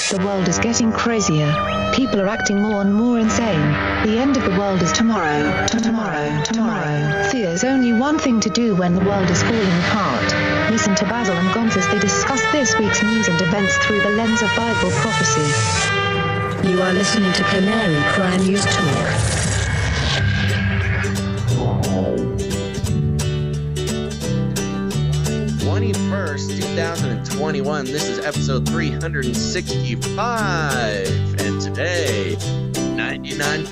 The world is getting crazier. People are acting more and more insane. The end of the world is tomorrow. Tomorrow. There's only one thing to do when the world is falling apart. Listen to Basil and Gonz as they discuss this week's news and events through the lens of Bible prophecy. You are listening to Canary Cry News Talk. 21st, 2021. This is episode 365. And today, 99%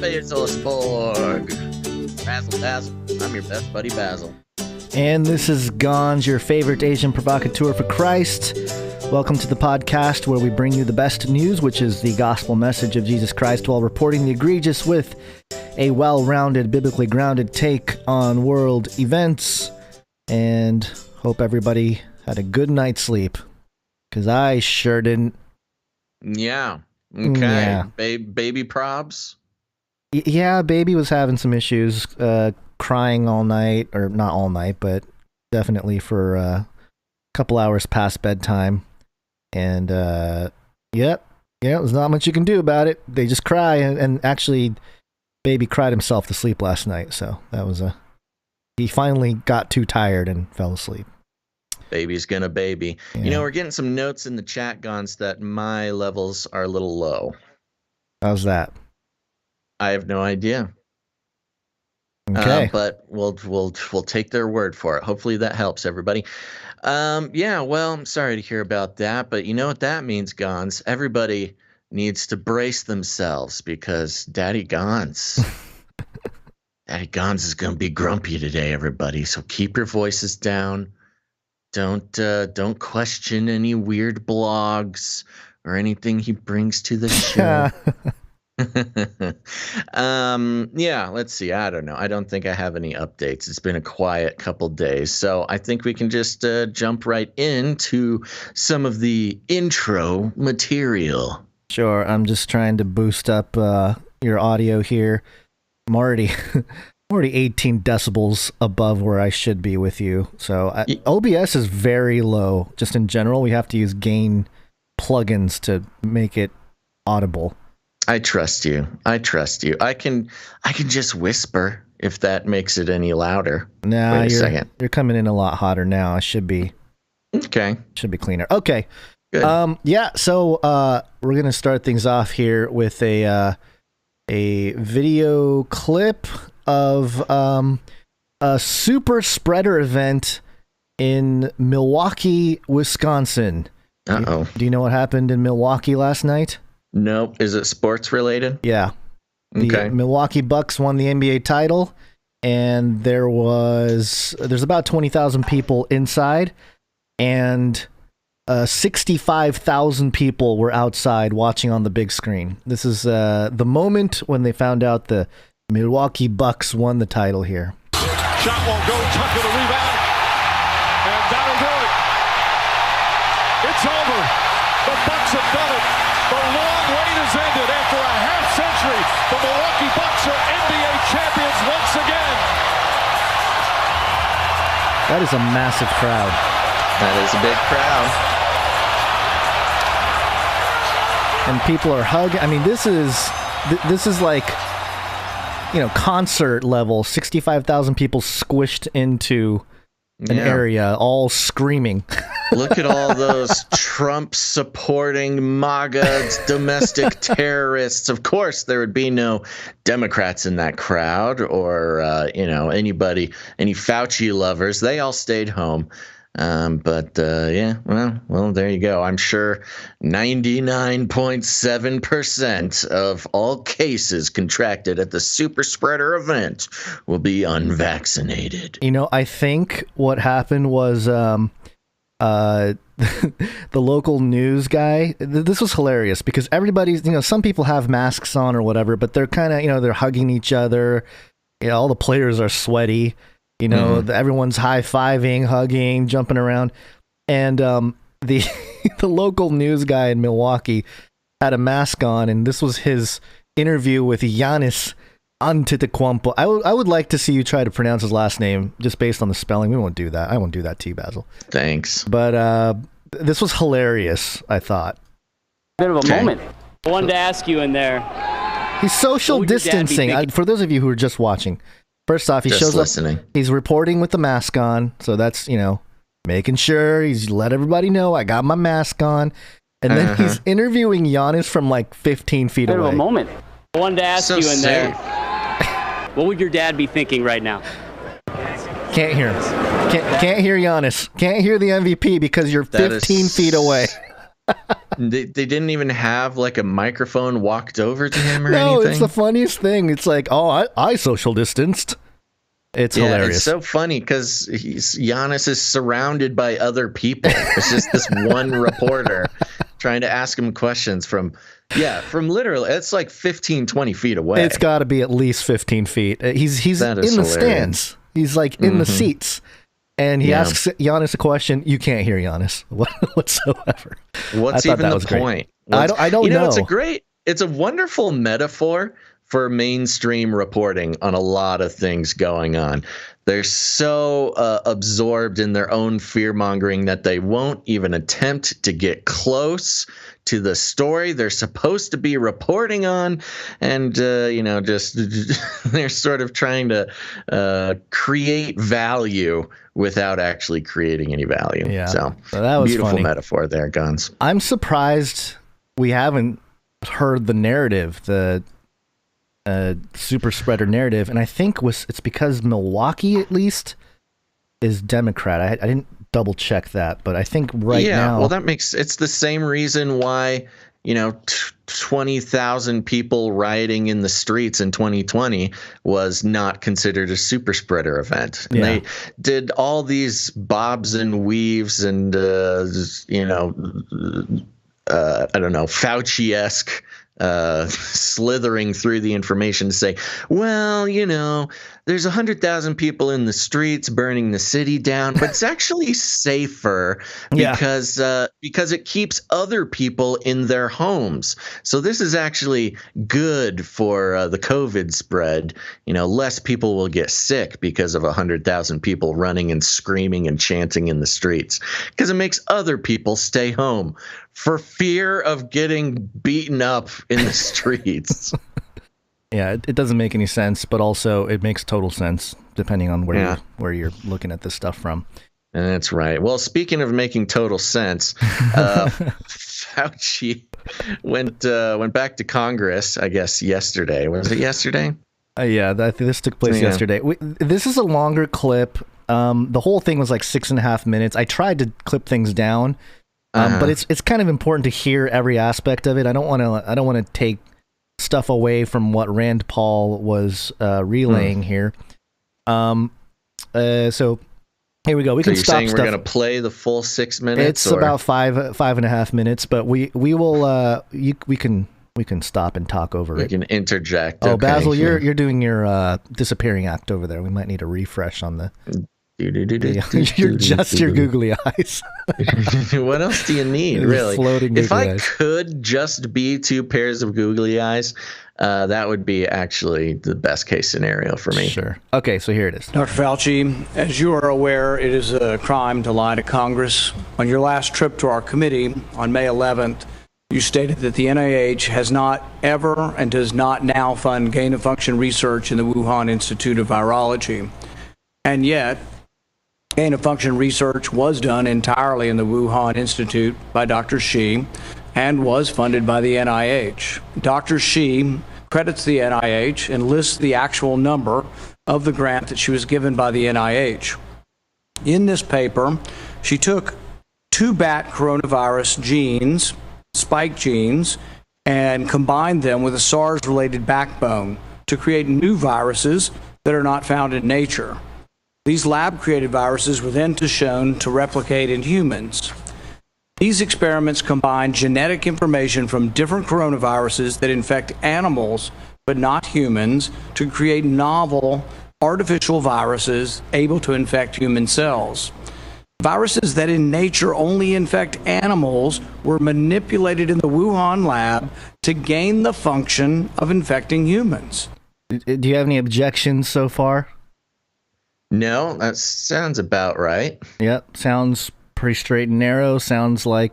Bezos Borg. Basil. I'm your best buddy, Basil. And this is Gonz, your favorite Asian provocateur for Christ. Welcome to the podcast where we bring you the best news, which is the gospel message of Jesus Christ, while reporting the egregious with a well-rounded, biblically grounded take on world events. And hope everybody had a good night's sleep, because I sure didn't. Yeah. Okay. Yeah. Baby probs? Yeah, baby was having some issues, crying all night, or not all night, but definitely for a couple hours past bedtime. And, there's not much you can do about it. They just cry, and actually, baby cried himself to sleep last night, so that was he finally got too tired and fell asleep. Baby's gonna baby. Yeah. You know, we're getting some notes in the chat, Gonz, that my levels are a little low. How's that? I have no idea. Okay. But we'll take their word for it. Hopefully that helps everybody. Well, I'm sorry to hear about that, but you know what that means, Gonz? Everybody needs to brace themselves because Daddy Gonz is going to be grumpy today, everybody. So keep your voices down. Don't question any weird blogs or anything he brings to the show. Let's see. I don't know. I don't think I have any updates. It's been a quiet couple days. So I think we can just jump right into some of the intro material. Sure. I'm just trying to boost up your audio here. I'm already 18 decibels above where I should be with you. So OBS is very low. Just in general, we have to use gain plugins to make it audible. I trust you. I can just whisper if that makes it any louder. Nah, Wait a second. You're coming in a lot hotter now. I should be okay. Should be cleaner. Okay. Good. So we're gonna start things off here with a video clip of a super spreader event in Milwaukee, Wisconsin. Uh-oh. Do you know what happened in Milwaukee last night? Nope. Is it sports related? Yeah. The Milwaukee Bucks won the NBA title, and there's about 20,000 people inside, and 65,000 people were outside watching on the big screen. This is the moment when they found out the Milwaukee Bucks won the title here. Shot won't go. Tucker the rebound, and that'll do it. It's over. The Bucks have done it. The long wait has ended. After a half century, the Milwaukee Bucks are NBA champions once again. That is a massive crowd. That is a big crowd. And people are hugging. I mean, this is like, concert level. 65,000 people squished into an area, all screaming. Look at all those Trump-supporting MAGA domestic terrorists. Of course, there would be no Democrats in that crowd or, any Fauci lovers. They all stayed home. Well, there you go. I'm sure 99.7% of all cases contracted at the super spreader event will be unvaccinated. I think what happened was the local news guy, this was hilarious because everybody's, some people have masks on or whatever, but they're kind of, they're hugging each other. All the players are sweaty. Everyone's high-fiving, hugging, jumping around. And the local news guy in Milwaukee had a mask on, and this was his interview with Giannis Antetokounmpo. I would like to see you try to pronounce his last name just based on the spelling. We won't do that. I won't do that to you, Basil. Thanks. But this was hilarious, I thought. Bit of a moment. I wanted to ask you in there. He's social distancing. For those of you who are just watching, first off, he just shows listening. up. He's reporting with the mask on, so that's making sure he's let everybody know I got my mask on, and then he's interviewing Giannis from like 15 feet away. Bit of a moment. I wanted to ask you in there. What would your dad be thinking right now? Can't hear him. Can't hear Giannis. Can't hear the MVP because you're 15 feet away. They didn't even have like a microphone walked over to him or anything? No, it's the funniest thing. It's like, oh, I social distanced. It's hilarious. It's so funny because Giannis is surrounded by other people. It's just this one reporter trying to ask him questions from literally, it's like 15, 20 feet away. It's got to be at least 15 feet. He's in the stands. He's like in the seats. And he asks Giannis a question. You can't hear Giannis whatsoever. What's even the point? I don't know. It's a wonderful metaphor for mainstream reporting on a lot of things going on. They're so absorbed in their own fear-mongering that they won't even attempt to get close to the story they're supposed to be reporting on. And, just they're sort of trying to create value without actually creating any value. Yeah. So that was beautiful funny. metaphor there, Guns. I'm surprised we haven't heard the narrative, the super spreader narrative, and I think it's because Milwaukee at least is Democrat. I didn't double check that, but I think now. Well, it's the same reason why 20,000 people rioting in the streets in 2020 was not considered a super spreader event. And they did all these bobs and weaves and I don't know, Fauci-esque slithering through the information to say, well, there's 100,000 people in the streets burning the city down, but it's actually safer because it keeps other people in their homes. So this is actually good for the COVID spread. Less people will get sick because of 100,000 people running and screaming and chanting in the streets, because it makes other people stay home for fear of getting beaten up in the streets. Yeah, it doesn't make any sense, but also it makes total sense depending on where you're looking at this stuff from. That's right. Well, speaking of making total sense, Fauci went back to Congress, I guess, yesterday. Was it yesterday? This took place yesterday. This is a longer clip. The whole thing was like 6.5 minutes. I tried to clip things down, but it's kind of important to hear every aspect of it. I don't want to take stuff away from what Rand Paul was relaying here. So here we go. We can stop. Saying we're going to play the full 6 minutes? It's about 5.5 minutes, but we will. We can stop and talk over it. We can interject. Oh, okay. Basil, you're doing your disappearing act over there. We might need a refresh on the. You're just your googly eyes. What else do you need, really? If I eyes. could just be two pairs of googly eyes, that would be actually the best case scenario for me. Sure. Okay, so here it is. Dr. Fauci, as you are aware, it is a crime to lie to Congress. On your last trip to our committee on May 11th, you stated that the NIH has not ever and does not now fund gain-of-function research in the Wuhan Institute of Virology. And yet, gain-of-function research was done entirely in the Wuhan Institute by Dr. Shi and was funded by the NIH. Dr. Shi credits the NIH and lists the actual number of the grant that she was given by the NIH. In this paper, she took 2 bat coronavirus genes, spike genes, and combined them with a SARS-related backbone to create new viruses that are not found in nature. These lab-created viruses were then shown to replicate in humans. These experiments combine genetic information from different coronaviruses that infect animals but not humans to create novel artificial viruses able to infect human cells. Viruses that in nature only infect animals were manipulated in the Wuhan lab to gain the function of infecting humans. Do you have any objections so far? No, that sounds about right. Yep, sounds pretty straight and narrow. Sounds like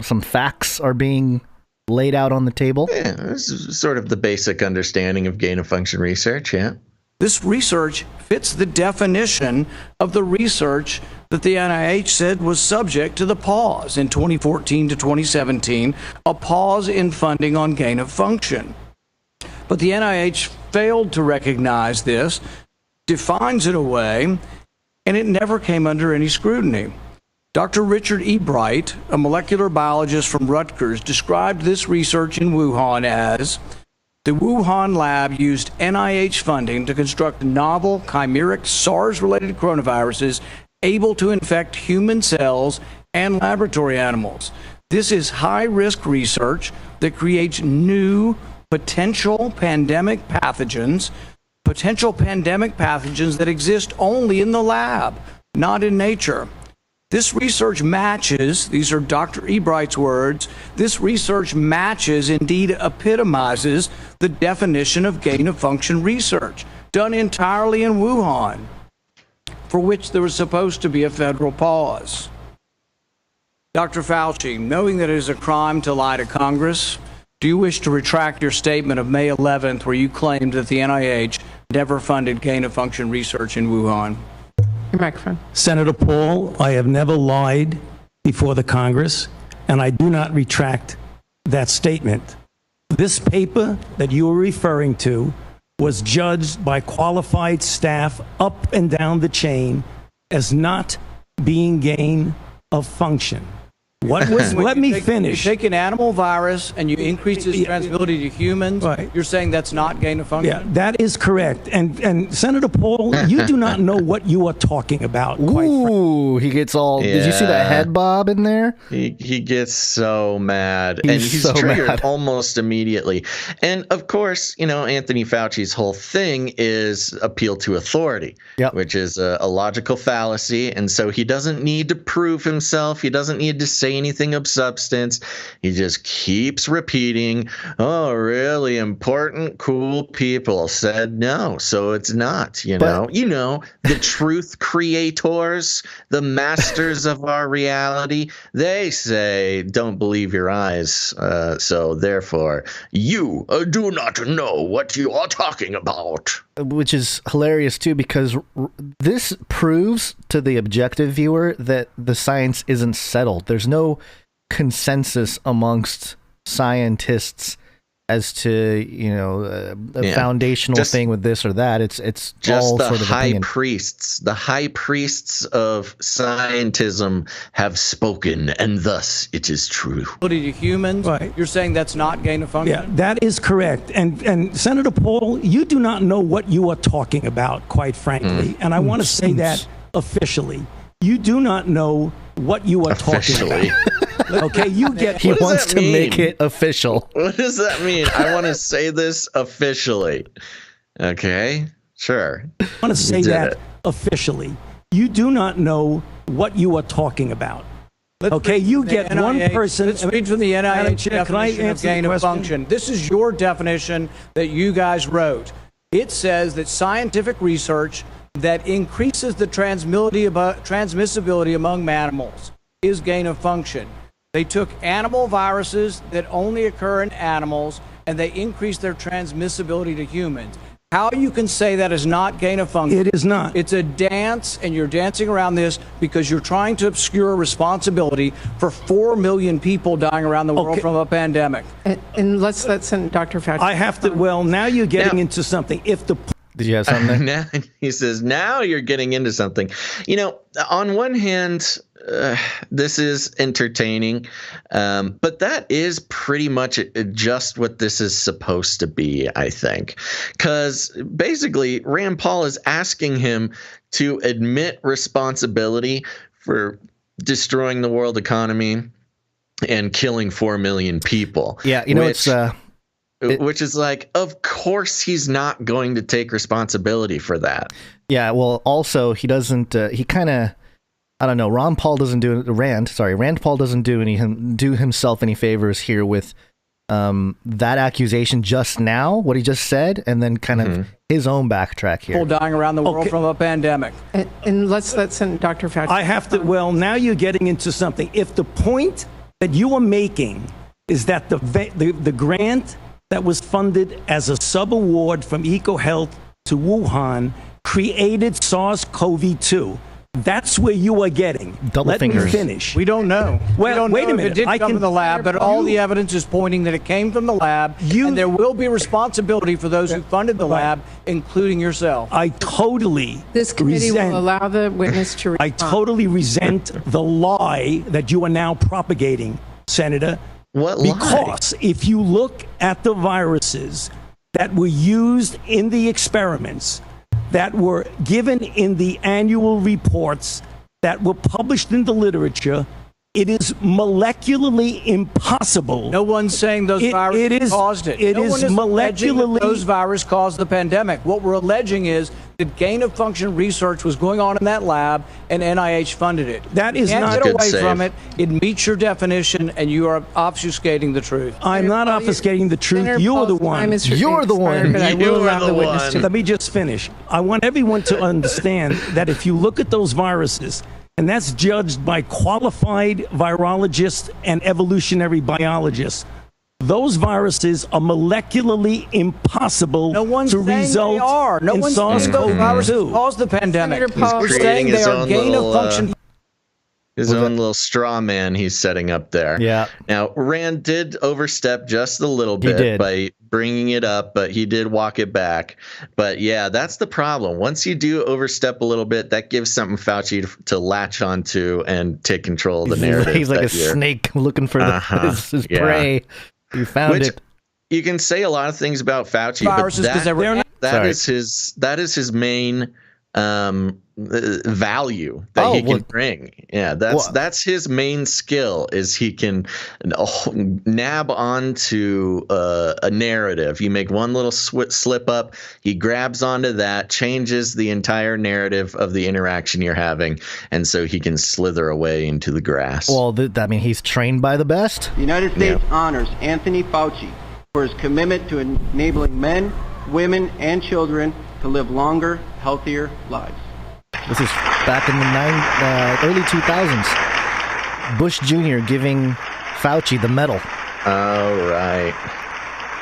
some facts are being laid out on the table? Yeah, this is sort of the basic understanding of gain-of-function research, yeah. This research fits the definition of the research that the NIH said was subject to the pause in 2014 to 2017, a pause in funding on gain of function. But the NIH failed to recognize this, defines it away, and it never came under any scrutiny. Dr. Richard E. Bright, a molecular biologist from Rutgers, described this research in Wuhan as the Wuhan lab used NIH funding to construct novel chimeric SARS-related coronaviruses able to infect human cells and laboratory animals. This is high-risk research that creates new potential pandemic pathogens that exist only in the lab, not in nature. This research matches, these are Dr. E. Bright's words, this research matches, indeed epitomizes, the definition of gain-of-function research, done entirely in Wuhan, for which there was supposed to be a federal pause. Dr. Fauci, knowing that it is a crime to lie to Congress, do you wish to retract your statement of May 11th where you claimed that the NIH never funded gain-of-function research in Wuhan? Your microphone. Senator Paul, I have never lied before the Congress, and I do not retract that statement. This paper that you are referring to was judged by qualified staff up and down the chain as not being gain of function. What was? Let me finish. You take an animal virus and you increase its transmissibility to humans. Right. You're saying that's not gain of function? Yeah, that is correct. And Senator Paul, you do not know what you are talking about. Ooh, he gets all. Yeah. Did you see that head bob in there? He gets so mad, and he's so triggered mad. Almost immediately. And of course, you know, Anthony Fauci's whole thing is appeal to authority, which is a logical fallacy. And so he doesn't need to prove himself. He doesn't need to say anything of substance. He just keeps repeating, oh, really important, cool people said no, so it's not, you know, the truth creators, the masters of our reality, they say, don't believe your eyes. So therefore, you do not know what you are talking about. Which is hilarious, too, because this proves to the objective viewer that the science isn't settled. There's no consensus amongst scientists as to, you know, a foundational thing with this or that. It's just all the sort of high opinion. priests. The high priests of scientism have spoken, and thus it is true. To humans, right. You're saying that's not gain of function? Yeah, that is correct. And Senator Paul, you do not know what you are talking about, quite frankly. And I want to say that officially. You do not know what you are talking about. Okay, you get. He wants to make it official. What does that mean? I want to say this officially. Okay, sure. I want to say that officially. You do not know what you are talking about. Okay, you get one person. Let's read from the NIH definition of gain of function. This is your definition that you guys wrote. It says that scientific research that increases the transmissibility among mammals is gain of function. They took animal viruses that only occur in animals, and they increased their transmissibility to humans. How you can say that is not gain of function? It is not. It's a dance, and you're dancing around this because you're trying to obscure responsibility for 4 million people dying around the world from a pandemic. And let's send Dr. Fauci. I have to. Well, now you're getting into something. If the Did you have something? Now, he says, now you're getting into something. You know, on one hand, this is entertaining, but that is pretty much just what this is supposed to be, I think. Because basically, Rand Paul is asking him to admit responsibility for destroying the world economy and killing 4 million people. Yeah, you know, which is like, of course he's not going to take responsibility for that. Yeah, well, also, he doesn't, he kind of, I don't know, Rand Paul doesn't do himself any favors here with that accusation just now, what he just said, and then kind of his own backtrack here. People dying around the world from a pandemic. And let's send Dr. Fauci. I have to, well, now you're getting into something. If the point that you are making is that the grant that was funded as a sub-award from EcoHealth to Wuhan created SARS-CoV-2. That's where you are getting. Let me finish. We don't know. Well, wait a minute. It did come from the lab, but all the evidence is pointing that it came from the lab, and there will be responsibility for those who funded the lab, including yourself. I totally This committee will allow the witness to respond. I totally resent the lie that you are now propagating, Senator. What lie? Because if you look at the viruses that were used in the experiments, that were given in the annual reports, that were published in the literature, it is molecularly impossible. No one's saying those viruses caused it. It no is one is alleging molecularly. that those viruses caused the pandemic. What we're alleging is that gain-of-function research was going on in that lab, and NIH funded it. That is you not can't good get away save. from it. It meets your definition, and you are obfuscating the truth. I'm not obfuscating the truth. Senator You're the Paul's time one. is You're the expired, one. but I will You're allow the the witness one. to. Let me just finish. I want everyone to understand that if you look at those viruses, and that's judged by qualified virologists and evolutionary biologists, those viruses are molecularly impossible No one's to saying result they are. No in one's saying those viruses SARS-CoV-2. caused the pandemic. Senator Paul- We're He's saying creating they his are own little, gain-of-function. His own little straw man he's setting up there. Yeah. Now, Rand did overstep just a little He bit did. by bringing it up, but he did walk it back. But yeah, that's the problem. Once you do overstep a little bit, that gives something Fauci to latch onto and take control of the narrative. He's like a that year. snake looking for his yeah. prey. You found Which it. you can say a lot of things about Fauci, Viruses, but 'cause they were- that is his main value that he can bring. Yeah, that's his main skill, is he can nab onto a narrative. You make one little slip up, he grabs onto that, changes the entire narrative of the interaction you're having, and so he can slither away into the grass. Well, I mean, he's trained by the best. The United States honors Anthony Fauci for his commitment to enabling men, women, and children to live longer, healthier lives. This is back in the early 2000s. Bush Jr. giving Fauci the medal. Oh, right.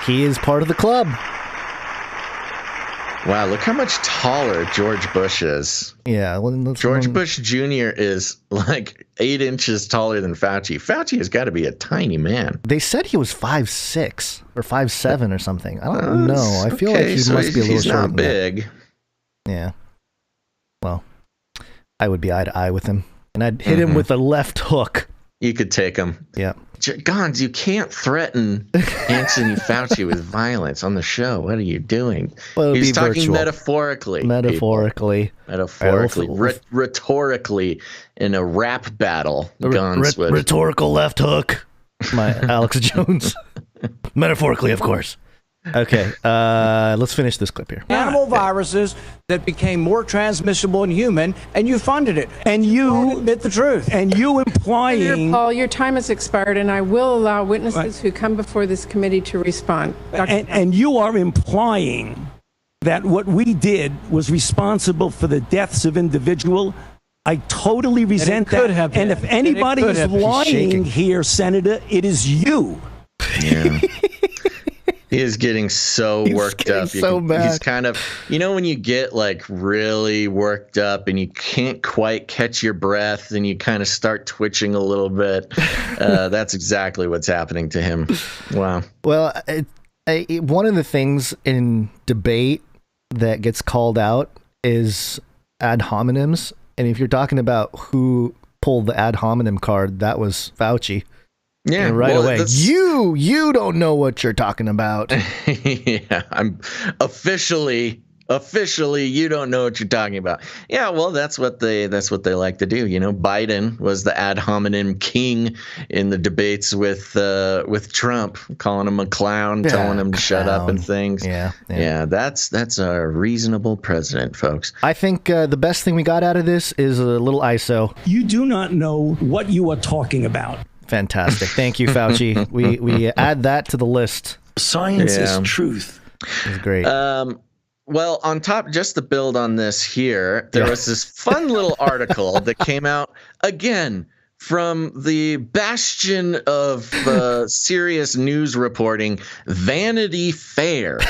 He is part of the club. Wow, look how much taller George Bush is. Yeah. Well, George Bush Jr. is like 8 inches taller than Fauci. Fauci has got to be a tiny man. They said he was 5'6" or 5'7" or something. I don't know. I feel like he so must be a little he's shorter not than that. big. Yeah. Well, I would be eye to eye with him, and I'd hit him with a left hook. You could take him. Yeah. Gons, you can't threaten Anthony Fauci with violence on the show. What are you doing? Well, He's talking virtual. metaphorically. Metaphorically. Rhetorically in a rap battle. Gons would. Rhetorical left hook. My Alex Jones. Metaphorically, of course. Okay, let's finish this clip here. Animal viruses that became more transmissible in human, and you funded it. And you admit the truth. And you Senator implying. Paul, your time has expired, and I will allow witnesses who come before this committee to respond. And you are implying that what we did was responsible for the deaths of individual. I totally resent could that. have And been. if anybody And it is could have been. lying here, Senator, it is you. Yeah. He is getting so worked up. So mad. He's kind of, when you get like really worked up and you can't quite catch your breath and you kind of start twitching a little bit. That's exactly what's happening to him. Wow. Well, one of the things in debate that gets called out is ad hominems. And if you're talking about who pulled the ad hominem card, that was Fauci. Yeah, and away. You don't know what you're talking about. Yeah, I'm officially you don't know what you're talking about. Yeah, well, that's what they like to do. Biden was the ad hominem king in the debates with Trump, calling him a clown, telling him to shut up and things. Yeah. That's a reasonable president, folks. I think the best thing we got out of this is a little ISO. You do not know what you are talking about. Fantastic. Thank you, Fauci. We add that to the list. Science is truth. It's great. Well, on top, just to build on this here, there was this fun little article that came out again from the bastion of serious news reporting, Vanity Fair,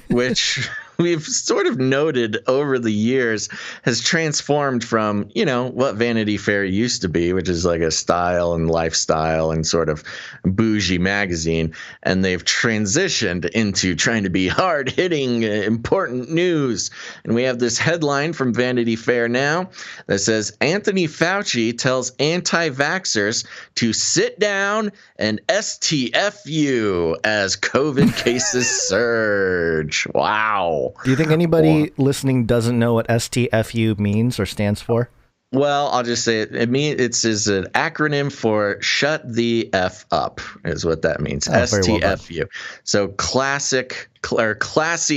which we've sort of noted over the years has transformed from, what Vanity Fair used to be, which is like a style and lifestyle and sort of bougie magazine. And they've transitioned into trying to be hard-hitting, important news. And we have this headline from Vanity Fair now that says, Anthony Fauci tells anti-vaxxers to sit down and STFU as COVID cases surge. Wow. Do you think anybody listening doesn't know what STFU means or stands for? Well, I'll just say it's an acronym for "Shut the F Up" is what that means. STFU. Well, so classy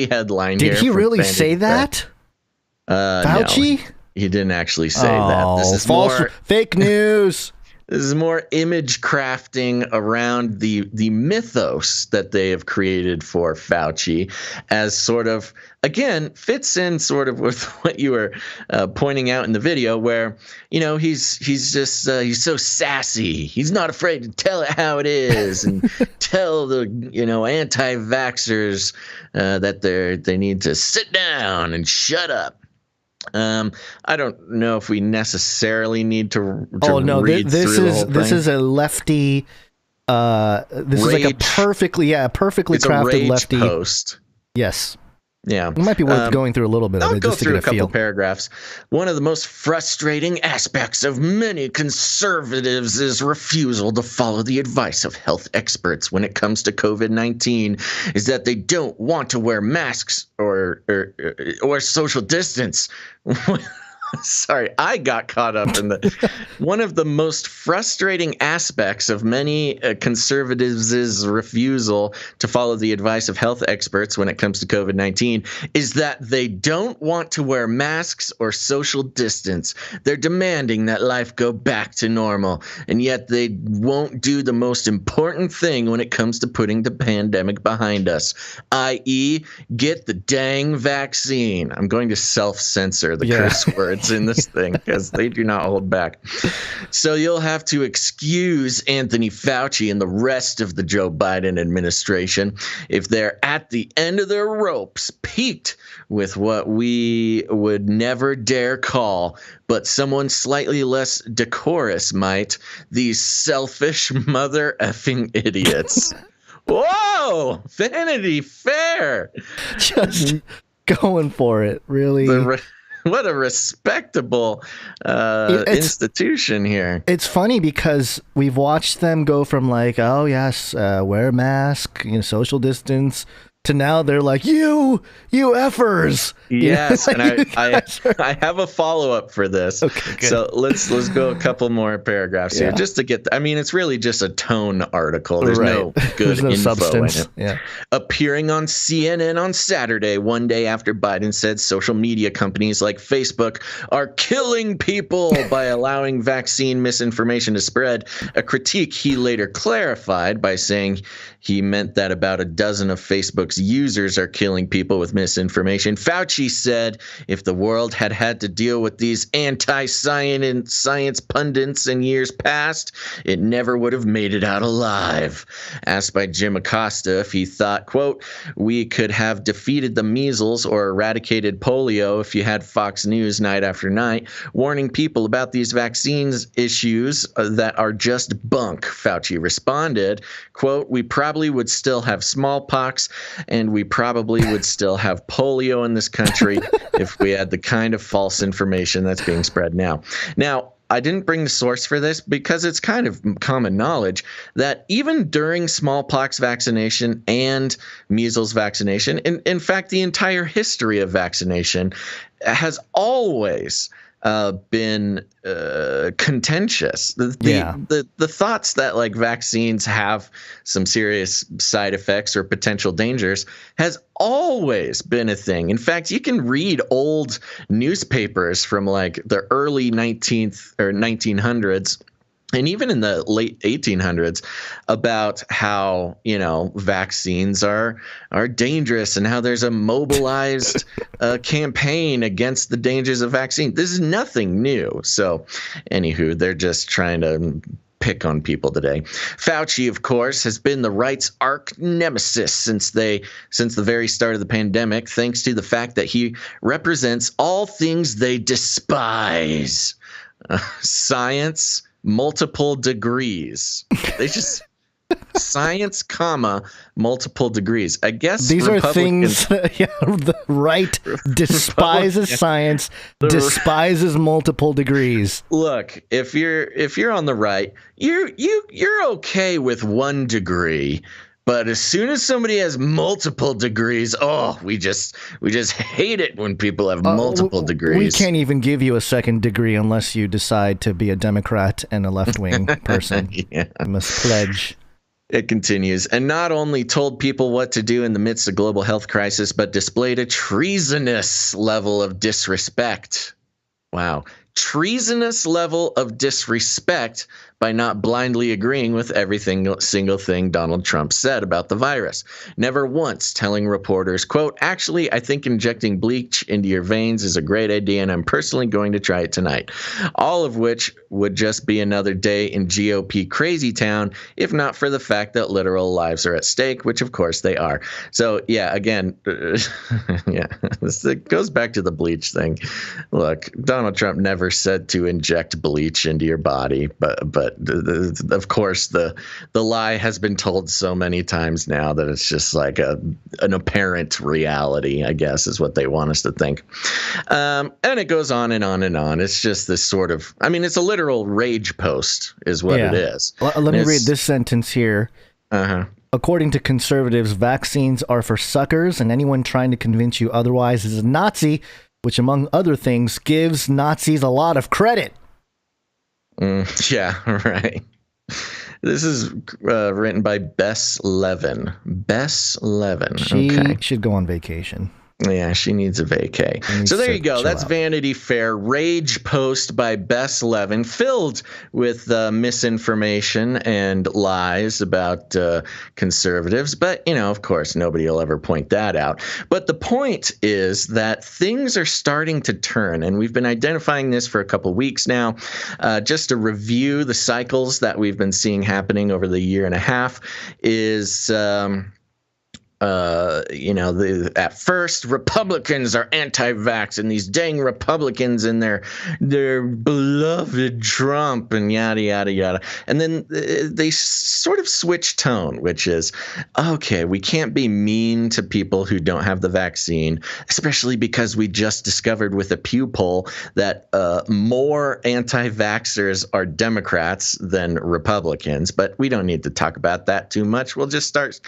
headline. Did he really say that? Fauci? No, he didn't actually say that. This is false, fake news. This is more image crafting around the mythos that they have created for Fauci, as sort of, again, fits in sort of with what you were pointing out in the video, where, he's he's so sassy. He's not afraid to tell it how it is and tell the, anti-vaxxers that they need to sit down and shut up. I don't know if we necessarily need to read this through the whole this thing. is a lefty. This is like a perfectly crafted lefty post. Yes. Yeah, it might be worth going through a little bit of it. I'll go just to through get a couple feel. paragraphs. One of the most frustrating aspects of many conservatives is refusal to follow the advice of health experts when it comes to COVID-19 is that they don't want to wear masks or social distance. Sorry, I got caught up in one of the most frustrating aspects of many conservatives' refusal to follow the advice of health experts when it comes to COVID-19 is that they don't want to wear masks or social distance. They're demanding that life go back to normal, and yet they won't do the most important thing when it comes to putting the pandemic behind us, i.e., get the dang vaccine. I'm going to self-censor the curse words in this thing because they do not hold back. So you'll have to excuse Anthony Fauci and the rest of the Joe Biden administration if they're at the end of their ropes, peaked with what we would never dare call, but someone slightly less decorous might, these selfish mother effing idiots. Whoa! Vanity Fair! Just going for it, really. What a respectable institution here. It's funny because we've watched them go from like, oh yes, wear a mask, social distance, to now they're like, you effers. Yes, and I have a follow-up for this. Okay, good. So let's go a couple more paragraphs here just to get. It's really just a tone article. There's no good info substance in it. Yeah. Appearing on CNN on Saturday, one day after Biden said social media companies like Facebook are killing people by allowing vaccine misinformation to spread, a critique he later clarified by saying he meant that about a dozen of Facebook's users are killing people with misinformation. Fauci said if the world had had to deal with these anti-science pundits in years past, it never would have made it out alive. Asked by Jim Acosta if he thought, quote, we could have defeated the measles or eradicated polio if you had Fox News night after night, warning people about these vaccines issues that are just bunk, Fauci responded, quote, we probably would still have smallpox and we probably would still have polio in this country if we had the kind of false information that's being spread now. Now, I didn't bring the source for this because it's kind of common knowledge that even during smallpox vaccination and measles vaccination, in fact, the entire history of vaccination has always been contentious. The thoughts that like vaccines have some serious side effects or potential dangers has always been a thing. In fact, you can read old newspapers from like the early 1900s and even in the late 1800s, about how, vaccines are dangerous and how there's a mobilized campaign against the dangers of vaccine. This is nothing new. So anywho, they're just trying to pick on people today. Fauci, of course, has been the right's arch nemesis since the very start of the pandemic, thanks to the fact that he represents all things they despise. Science, multiple degrees. They just science, multiple degrees. I guess these are things. The right despises science, despises multiple degrees. Look, if you're on the right, you're okay with 1 degree. But as soon as somebody has multiple degrees, we just hate it when people have multiple degrees. We can't even give you a second degree unless you decide to be a Democrat and a left-wing person. Yeah. You must pledge. It continues, and not only told people what to do in the midst of global health crisis, but displayed a treasonous level of disrespect. Wow. Treasonous level of disrespect by not blindly agreeing with single thing Donald Trump said about the virus. Never once telling reporters, quote, actually, I think injecting bleach into your veins is a great idea, and I'm personally going to try it tonight. All of which would just be another day in GOP crazy town, if not for the fact that literal lives are at stake, which of course they are. So yeah, again, it goes back to the bleach thing. Look, Donald Trump never said to inject bleach into your body, but of course the lie has been told so many times now that it's just like an apparent reality, I guess, is what they want us to think. And it goes on and on and on. It's just this sort of, it's a literal rage post is what it is. Let me read this sentence here. According to conservatives, vaccines are for suckers, and anyone trying to convince you otherwise is a Nazi, which, among other things, gives Nazis a lot of credit. Yeah, right. This is written by Bess Levin. She should go on vacation. Yeah, she needs a vacay. So there you go. That's Vanity Fair. Rage post by Bess Levin, filled with misinformation and lies about conservatives. But, of course, nobody will ever point that out. But the point is that things are starting to turn, and we've been identifying this for a couple weeks now. Just to review the cycles that we've been seeing happening over the year and a half is... at first Republicans are anti-vax, and these dang Republicans and their beloved Trump and yada yada yada, and then they sort of switch tone, which is, okay, we can't be mean to people who don't have the vaccine, especially because we just discovered with a Pew poll that more anti-vaxxers are Democrats than Republicans. But we don't need to talk about that too much. We'll start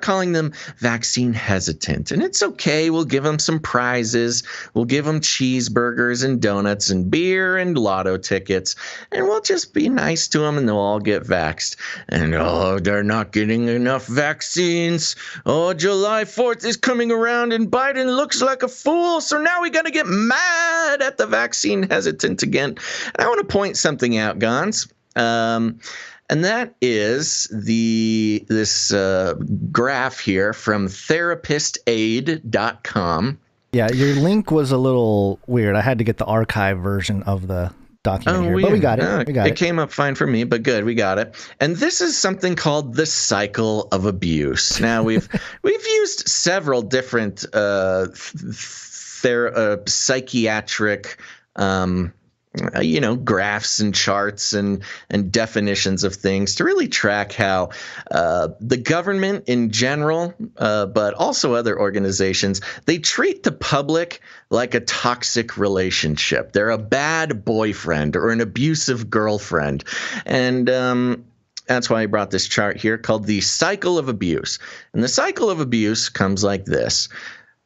calling them vaccine hesitant, and it's okay. We'll give them some prizes. We'll give them cheeseburgers and donuts and beer and lotto tickets, and we'll just be nice to them, and they'll all get vaxxed. And they're not getting enough vaccines. July 4th is coming around, and Biden looks like a fool, so now we got to get mad at the vaccine hesitant again. And I want to point something out, Gons. And that is this graph here from therapistaid.com. Yeah, your link was a little weird. I had to get the archive version of the document here, but we got it. It came up fine for me, but good, we got it. And this is something called the cycle of abuse. Now we've used several different psychiatric graphs and charts and definitions of things to really track how the government in general, but also other organizations, they treat the public like a toxic relationship. They're a bad boyfriend or an abusive girlfriend. And that's why I brought this chart here called the cycle of abuse. And the cycle of abuse comes like this.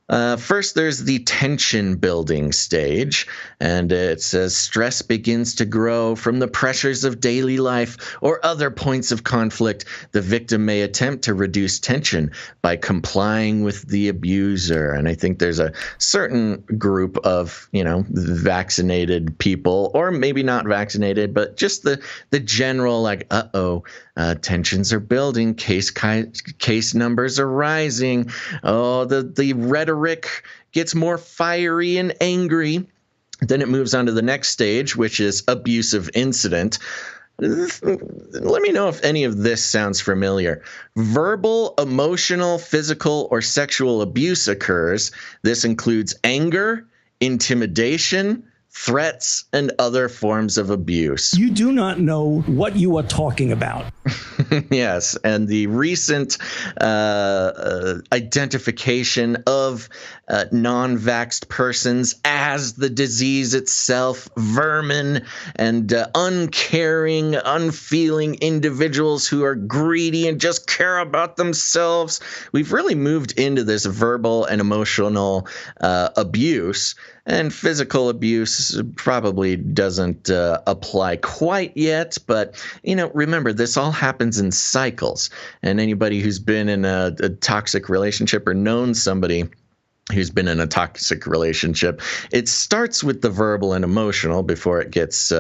First, there's the tension building stage, and it says stress begins to grow from the pressures of daily life or other points of conflict. The victim may attempt to reduce tension by complying with the abuser. And I think there's a certain group of, vaccinated people, or maybe not vaccinated, but just the general like, tensions are building, case numbers are rising. Oh, the rhetoric gets more fiery and angry. Then it moves on to the next stage, which is abusive incident. Let me know if any of this sounds familiar. Verbal, emotional, physical, or sexual abuse occurs. This includes anger, intimidation, threats, and other forms of abuse. You do not know what you are talking about. Yes, and the recent identification of non-vaxxed persons as the disease itself, vermin, and uncaring, unfeeling individuals who are greedy and just care about themselves. We've really moved into this verbal and emotional abuse. And physical abuse probably doesn't apply quite yet. But, remember, this all happens in cycles. And anybody who's been in a toxic relationship or known somebody who's been in a toxic relationship, it starts with the verbal and emotional before it gets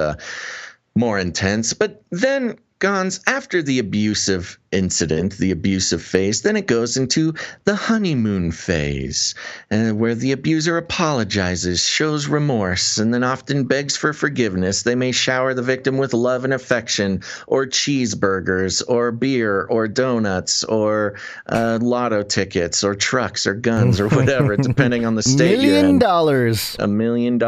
more intense. But then, Gons, after the abusive incident, the abusive phase, then it goes into the honeymoon phase, where the abuser apologizes, shows remorse, and then often begs for forgiveness. They may shower the victim with love and affection, or cheeseburgers, or beer, or donuts, or lotto tickets, or trucks, or guns, or whatever, depending on the state you're in. $1 million.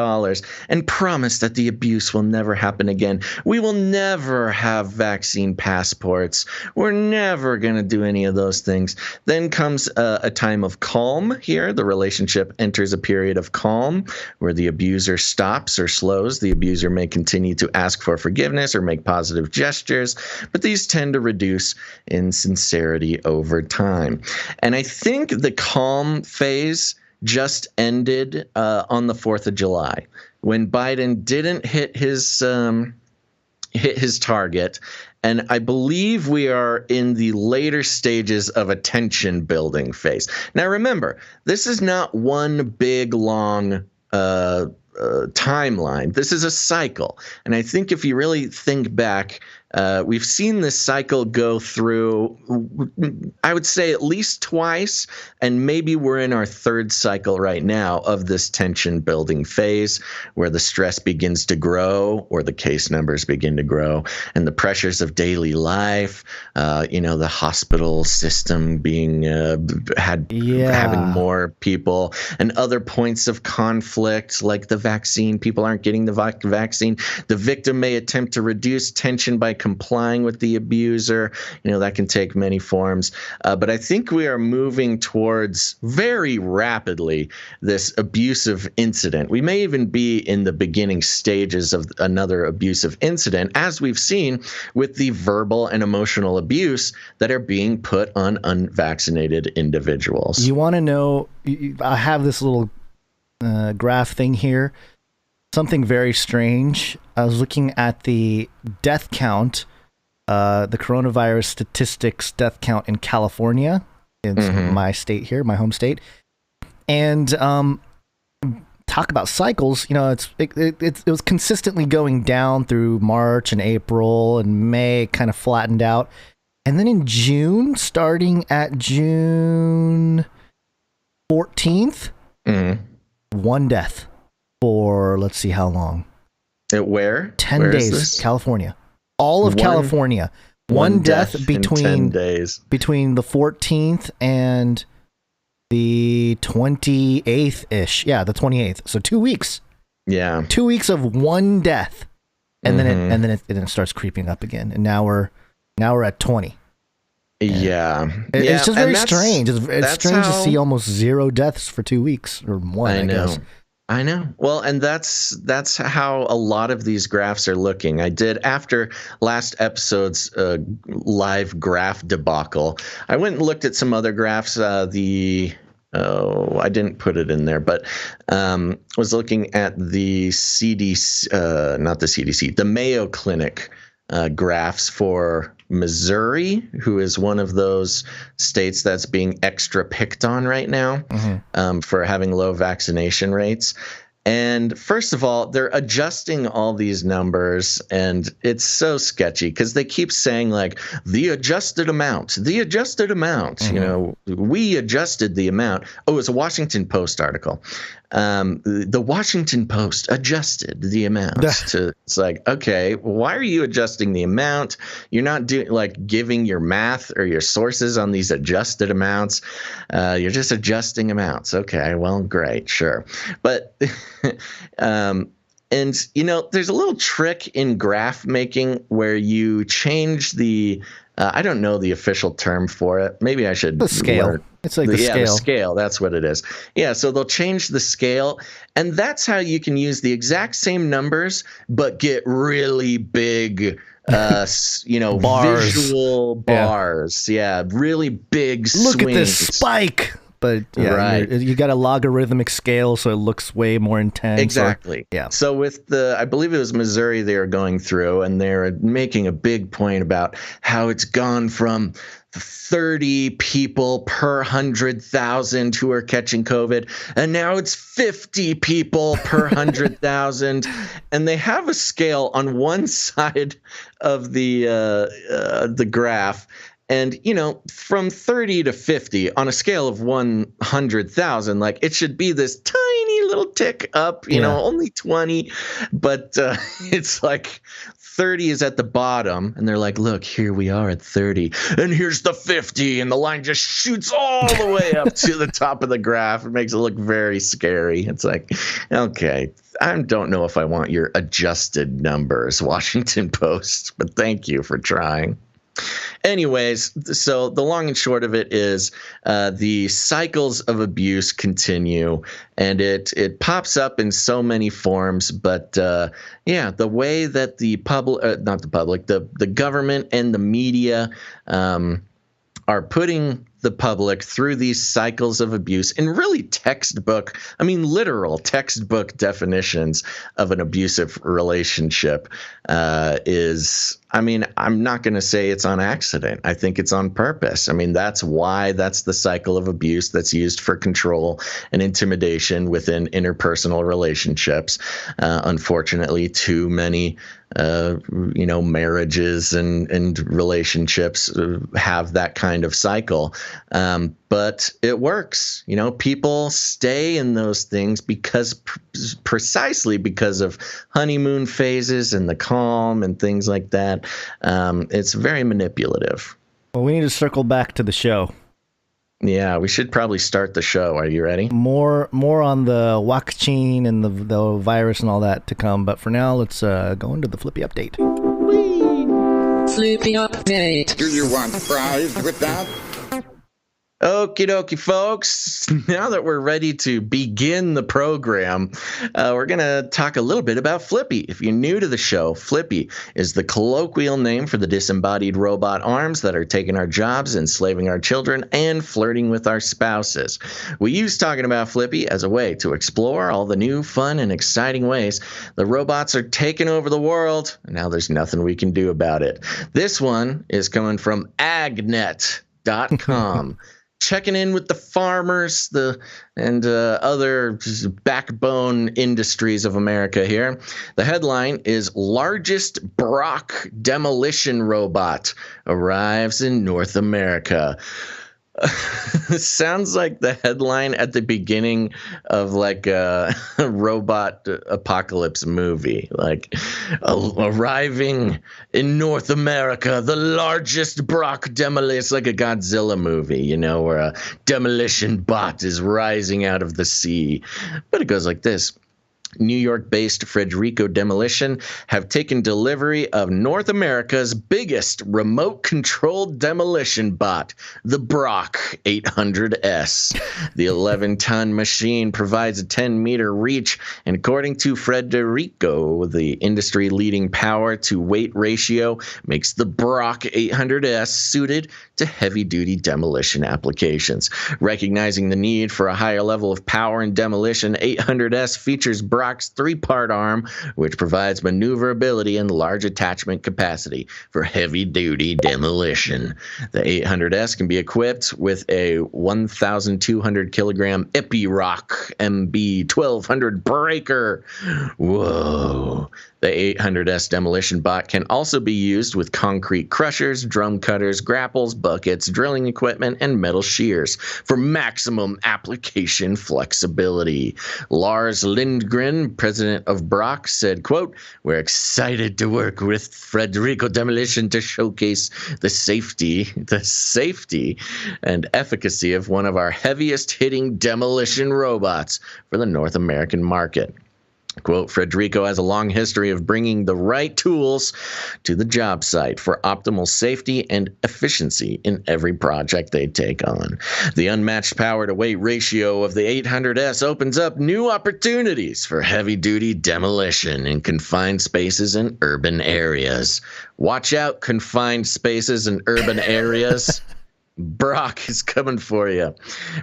And promise that the abuse will never happen again. We will never have vaccine passports. We're never going to do any of those things. Then comes a time of calm here. The relationship enters a period of calm where the abuser stops or slows. The abuser may continue to ask for forgiveness or make positive gestures, but these tend to reduce in sincerity over time. And I think the calm phase just ended on the 4th of July when Biden didn't hit his target. And I believe we are in the later stages of a tension building phase. Now, remember, this is not one big, long timeline. This is a cycle. And I think if you really think back, we've seen this cycle go through, I would say, at least twice, and maybe we're in our third cycle right now of this tension building phase where the stress begins to grow or the case numbers begin to grow and the pressures of daily life, the hospital system being having more people and other points of conflict like the vaccine. People aren't getting the vaccine. The victim may attempt to reduce tension by complying with the abuser. That can take many forms. But I think we are moving towards very rapidly this abusive incident. We may even be in the beginning stages of another abusive incident, as we've seen with the verbal and emotional abuse that are being put on unvaccinated individuals. You want to know, I have this little graph thing here. Something very strange. I was looking at the death count, the coronavirus statistics death count in California. It's my state here, my home state. And talk about cycles. It was consistently going down through March and April and May, kind of flattened out. And then in June, starting at June 14th, one death. For let's see how long. Where? 10 days. California. All of California. One death between 10 days. Between the 14th and the 28th ish. Yeah, the 28th. So 2 weeks. Yeah. 2 weeks of one death. And then it starts creeping up again. And now we're at 20. Yeah. It's just very strange. It's strange to see almost zero deaths for 2 weeks or one, I guess. I know. Well, and that's how a lot of these graphs are looking. I did, after last episode's live graph debacle, I went and looked at some other graphs. The I didn't put it in there, but was looking at the CDC, not the CDC, the Mayo Clinic graphs for Missouri, who is one of those states that's being extra picked on right now for having low vaccination rates. And first of all, they're adjusting all these numbers, and it's so sketchy because they keep saying like the adjusted amount, you know, we adjusted the amount. Oh, it's a Washington Post article. The Washington Post adjusted the amount it's like, okay, why are you adjusting the amount? You're not doing like giving your math or your sources on these adjusted amounts. You're just adjusting amounts. Okay, well, great, sure. But, and you know, there's a little trick in graph making where you change the, I don't know the official term for it. Maybe I should. The scale. learn. It's like the scale. Yeah, the scale. That's what it is. Yeah, so they'll change the scale, and that's how you can use the exact same numbers, but get really big, you know, visual bars. Yeah, really big swings. Look at this spike. But yeah, right. You got a logarithmic scale, so it looks way more intense. Exactly. Yeah. So with the, I believe it was Missouri they were going through, and they're making a big point about how it's gone from 30 people per 100,000 who are catching COVID, and now it's 50 people per 100,000. And they have a scale on one side of the graph. And, you know, from 30 to 50 on a scale of 100,000, like it should be this tiny little tick up, you know, only 20. But it's like 30 is at the bottom. And they're like, look, here we are at 30. And here's the 50. And the line just shoots all the way up to the top of the graph. It makes it look very scary. It's like, okay, I don't know if I want your adjusted numbers, Washington Post, but thank you for trying. Anyways, so the long and short of it is the cycles of abuse continue, and it pops up in so many forms. But yeah, the way that the the government and the media are putting the public through these cycles of abuse in really textbook, I mean, literal textbook definitions of an abusive relationship is, I mean, I'm not going to say it's on accident. I think it's on purpose. I mean, that's the cycle of abuse that's used for control and intimidation within interpersonal relationships. Unfortunately, too many you know, marriages and relationships have that kind of cycle. But it works. You know, people stay in those things precisely because of honeymoon phases and the calm and things like that. It's very manipulative. Well, we need to circle back to the show. Yeah, we should probably start the show. Are you ready? More on the WACCINE and the virus and all that to come. But for now, let's go into the Flippy update. Flippy update. Do you want fries with that? Okie dokie, folks. Now that we're ready to begin the program, we're going to talk a little bit about Flippy. If you're new to the show, Flippy is the colloquial name for the disembodied robot arms that are taking our jobs, enslaving our children, and flirting with our spouses. We use talking about Flippy as a way to explore all the new, fun, and exciting ways the robots are taking over the world, and now there's nothing we can do about it. This one is coming from Agg-Net.com. Checking in with the farmers and other backbone industries of America here. The headline is Largest Brook Demolition Robot Arrives in North America. Sounds like the headline at the beginning of like a robot apocalypse movie, like arriving in North America, the largest Brook Demolition. It's like a Godzilla movie, you know, where a demolition bot is rising out of the sea. But it goes like this. New York-based Frederico Demolition have taken delivery of North America's biggest remote-controlled demolition bot, the Brock 800S. The 11-ton machine provides a 10-meter reach, and according to Frederico, the industry-leading power-to-weight ratio makes the Brock 800S suited to heavy-duty demolition applications. Recognizing the need for a higher level of power in demolition, 800S features Brock's 3-part arm, which provides maneuverability and large attachment capacity for heavy-duty demolition. The 800S can be equipped with a 1,200-kilogram Epiroc MB 1200 breaker. Whoa. The 800S demolition bot can also be used with concrete crushers, drum cutters, grapples, buckets, drilling equipment, and metal shears for maximum application flexibility. Lars Lindgren, president of Brock, said, quote, "We're excited to work with Frederico Demolition to showcase the safety and efficacy of one of our heaviest hitting demolition robots for the North American market." Quote, "Frederico has a long history of bringing the right tools to the job site for optimal safety and efficiency in every project they take on. The unmatched power-to-weight ratio of the 800S opens up new opportunities for heavy-duty demolition in confined spaces in urban areas." Watch out, confined spaces in urban areas. Brock is coming for you.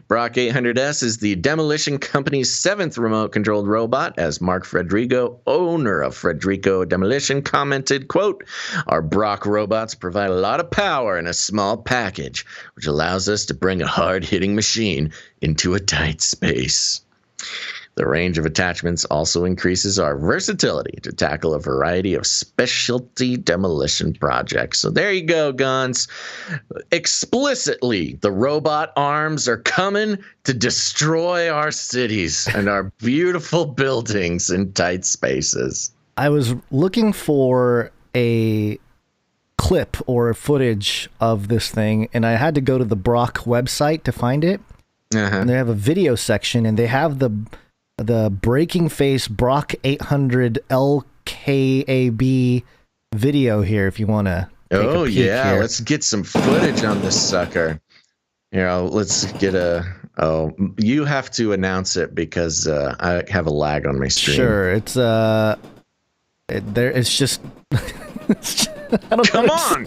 Brock 800S is the demolition company's 7th remote-controlled robot, as Mark Frederico, owner of Frederico Demolition, commented, quote, "Our Brock robots provide a lot of power in a small package, which allows us to bring a hard-hitting machine into a tight space." The range of attachments also increases our versatility to tackle a variety of specialty demolition projects. So there you go, Guns. Explicitly, the robot arms are coming to destroy our cities and our beautiful buildings in tight spaces. I was looking for a clip or footage of this thing, and I had to go to the Brock website to find it. And they have a video section, and they have the breaking face Brock 800 LKAB video here if you want to take a peek here. Let's get some footage on this sucker. Let's get you have to announce it because I have a lag on my stream. Sure, it's just Come on,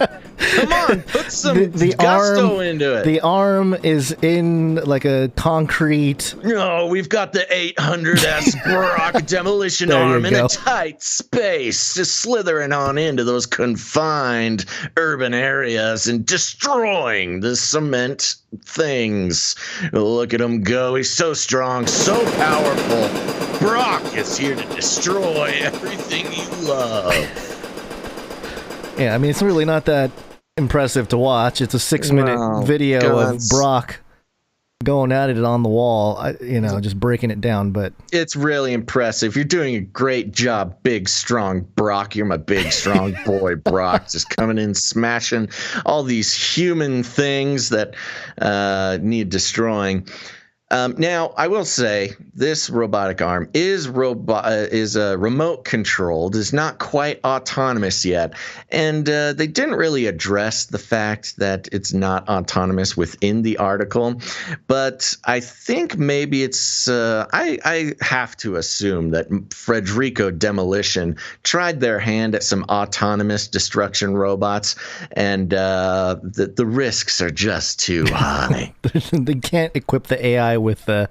put some gusto into it. The arm is in like a concrete. No, we've got the 800S Brock demolition arm in a tight space, just slithering on into those confined urban areas and destroying the cement things. Look at him go. He's so strong, so powerful. Brock is here to destroy everything you love. Yeah, I mean, it's really not that impressive to watch. It's a 6-minute video of Brock going at it on the wall, just breaking it down. But it's really impressive. You're doing a great job, big, strong Brock. You're my big, strong boy, Brock, just coming in, smashing all these human things that need destroying. Now, I will say this robotic arm is remote controlled, is not quite autonomous yet, and they didn't really address the fact that it's not autonomous within the article. But I think maybe it's I have to assume that Frederico Demolition tried their hand at some autonomous destruction robots, and the risks are just too high. They can't equip the AI with the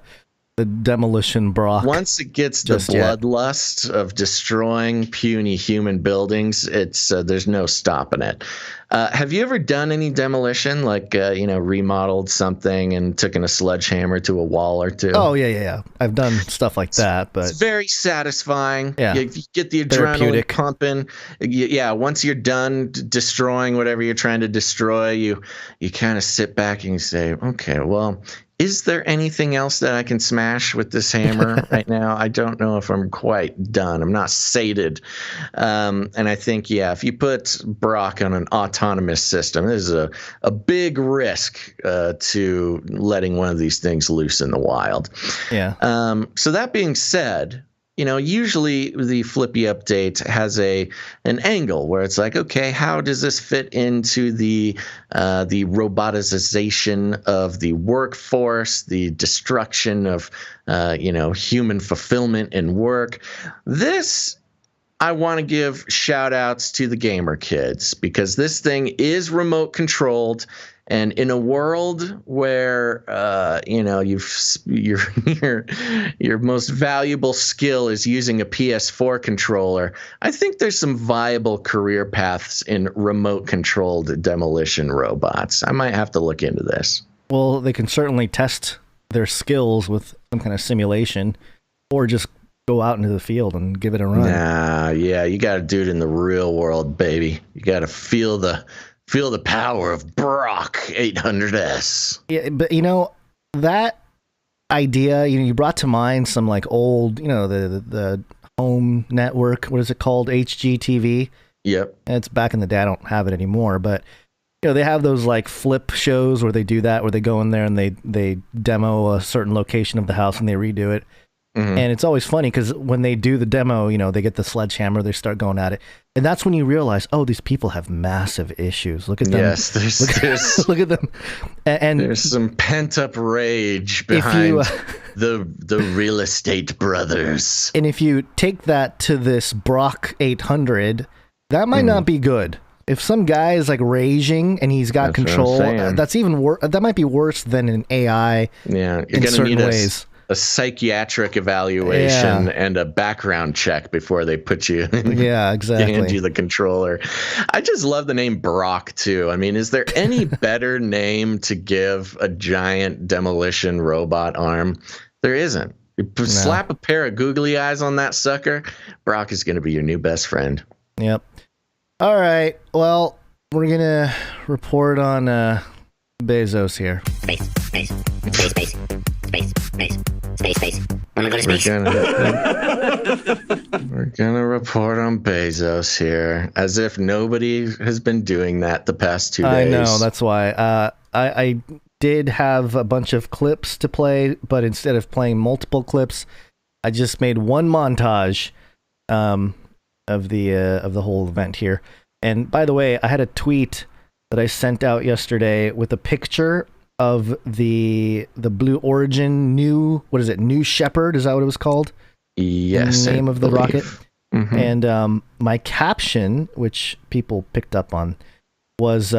demolition Brock. Once it gets the bloodlust of destroying puny human buildings, it's there's no stopping it. Have you ever done any demolition, like remodeled something and taken a sledgehammer to a wall or two? Oh yeah. I've done stuff like that, but it's very satisfying. Yeah, you get the adrenaline pumping. Yeah, once you're done destroying whatever you're trying to destroy, you kind of sit back and you say, okay, well, is there anything else that I can smash with this hammer right now? I don't know if I'm quite done. I'm not sated. And I think, if you put Brock on an autonomous system, there's a big risk to letting one of these things loose in the wild. Yeah. So that being said, usually the Flippy update has an angle where it's like, okay, how does this fit into the roboticization of the workforce, the destruction of human fulfillment in work? This, I want to give shout outs to the gamer kids, because this thing is remote controlled. And in a world where your most valuable skill is using a PS4 controller, I think there's some viable career paths in remote controlled demolition robots. I might have to look into this. Well, they can certainly test their skills with some kind of simulation, or just go out into the field and give it a run. Yeah, you got to do it in the real world, baby. You got to feel the power of Brock 800S. Yeah, but that idea, you brought to mind some like old, the home network. What is it called? HGTV. Yep. It's back in the day. I don't have it anymore, but they have those like flip shows where they do that, where they go in there and they demo a certain location of the house and they redo it. Mm-hmm. And it's always funny because when they do the demo, they get the sledgehammer, they start going at it. And that's when you realize, oh, these people have massive issues. Look at them. Yes, there's look at them. And there's some pent-up rage behind the real estate brothers. And if you take that to this Brock 800, that might not be good. If some guy is like raging and he's got control, that's even worse. That might be worse than an AI. Yeah, you're in certain ways. A psychiatric evaluation and a background check before they put you exactly. hand you the controller. I just love the name Brock too. I mean, is there any better name to give a giant demolition robot arm? There isn't. Slap a pair of googly eyes on that sucker, Brock is going to be your new best friend. Yep. All right, well, we're gonna report on Bezos here. Space. Wanna go to space? We're gonna report on Bezos here, as if nobody has been doing that the past 2 days. I know, that's why. I did have a bunch of clips to play, but instead of playing multiple clips, I just made one montage of the whole event here. And by the way, I had a tweet that I sent out yesterday with a picture of the Blue Origin New Shepard, is that what it was called? Yes. The name of the rocket. Mm-hmm. And my caption, which people picked up on, was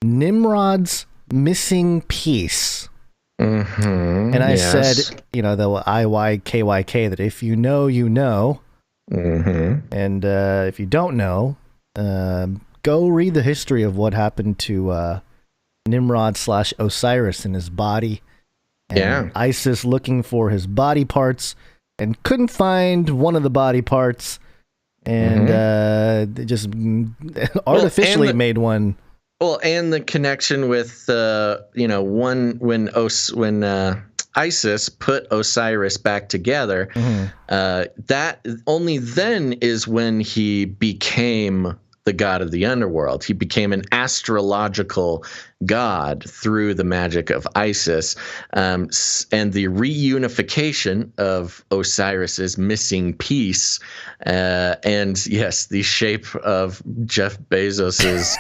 Nimrod's missing piece. Mm-hmm. And I said, the IYKYK, that if you know, you know. Mm-hmm. And if you don't know, go read the history of what happened to Nimrod / Osiris in his body. And ISIS looking for his body parts and couldn't find one of the body parts, and they just artificially made one. Well, and the connection with when ISIS put Osiris back together, that only then is when he became the god of the underworld. He became an astrological god through the magic of Isis, and the reunification of Osiris's missing piece, and yes, the shape of Jeff Bezos's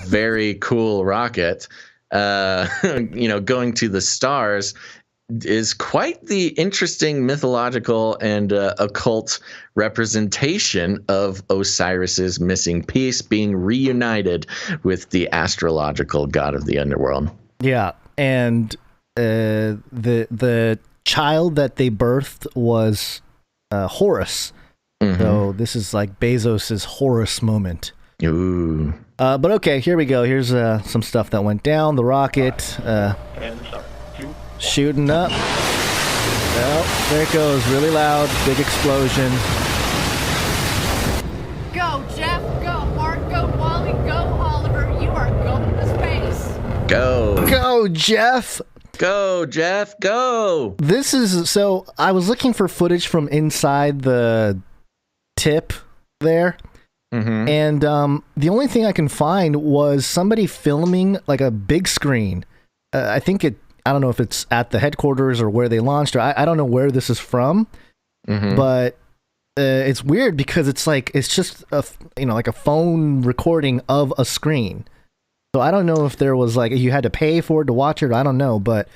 very cool rocket, going to the stars, is quite the interesting mythological and occult representation of Osiris's missing piece being reunited with the astrological god of the underworld. Yeah, and the child that they birthed was Horus. Mm-hmm. So this is like Bezos's Horus moment. Ooh. But okay, here we go. Here's some stuff that went down. The rocket shooting up. Oh, there it goes. Really loud. Big explosion. Go, Jeff. Go, Mark. Go, Wally. Go, Oliver. You are going to space. Go, Jeff. Go, Jeff. Go. This is so. I was looking for footage from inside the tip there. Mm-hmm. And the only thing I can find was somebody filming like a big screen. I don't know if it's at the headquarters or where they launched, or I don't know where this is from, but it's weird because it's just like a phone recording of a screen. So I don't know if there was you had to pay for it to watch it. I don't know, but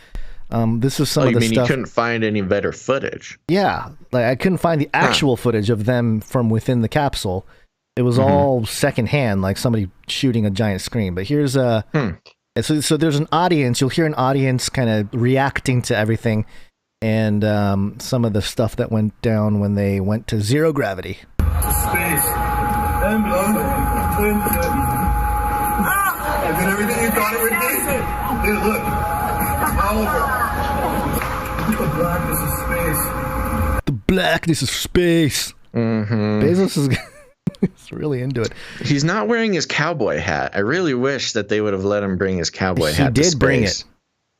this is some of the stuff. You couldn't find any better footage? Yeah, I couldn't find the actual footage of them from within the capsule. It was all secondhand, like somebody shooting a giant screen. But here's so there's an audience. You'll hear an audience kind of reacting to everything, and some of the stuff that went down when they went to zero gravity. Space. Is it everything you thought it would be? Dude, look. It's over. The blackness of space. The blackness of space. Bezos is really into it. He's not wearing his cowboy hat. I really wish that they would have let him bring his cowboy hat to space. He did bring it.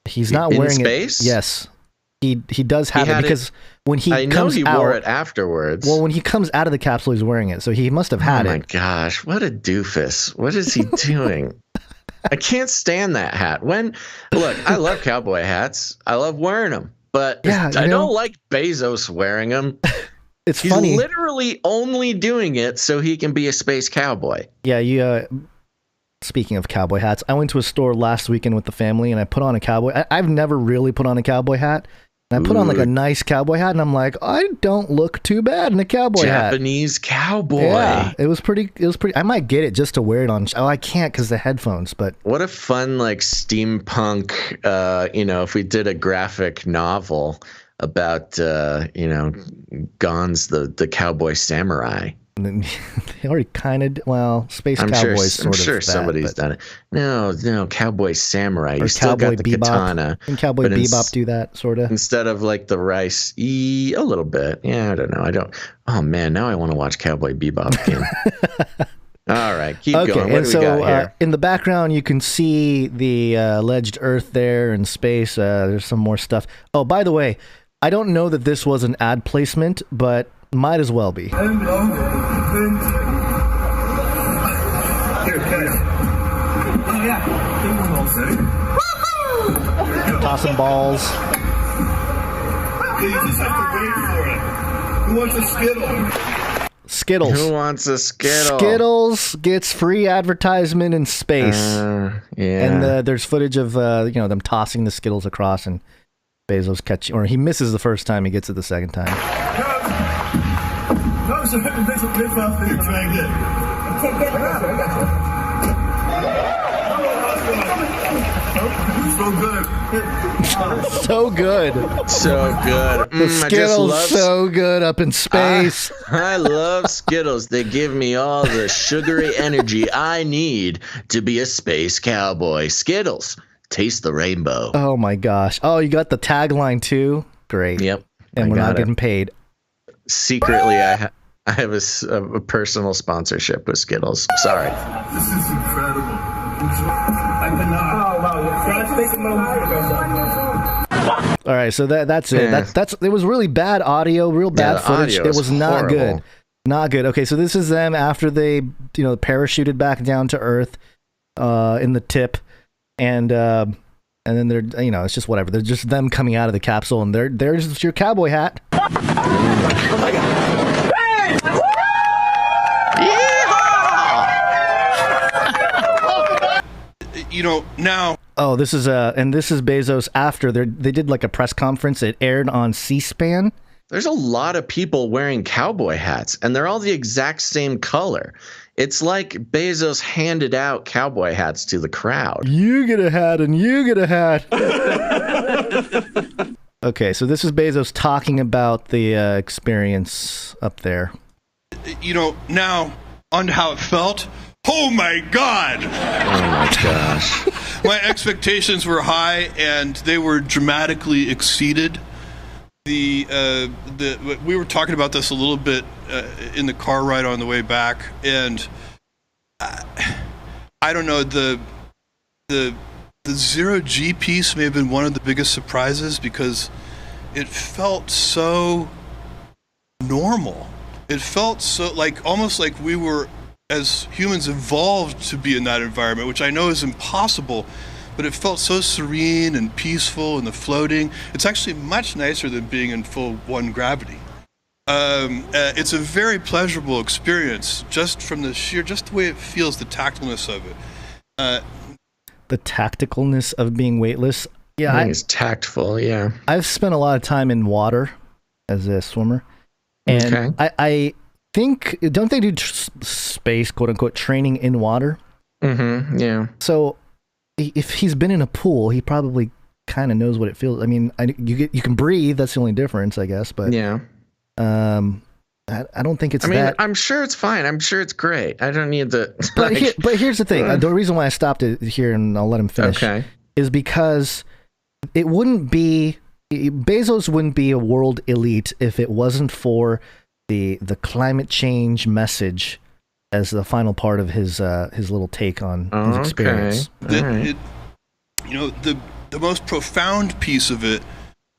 He's not wearing space? it. Yes. He does have it because when he I know he wore it afterwards. Well, when he comes out of the capsule, he's wearing it. So he must have had it. Oh my gosh, what a doofus. What is he doing? I can't stand that hat. Look, I love cowboy hats. I love wearing them. But I don't like Bezos wearing them. It's funny. He's literally only doing it so he can be a space cowboy. Yeah, speaking of cowboy hats, I went to a store last weekend with the family and I put on a cowboy. I've never really put on a cowboy hat. And I put on a nice cowboy hat and I'm like, I don't look too bad in a cowboy hat. Japanese cowboy. Yeah, it was pretty. I might get it just to wear it on. I can't because the headphones. But what a fun steampunk. If we did a graphic novel about Gon's the cowboy samurai. They already kind of space cowboys. I'm sure somebody's done it. No, cowboy samurai. You still got the katana. And Cowboy Bebop do that sort of instead of the rice. A little bit. Yeah, I don't know. Oh man, now I want to watch Cowboy Bebop again. All right, keep going. What do we got here? In the background, you can see the alleged Earth there in space. There's some more stuff. Oh, by the way, I don't know that this was an ad placement, but might as well be. Here, Tossing balls. You just have to wait for it. Who wants a Skittle? Skittles. Who wants a Skittle? Skittles gets free advertisement in space. And there's footage of them tossing the Skittles across and Bezos catching, or he misses the first time, he gets it the second time. So good. The Skittles so good up in space. I love Skittles. They give me all the sugary energy I need to be a space cowboy. Skittles, taste the rainbow. Oh my gosh. Oh, you got the tagline too? Great. Yep. And we're not getting paid. Secretly, I have a personal sponsorship with Skittles. Sorry. This is incredible. I cannot. All right, so that's it. It was really bad audio, real bad footage. It was not good. Not good. Okay, so this is them after they, parachuted back down to Earth in the tip, and then they're, it's just whatever. They're just them coming out of the capsule, and there's your cowboy hat. Oh my God. Now. Oh, this is Bezos after they did a press conference. It aired on C-SPAN. There's a lot of people wearing cowboy hats, and they're all the exact same color. It's like Bezos handed out cowboy hats to the crowd. You get a hat, and you get a hat. Okay, so this is Bezos talking about the experience up there. Now on how it felt. Oh my God! Oh my gosh. My expectations were high and they were dramatically exceeded. We were talking about this a little bit in the car ride on the way back, and I don't know, the zero G piece may have been one of the biggest surprises because it felt so normal. It felt so almost like we were, as humans, evolved to be in that environment, which I know is impossible, but it felt so serene and peaceful, and the floating. It's actually much nicer than being in full one gravity. It's a very pleasurable experience, just from just the way it feels, the tactfulness of it. The tacticalness of being weightless. Yeah, I think it's tactful. Yeah, I've spent a lot of time in water as a swimmer, and I think, don't they do space, quote unquote, training in water? Mm-hmm. Yeah. So if he's been in a pool, he probably kind of knows what it feels. I mean, you can breathe. That's the only difference, I guess. But yeah. I don't think it's. I'm sure it's fine. I'm sure it's great. I don't need the. But here's the thing. The reason why I stopped it here, and I'll let him finish, is because it wouldn't be Bezos wouldn't be a world elite if it wasn't for the climate change message as the final part of his little take on his experience. The most profound piece of it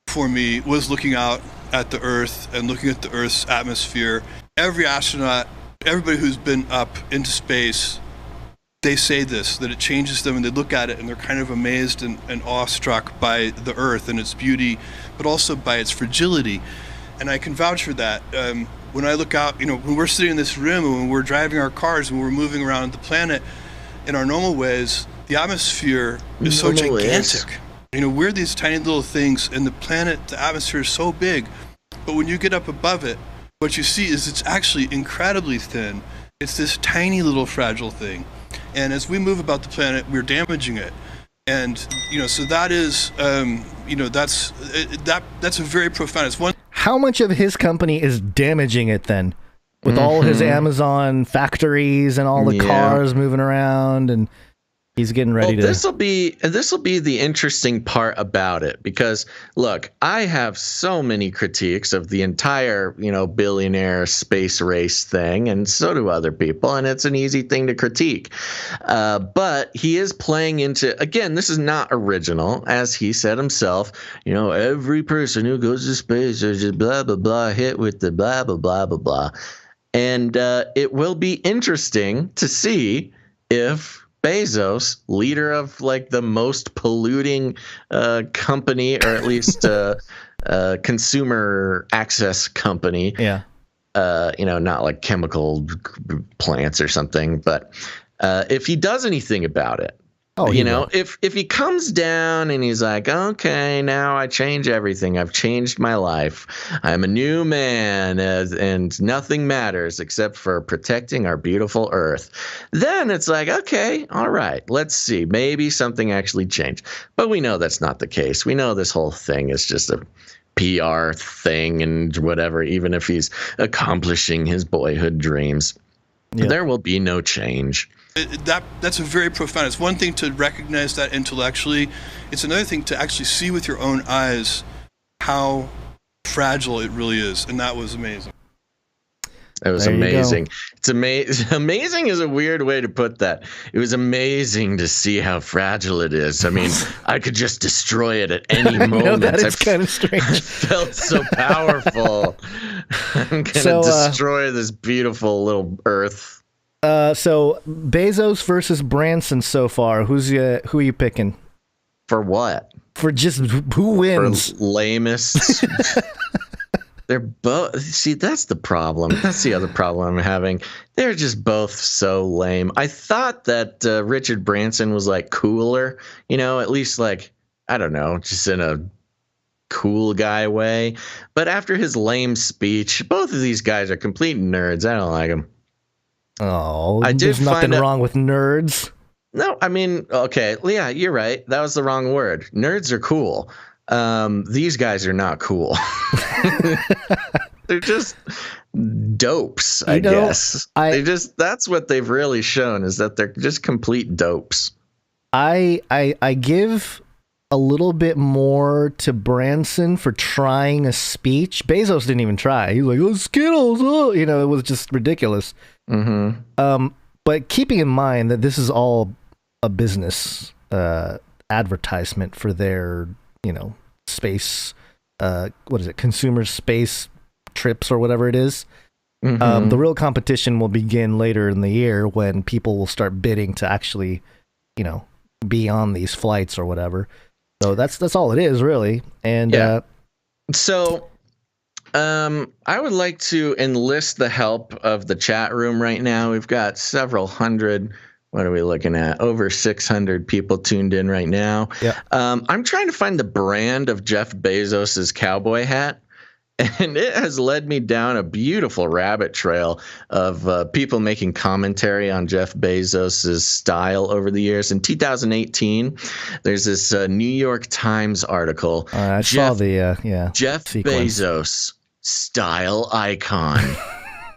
for me was looking out at the Earth and looking at the Earth's atmosphere. Every astronaut, everybody who's been up into space, they say this, that it changes them, and they look at it and they're kind of amazed and awestruck by the Earth and its beauty, but also by its fragility. And I can vouch for that. When I look out, when we're sitting in this room and when we're driving our cars and we're moving around the planet in our normal ways, the atmosphere is so gigantic. We're these tiny little things, and the planet, the atmosphere is so big. But when you get up above it, what you see is it's actually incredibly thin. It's this tiny little fragile thing. And as we move about the planet, we're damaging it. And, so that is, that's a very profound, it's one. How much of his company is damaging it then? With all his Amazon factories and all the cars moving around, and he's getting ready to. This will be the interesting part about it, because look, I have so many critiques of the entire billionaire space race thing, and so do other people, and it's an easy thing to critique. But he is playing into, again, this is not original, as he said himself. Every person who goes to space is just blah blah blah hit with the blah blah blah blah blah, and it will be interesting to see if Bezos, leader of the most polluting company, or at least consumer access company. Yeah. Not like chemical plants or something, but if he does anything about it, if he comes down and he's like, okay, now I change everything. I've changed my life. I'm a new man, and nothing matters except for protecting our beautiful Earth. Then it's like, okay, all right, let's see. Maybe something actually changed. But we know that's not the case. We know this whole thing is just a PR thing and whatever, even if he's accomplishing his boyhood dreams. Yep. There will be no change. That's a very profound. It's one thing to recognize that intellectually. It's another thing to actually see with your own eyes how fragile it really is, and that was amazing. It was amazing. It's amazing. Amazing is a weird way to put that. It was amazing to see how fragile it is. I mean, I could just destroy it at any moment. No, that is kind of strange. I felt so powerful. I'm gonna destroy this beautiful little Earth. So Bezos versus Branson so far. Who are you picking? For what? For just who wins? For lamest. They're both. See, that's the problem. That's the other problem I'm having. They're just both so lame. I thought that Richard Branson was cooler, at least I don't know, just in a cool guy way. But after his lame speech, both of these guys are complete nerds. I don't like them. Oh, there's nothing wrong with nerds. No, I mean, okay, yeah, you're right. That was the wrong word. Nerds are cool. These guys are not cool. They're just dopes, I guess. That's what they've really shown, is that they're just complete dopes. I give a little bit more to Branson for trying a speech. Bezos didn't even try. He was like, oh, Skittles, oh. It was just ridiculous. Mm-hmm. But keeping in mind that this is all a business advertisement for their, space, what is it, consumer space trips or whatever it is. Mm-hmm. The real competition will begin later in the year when people will start bidding to actually, be on these flights or whatever. So that's all it is, really. And so I would like to enlist the help of the chat room right now. We've got several hundred. What are we looking at? Over 600 people tuned in right now. Yeah. I'm trying to find the brand of Jeff Bezos's cowboy hat. And it has led me down a beautiful rabbit trail of people making commentary on Jeff Bezos's style over the years. In 2018, there's this New York Times article. I saw the Jeff sequence. Bezos, style icon.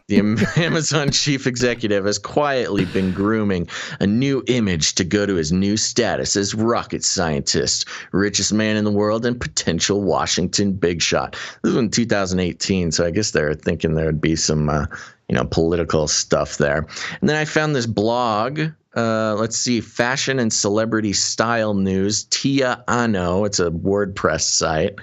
The Amazon chief executive has quietly been grooming a new image to go to his new status as rocket scientist, richest man in the world, and potential Washington big shot. This was in 2018, so I guess they were thinking there would be some, political stuff there. And then I found this blog. Let's see, fashion and celebrity style news. Tia Ano. It's a WordPress site,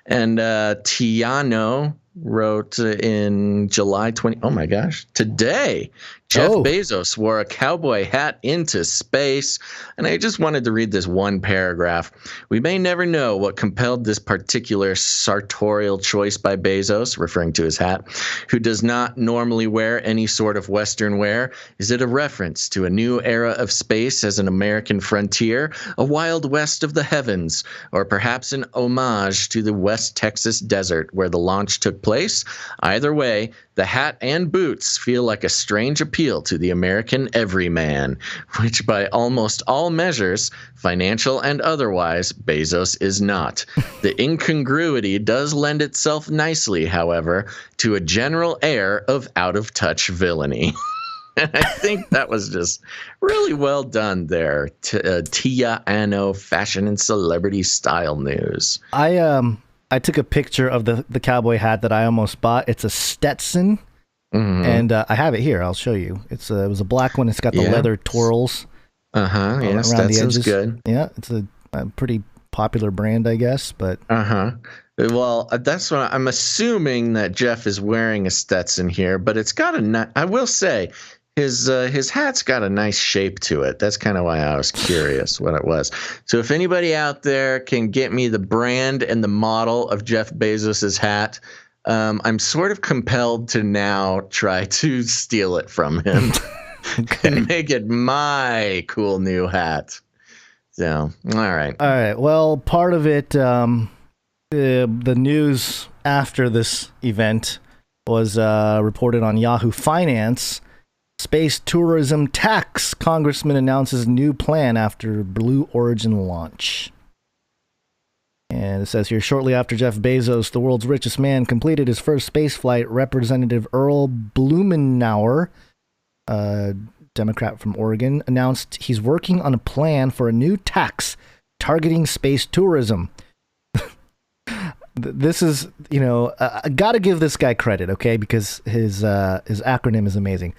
and Tiano wrote in July 20. Oh my gosh, today, Jeff Bezos wore a cowboy hat into space. And I just wanted to read this one paragraph. We may never know what compelled this particular sartorial choice by Bezos, referring to his hat, who does not normally wear any sort of Western wear. Is it a reference to a new era of space as an American frontier, a wild west of the heavens, or perhaps an homage to the West Texas desert where the launch took place? Either way, the hat and boots feel like a strange appeal to the American everyman, which by almost all measures, financial and otherwise, Bezos is not. The incongruity does lend itself nicely, however, to a general air of out-of-touch villainy. And I think that was just really well done there. Tia Ano, fashion and celebrity style news. I took a picture of the cowboy hat that I almost bought. It's a Stetson, and I have it here. I'll show you. It was a black one. It's got the leather twirls. Yeah, around Stetson's the edges. good. Yeah, it's a pretty popular brand, I guess. But well, that's what I'm assuming that Jeff is wearing a Stetson here. But it's got I will say, his hat's got a nice shape to it. That's kind of why I was curious what it was. So if anybody out there can get me the brand and the model of Jeff Bezos's hat, I'm sort of compelled to now try to steal it from him and make it my cool new hat. So, all right. Well, part of it, the news after this event was reported on Yahoo Finance. Space tourism tax. Congressman announces new plan after Blue Origin launch. And it says here, shortly after Jeff Bezos, the world's richest man, completed his first space flight, Representative Earl Blumenauer, a Democrat from Oregon, announced he's working on a plan for a new tax targeting space tourism. This is, I got to give this guy credit, okay, because his acronym is amazing.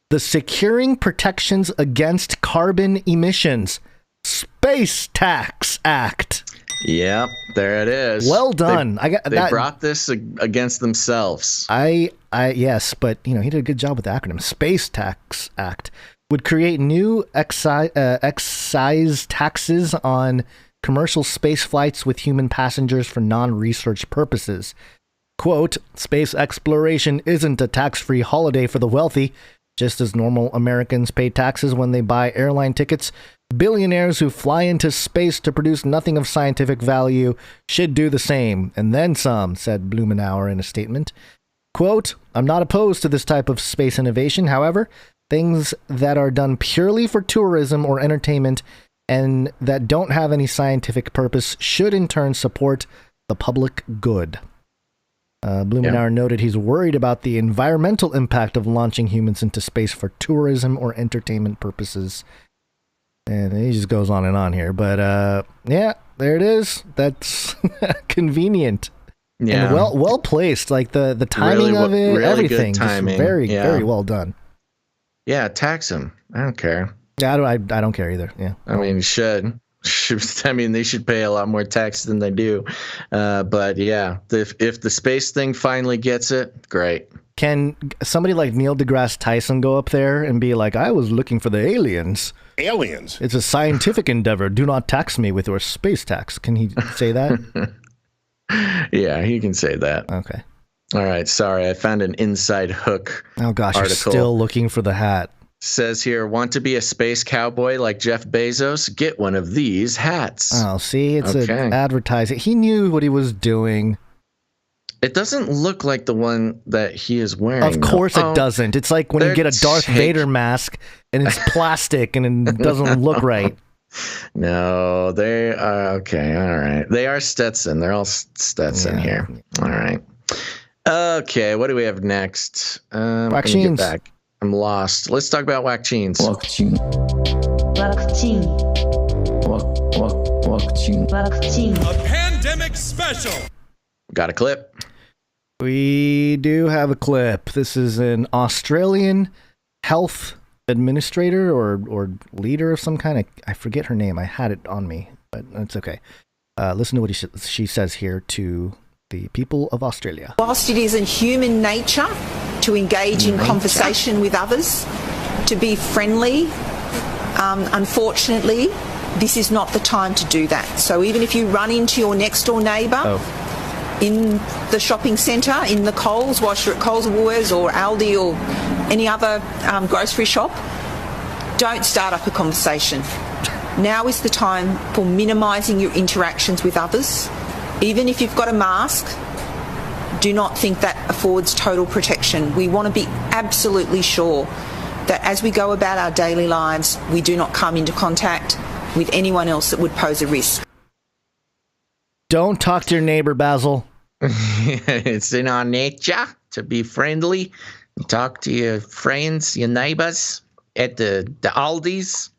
The Securing Protections Against Carbon Emissions Space Tax Act. Yep, there it is. Well done. They brought this against themselves. Yes, but he did a good job with the acronym. Space Tax Act would create new excise taxes on commercial space flights with human passengers for non-research purposes. Quote, space exploration isn't a tax-free holiday for the wealthy. Just as normal Americans pay taxes when they buy airline tickets, billionaires who fly into space to produce nothing of scientific value should do the same, and then some, said Blumenauer in a statement. Quote, I'm not opposed to this type of space innovation. However, things that are done purely for tourism or entertainment and that don't have any scientific purpose should in turn support the public good. Blumenauer noted he's worried about the environmental impact of launching humans into space for tourism or entertainment purposes. And he just goes on and on here. But there it is. That's convenient. Yeah. And well placed. Like the timing of it, really everything. Good timing. Just very well done. Yeah, tax him. I don't care. Yeah, I don't care either. Yeah. I mean, you should. I mean, they should pay a lot more tax than they do. But yeah, if the space thing finally gets it, great. Can somebody like Neil deGrasse Tyson go up there and be like, I was looking for the aliens? Aliens? It's a scientific endeavor. Do not tax me with your space tax. Can he say that? Yeah, he can say that. Okay. All right, sorry, I found an Inside Hook article. You're still looking for the hat. Says here, want to be a space cowboy like Jeff Bezos? Get one of these hats. Oh, see, it's an advertising. He knew what he was doing. It doesn't look like the one that he is wearing. Of course it doesn't. It's like when you get a Darth Vader mask and it's plastic and it doesn't look right. No, they are okay. All right, they are Stetson. They're all Stetson here. All right. Okay, what do we have next? Vaccines. Back. I'm lost. Let's talk about vaccines. Vaccine. A pandemic special. Got a clip? We do have a clip. This is an Australian health administrator or leader of some kind. I forget her name. I had it on me, but it's okay. Listen to what she says here to the people of Australia. Whilst it is in human nature to engage in conversation with others, to be friendly, unfortunately, this is not the time to do that. So even if you run into your next door neighbour in the shopping centre, in the Coles, whilst you're at Coles or Woolworths or Aldi or any other grocery shop, don't start up a conversation. Now is the time for minimising your interactions with others. Even if you've got a mask, do not think that affords total protection. We want to be absolutely sure that as we go about our daily lives, we do not come into contact with anyone else that would pose a risk. Don't talk to your neighbor, Basil. It's in our nature to be friendly. Talk to your friends, your neighbors at the Aldis.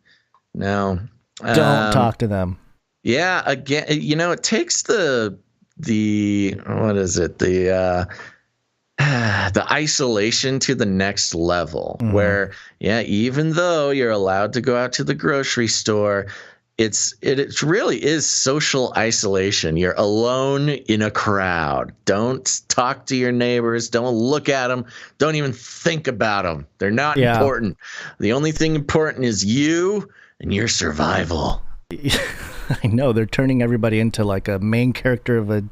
No. Don't talk to them. Yeah, again, it takes the what is it? The isolation to the next level where, even though you're allowed to go out to the grocery store, it really is social isolation. You're alone in a crowd. Don't talk to your neighbors. Don't look at them. Don't even think about them. They're not important. The only thing important is you and your survival. I know, they're turning everybody into like a main character of a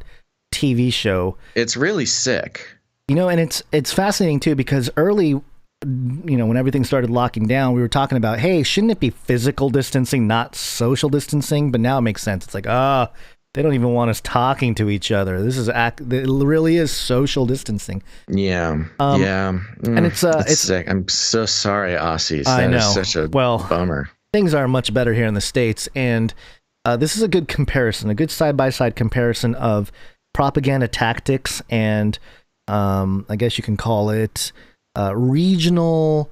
TV show. It's really sick. And it's fascinating too, because early, when everything started locking down, we were talking about, hey, shouldn't it be physical distancing, not social distancing? But now it makes sense. It's like, they don't even want us talking to each other. It really is social distancing. Yeah. And it's sick. I'm so sorry, Aussies. I know. Is such a bummer. Things are much better here in the States, and this is a good comparison, a good side-by-side comparison of propaganda tactics and I guess you can call it regional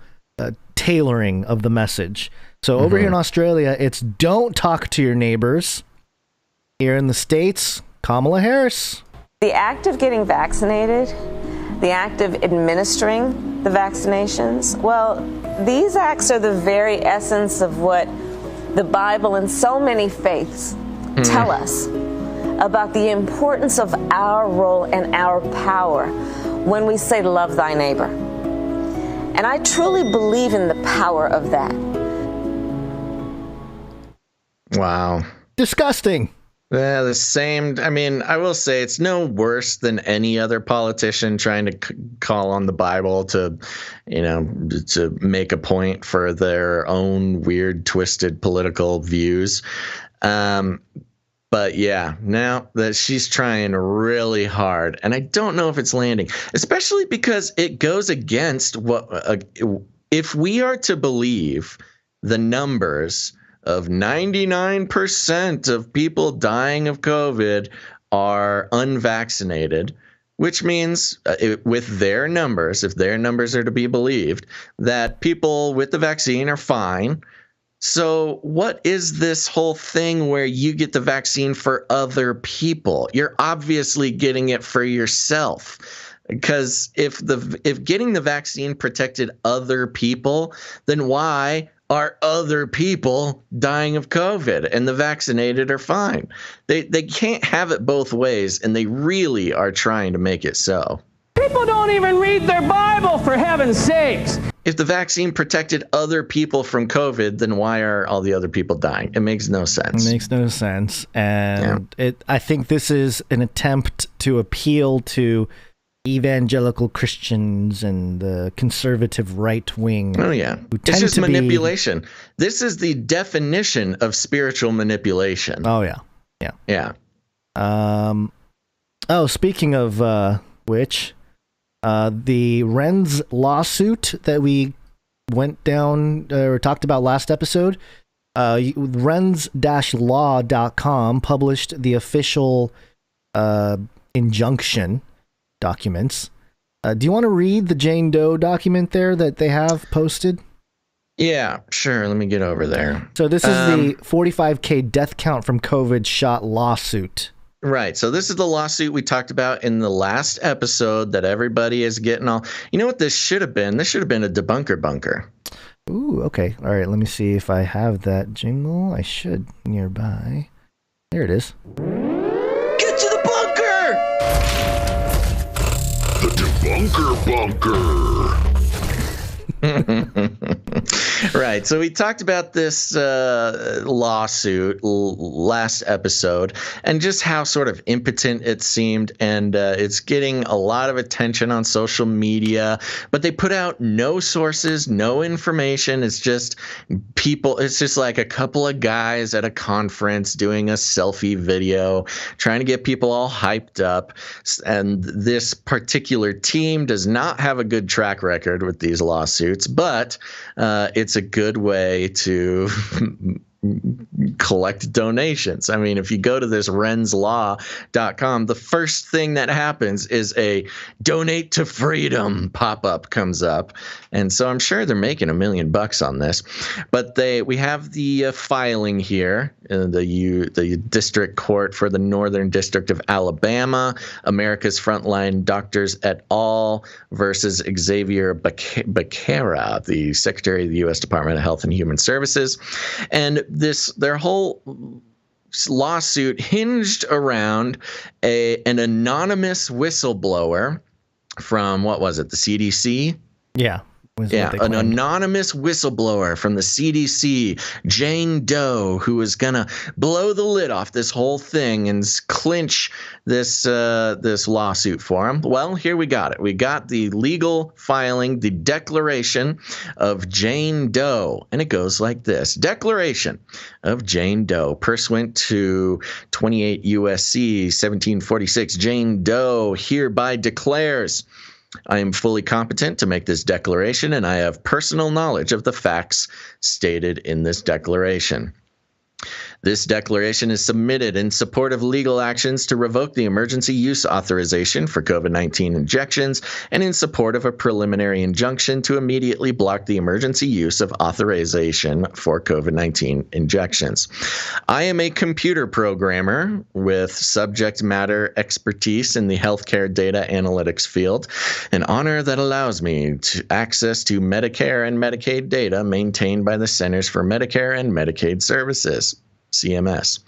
tailoring of the message. So over here in Australia, it's don't talk to your neighbors. Here in the States, Kamala Harris. The act of getting vaccinated, the act of administering the vaccinations, well, these acts are the very essence of what the Bible and so many faiths tell us about the importance of our role and our power when we say love thy neighbor. And I truly believe in the power of that. Wow. Disgusting. Yeah, the same. I mean, I will say it's no worse than any other politician trying to call on the Bible to, to make a point for their own weird, twisted political views. But yeah, now that she's trying really hard, and I don't know if it's landing, especially because it goes against what if we are to believe the numbers of 99% of people dying of COVID are unvaccinated, which means with their numbers, if their numbers are to be believed, that people with the vaccine are fine. So what is this whole thing where you get the vaccine for other people? You're obviously getting it for yourself. Because if getting the vaccine protected other people, then why are other people dying of COVID and the vaccinated are fine? They can't have it both ways, and they really are trying to make it so. People don't even read their Bible, for heaven's sakes. If the vaccine protected other people from COVID, then why are all the other people dying? It makes no sense. It makes no sense. And I think this is an attempt to appeal to evangelical Christians and the conservative right wing. Oh yeah, it's just manipulation. This is the definition of spiritual manipulation. Oh yeah, yeah. Oh, speaking of which, the Renz lawsuit that we went down or talked about last episode, Renz-Law.com published the official injunction documents. Do you want to read the Jane Doe document there that they have posted? Yeah, sure. Let me get over there. So this is the 45K death count from COVID shot lawsuit. Right. So this is the lawsuit we talked about in the last episode that everybody is getting all. You know what this should have been? This should have been a debunker bunker. Ooh, okay. All right. Let me see if I have that jingle. I should nearby. There it is. Get to the bunker! The debunker bunker. Right. So we talked about this lawsuit last episode and just how sort of impotent it seemed. And it's getting a lot of attention on social media, but they put out no sources, no information. It's just people. It's just like a couple of guys at a conference doing a selfie video, trying to get people all hyped up. And this particular team does not have a good track record with these lawsuits. But it's a good way to collect donations. I mean, if you go to this RenzLaw.com, the first thing that happens is a donate to freedom pop-up comes up. And so I'm sure they're making $1 million on this. But we have the filing here, the district court for the Northern District of Alabama, America's Frontline Doctors et al. Versus Xavier Becerra, the Secretary of the U.S. Department of Health and Human Services. And their whole lawsuit hinged around an anonymous whistleblower from, what was it, the CDC? Yeah. Yeah, an anonymous whistleblower from the CDC, Jane Doe, who was going to blow the lid off this whole thing and clinch this lawsuit for him. Well, here we got it. We got the legal filing, the declaration of Jane Doe, and it goes like this. Declaration of Jane Doe. Pursuant to 28 U.S.C. 1746, Jane Doe hereby declares, I am fully competent to make this declaration, and I have personal knowledge of the facts stated in this declaration. This declaration is submitted in support of legal actions to revoke the emergency use authorization for COVID-19 injections and in support of a preliminary injunction to immediately block the emergency use of authorization for COVID-19 injections. I am a computer programmer with subject matter expertise in the healthcare data analytics field, an honor that allows me access to Medicare and Medicaid data maintained by the Centers for Medicare and Medicaid Services, CMS.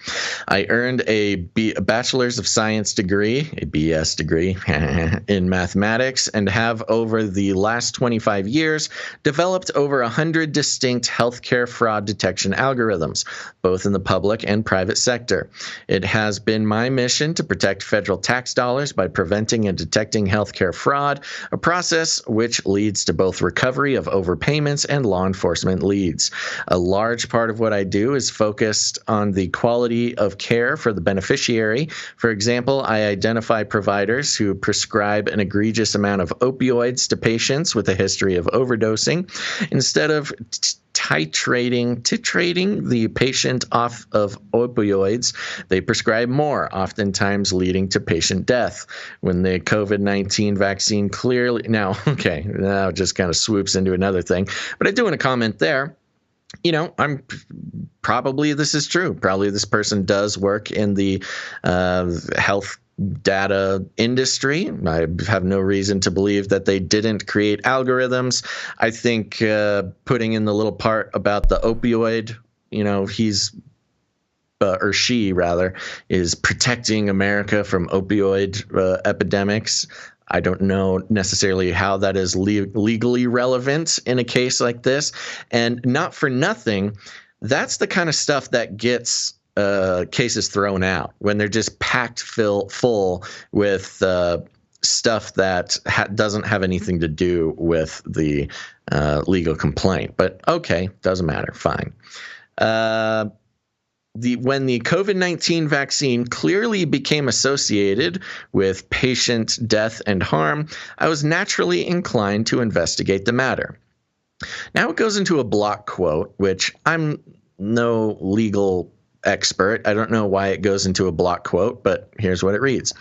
I earned a Bachelor's of Science degree, a BS degree, in mathematics, and have over the last 25 years developed over 100 distinct healthcare fraud detection algorithms, both in the public and private sector. It has been my mission to protect federal tax dollars by preventing and detecting healthcare fraud, a process which leads to both recovery of overpayments and law enforcement leads. A large part of what I do is focused on the quality of care for the beneficiary. For example, I identify providers who prescribe an egregious amount of opioids to patients with a history of overdosing. Instead of titrating the patient off of opioids, they prescribe more, oftentimes leading to patient death. When the COVID-19 vaccine clearly, now it just kind of swoops into another thing, but I do want to comment there. This is true. Probably this person does work in the health data industry. I have no reason to believe that they didn't create algorithms. I think putting in the little part about the opioid, he's or she rather is protecting America from opioid epidemics. I don't know necessarily how that is legally relevant in a case like this. And not for nothing, that's the kind of stuff that gets cases thrown out when they're just packed full with stuff that doesn't have anything to do with the legal complaint. But okay, doesn't matter. Fine. When the COVID-19 vaccine clearly became associated with patient death and harm, I was naturally inclined to investigate the matter. Now it goes into a block quote, which I'm no legal expert. I don't know why it goes into a block quote, but here's what it reads.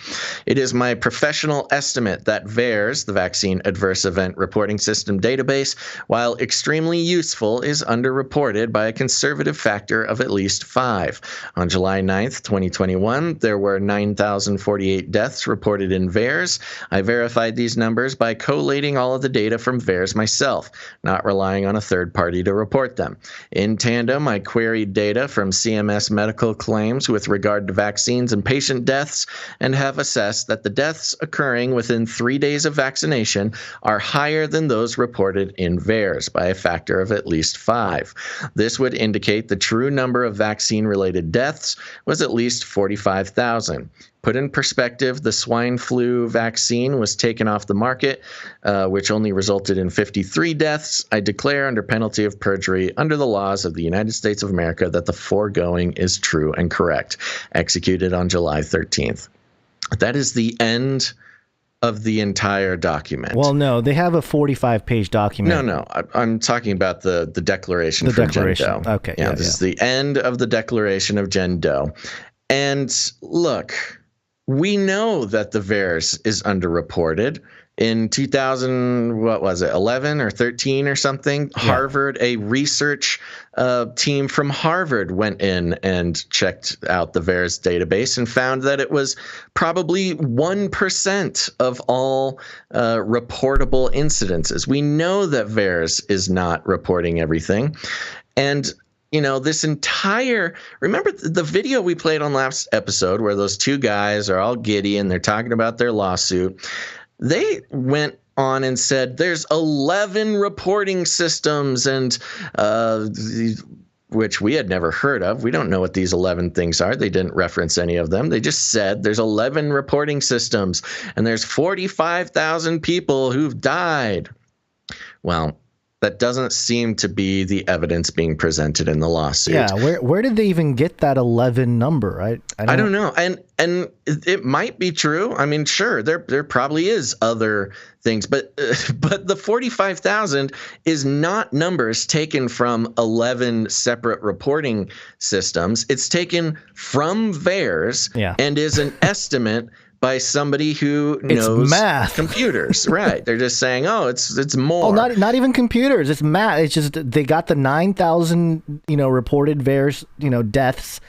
It is my professional estimate that VAERS, the Vaccine Adverse Event Reporting System database, while extremely useful, is underreported by a conservative factor of at least 5. On July 9th, 2021, there were 9,048 deaths reported in VAERS. I verified these numbers by collating all of the data from VAERS myself, not relying on a third party to report them. In tandem, I queried data from CMS medical claims with regard to vaccines and patient deaths, and have assessed that the deaths occurring within 3 days of vaccination are higher than those reported in VAERS by a factor of at least 5. This would indicate the true number of vaccine-related deaths was at least 45,000. Put in perspective, the swine flu vaccine was taken off the market, which only resulted in 53 deaths. I declare under penalty of perjury under the laws of the United States of America that the foregoing is true and correct. Executed on July 13th. That is the end of the entire document. Well, no, they have a 45-page document. No, I'm talking about the declaration from Jen Doe. Okay. Yeah, this is the end of the declaration of Jen Doe. And look, we know that the VAERS is underreported. In 2011 or 13 or something, yeah. Harvard, a research team from Harvard went in and checked out the VAERS database and found that it was probably 1% of all reportable incidences. We know that VAERS is not reporting everything. And this entire, remember the video we played on last episode where those two guys are all giddy and they're talking about their lawsuit. They went on and said there's 11 reporting systems and which we had never heard of. We don't know what these 11 things are. They didn't reference any of them. They just said there's 11 reporting systems and there's 45,000 people who've died. Well, that doesn't seem to be the evidence being presented in the lawsuit. Yeah, where did they even get that 11 number? I don't know. And it might be true. I mean, sure, there probably is other things, but the 45,000 is not numbers taken from 11 separate reporting systems. It's taken from VAERS and is an estimate by somebody who knows math. Computers, right? They're just saying, "Oh, it's more." Oh, not even computers. It's math. It's just they got the 9,000 reported VAERS deaths,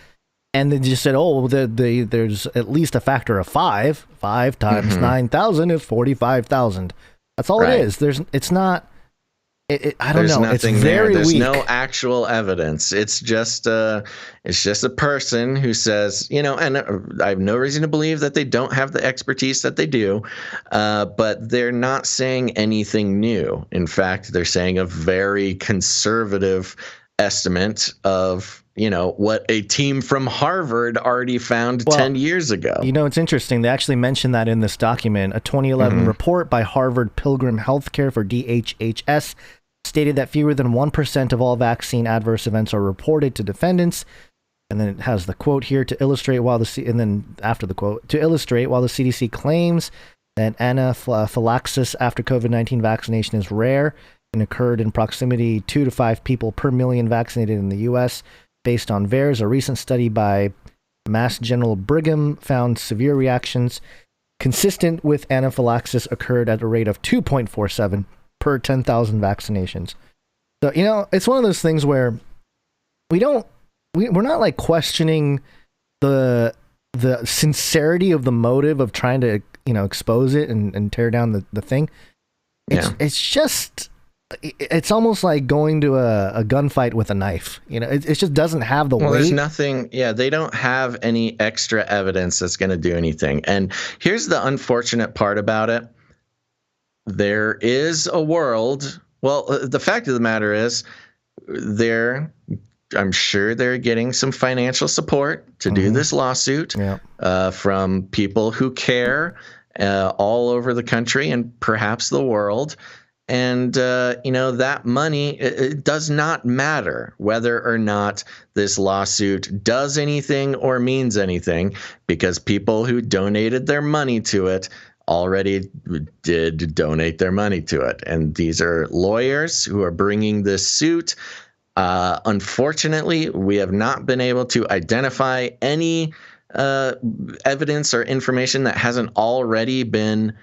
and they just said, "Oh, there's at least a factor of 5. 5 times 9,000 is 45,000." That's all it is. It's not. I don't know. It's very There's weak. no actual evidence. It's just a person who says, and I have no reason to believe that they don't have the expertise that they do, but they're not saying anything new. In fact, they're saying a very conservative estimate of what a team from Harvard already found 10 years ago. It's interesting. They actually mentioned that in this document. A 2011 report by Harvard Pilgrim Healthcare for DHHS stated that fewer than 1% of all vaccine adverse events are reported to defendants. And then it has the quote here to illustrate while the CDC claims that anaphylaxis after COVID-19 vaccination is rare and occurred in proximity 2 to 5 people per million vaccinated in the U.S. Based on VAERS, a recent study by Mass General Brigham found severe reactions consistent with anaphylaxis occurred at a rate of 2.47 per 10,000 vaccinations. So, it's one of those things where we're not like questioning the sincerity of the motive of trying to, expose it and tear down the thing. It's just, it's almost like going to a gunfight with a knife. It just doesn't have the weight. There's nothing. Yeah, they don't have any extra evidence that's going to do anything. And here's the unfortunate part about it. There is a world. Well, the fact of the matter is, I'm sure they're getting some financial support to do this lawsuit from people who care all over the country and perhaps the world. And, that money, it does not matter whether or not this lawsuit does anything or means anything, because people who donated their money to it already did donate their money to it. And these are lawyers who are bringing this suit. Unfortunately, we have not been able to identify any evidence or information that hasn't already been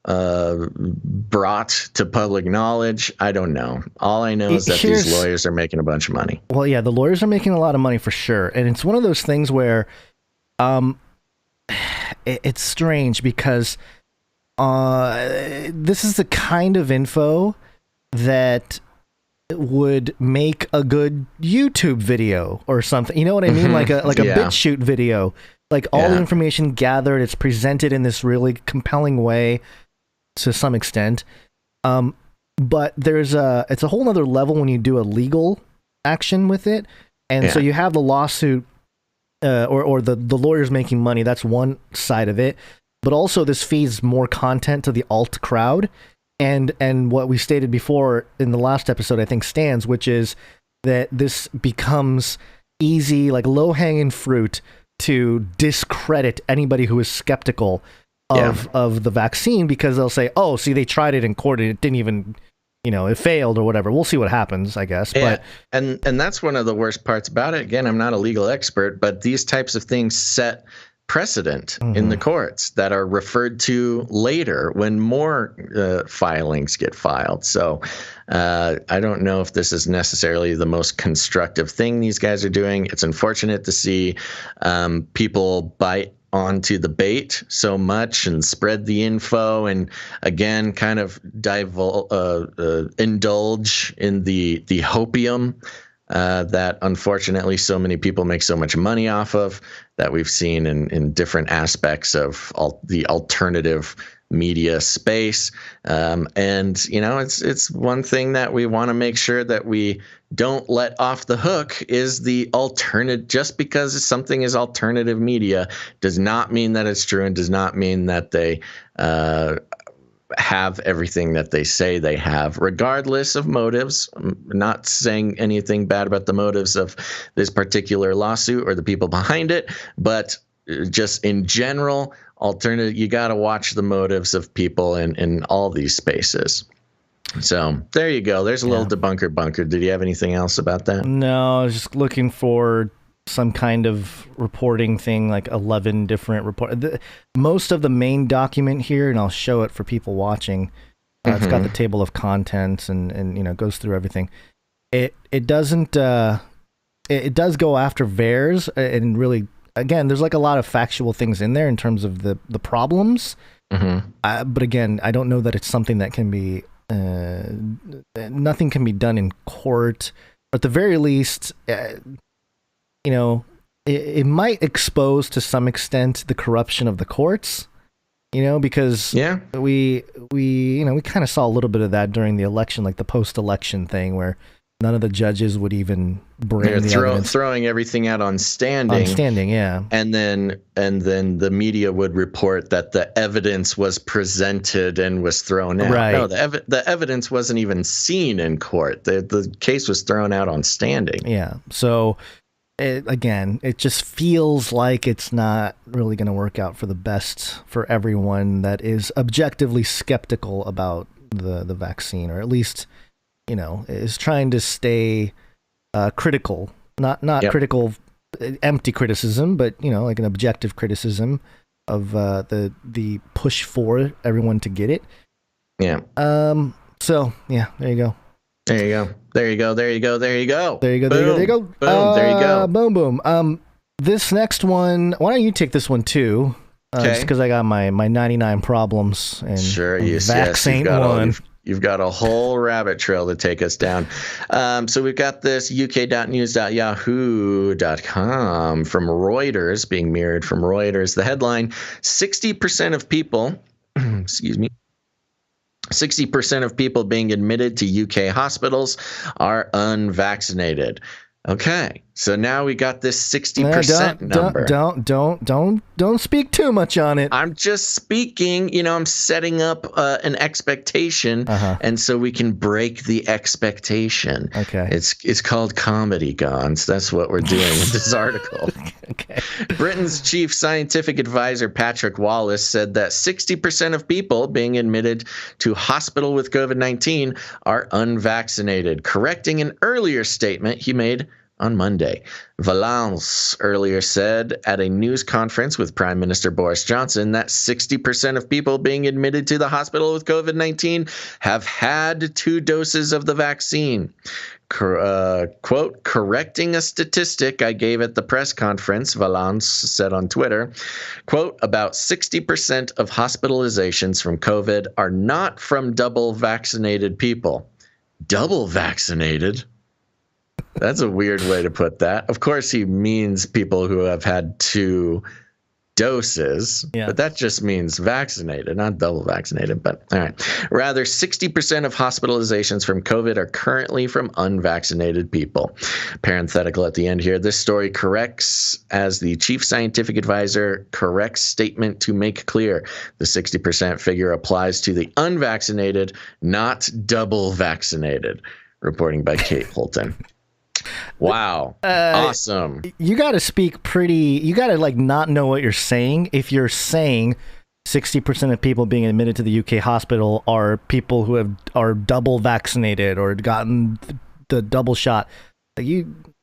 brought to public knowledge. I don't know. All I know is that these lawyers are making a bunch of money. Well, yeah, the lawyers are making a lot of money for sure. And it's one of those things where it's strange because this is the kind of info that would make a good YouTube video or something. You know what I mean? Like a BitChute video. Like all the information gathered, it's presented in this really compelling way to some extent. But it's a whole nother level when you do a legal action with it. And so you have the lawsuit or the lawyers making money. That's one side of it. But also this feeds more content to the alt crowd. And what we stated before in the last episode, I think stands, which is that this becomes easy, like low-hanging fruit to discredit anybody who is skeptical of the vaccine, because they'll say, oh, see, they tried it in court and it didn't even, it failed or whatever. We'll see what happens, I guess. Yeah. But and that's one of the worst parts about it. Again, I'm not a legal expert, but these types of things set precedent in the courts that are referred to later when more filings get filed. So I don't know if this is necessarily the most constructive thing these guys are doing. It's unfortunate to see people bite onto the bait so much and spread the info and again kind of indulge in the hopium that unfortunately so many people make so much money off of, that we've seen in different aspects of the alternative media space. It's one thing that we want to make sure that we don't let off the hook is the alternative. Just because something is alternative media does not mean that it's true and does not mean that they have everything that they say they have, regardless of motives. I'm not saying anything bad about the motives of this particular lawsuit or the people behind it, but just in general, you got to watch the motives of people in all these spaces. So there you go. There's a little debunker bunker. Did you have anything else about that? No, I was just looking for some kind of reporting thing, like 11 different most of the main document here, and I'll show it for people watching. It's got the table of contents and goes through everything. It doesn't it does go after VAERS and really, again, there's like a lot of factual things in there in terms of the problems. But again, I don't know that it's something that can be nothing can be done in court. At the very least, it might expose to some extent the corruption of the courts, because we kind of saw a little bit of that during the election, like the post-election thing where none of the judges would even bring the evidence. Throwing everything out on standing. On standing, yeah. And then the media would report that the evidence was presented and was thrown out. Right. No, the evidence wasn't even seen in court. The case was thrown out on standing. Yeah. So it just feels like it's not really going to work out for the best for everyone that is objectively skeptical about the vaccine, or at least is trying to stay critical, not critical, empty criticism, but like an objective criticism of the push for everyone to get it. Yeah. So yeah, there you go. There you go. There you go. There you go. There you go. There you go. Boom. There you go. Boom. There you go. Boom. Boom. This next one. Why don't you take this one too? Just because I got my 99 problems and sure. Yes. Vax ain't one. You've got a whole rabbit trail to take us down. So we've got this uk.news.yahoo.com from Reuters, being mirrored from Reuters. The headline: 60% of people, 60% of people being admitted to UK hospitals are unvaccinated. Okay, so now we got this 60% number. Don't speak too much on it. I'm just speaking, I'm setting up an expectation, and so we can break the expectation. Okay. It's called comedy, Gons. That's what we're doing with this article. Okay. Britain's chief scientific advisor, Patrick Wallace, said that 60% of people being admitted to hospital with COVID-19 are unvaccinated, correcting an earlier statement he made on Monday. Valence earlier said at a news conference with Prime Minister Boris Johnson that 60% of people being admitted to the hospital with COVID-19 have had 2 doses of the vaccine. Quote, correcting a statistic I gave at the press conference, Valence said on Twitter, quote, about 60% of hospitalizations from COVID are not from double vaccinated people. Double vaccinated? That's a weird way to put that. Of course, he means people who have had 2 doses, but that just means vaccinated, not double vaccinated. But all right. Rather, 60% of hospitalizations from COVID are currently from unvaccinated people. Parenthetical at the end here. This story corrects, as the chief scientific advisor corrects statement to make clear the 60% figure applies to the unvaccinated, not double vaccinated. Reporting by Kate Holton. Wow. Awesome. You got to speak you got to not know what you're saying. If you're saying 60% of people being admitted to the UK hospital are people who are double vaccinated or gotten the double shot,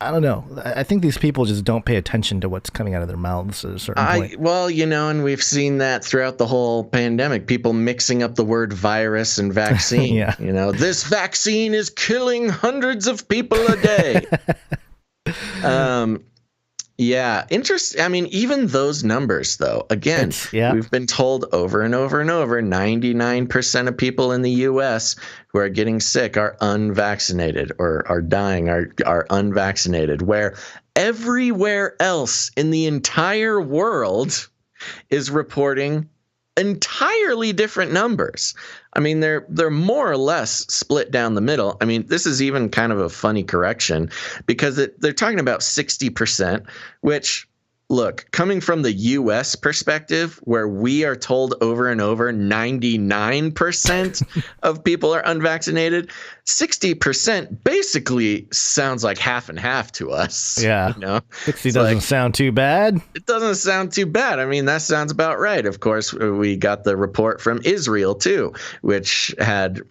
I don't know. I think these people just don't pay attention to what's coming out of their mouths at a certain point. Well, and we've seen that throughout the whole pandemic, people mixing up the word virus and vaccine. Yeah. This vaccine is killing hundreds of people a day. Yeah, interesting. I mean, even those numbers, though, again, we've been told over and over and over, 99% of people in the U.S. who are getting sick are unvaccinated or are dying, are unvaccinated, where everywhere else in the entire world is reporting entirely different numbers. I mean, they're more or less split down the middle. I mean, this is even kind of a funny correction because they're talking about 60%, which, look, coming from the U.S. perspective, where we are told over and over 99% of people are unvaccinated, 60% basically sounds like half and half to us. Yeah. 60 doesn't sound too bad. It doesn't sound too bad. I mean, that sounds about right. Of course, we got the report from Israel, too, which had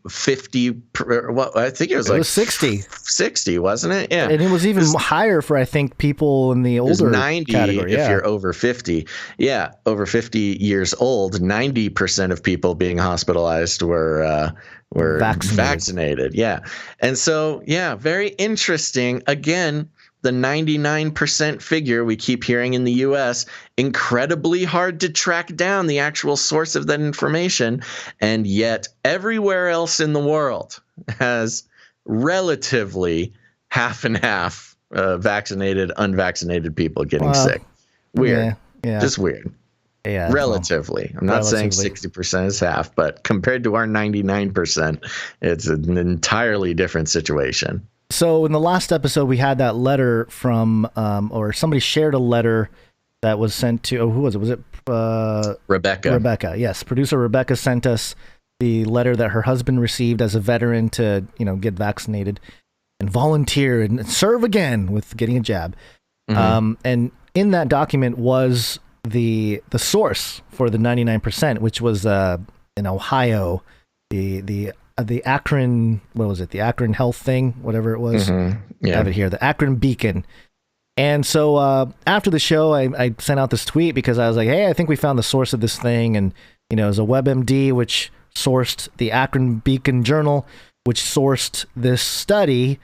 50. Well, I think it was 60. 60, wasn't it? Yeah. And it was even higher for, I think, people in the older 90 category. If you're over 50. Yeah, over 50 years old, 90% of people being hospitalized were vaccinated. Yeah. And so, very interesting. Again, the 99% figure we keep hearing in the U.S., incredibly hard to track down the actual source of that information. And yet everywhere else in the world has relatively half and half vaccinated, unvaccinated people getting sick. Weird. Yeah. Just weird. Yeah, relatively. I'm not saying 60% is half, but compared to our 99%, it's an entirely different situation. So in the last episode, we had that letter from, or somebody shared a letter that was sent to, who was it? Was it Rebecca? Rebecca, yes. Producer Rebecca sent us the letter that her husband received as a veteran to, get vaccinated and volunteer and serve again with getting a jab. And in that document was the source for the 99%, which was in Ohio, the Akron, what was it? The Akron Health thing, whatever it was. I have it here, the Akron Beacon. And so after the show, I sent out this tweet because I was like, hey, I think we found the source of this thing. And, it was a WebMD, which sourced the Akron Beacon Journal, which sourced this study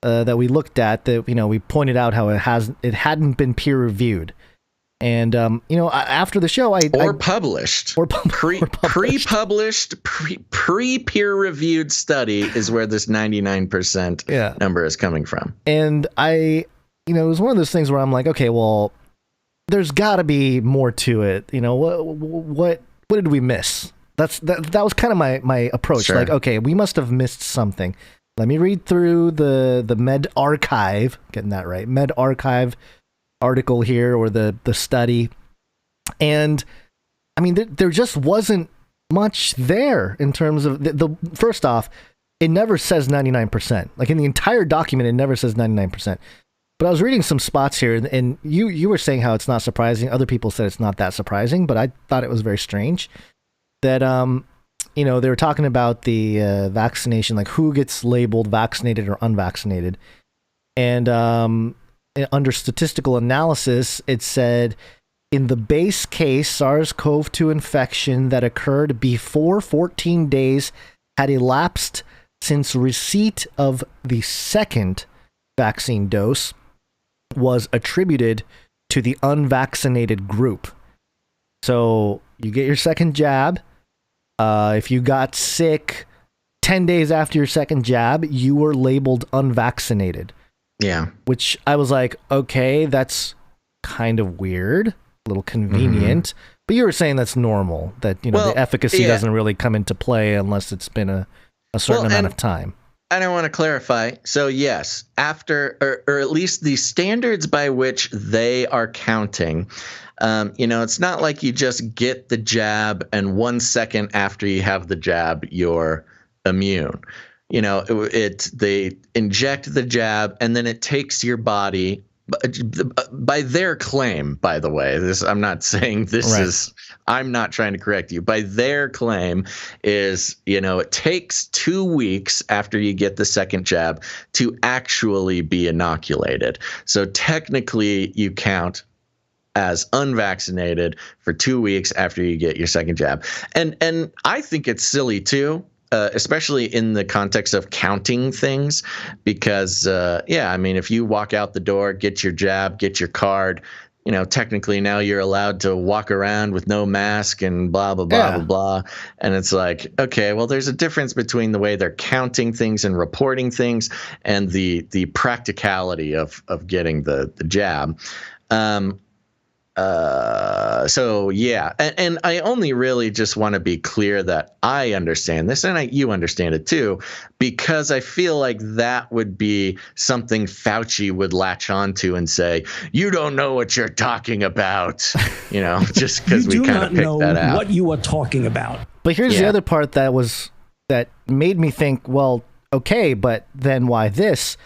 that we looked at that, we pointed out how it hadn't been peer reviewed. And, after the show, published pre-published, pre-peer-reviewed study is where this 99% number is coming from. And it was one of those things where I'm like, okay, well, there's got to be more to it. What did we miss? That was kind of my approach. Sure. Like, okay, we must have missed something. let me read through the Med Archive, getting that right, Med Archive article here, or the study. And I mean, there just wasn't much there in terms of the first off, it never says 99%. Like in the entire document, it never says 99%. But I was reading some spots here, and you were saying how it's not surprising. Other people said it's not that surprising, but I thought it was very strange that, they were talking about the vaccination, like who gets labeled vaccinated or unvaccinated. And under statistical analysis, it said, in the base case SARS-CoV-2 infection that occurred before 14 days had elapsed since receipt of the second vaccine dose was attributed to the unvaccinated group. So you get your second jab. If you got sick 10 days after your second jab, you were labeled unvaccinated. Yeah. Which I was like, okay, that's kind of weird, a little convenient. But you were saying that's normal, that, the efficacy doesn't really come into play unless it's been a certain amount of time. And I want to clarify. So yes, after, or at least the standards by which they are counting, it's not like you just get the jab and 1 second after you have the jab, you're immune. They inject the jab and then it takes your body, by their claim, by the way, I'm not saying this is, I'm not trying to correct you. By their claim is, it takes 2 weeks after you get the second jab to actually be inoculated. So technically you count as unvaccinated for 2 weeks after you get your second jab. And I think it's silly too. Especially in the context of counting things, because, if you walk out the door, get your jab, get your card, technically now you're allowed to walk around with no mask and blah, blah, blah, blah, blah. And it's like, okay, well, there's a difference between the way they're counting things and reporting things and the practicality of getting the jab. And I only really just want to be clear that I understand this, and you understand it too, because I feel like that would be something Fauci would latch onto and say, you don't know what you're talking about, just because we kind of picked that out. What you are talking about. But here's the other part that made me think, well, okay, but then why this?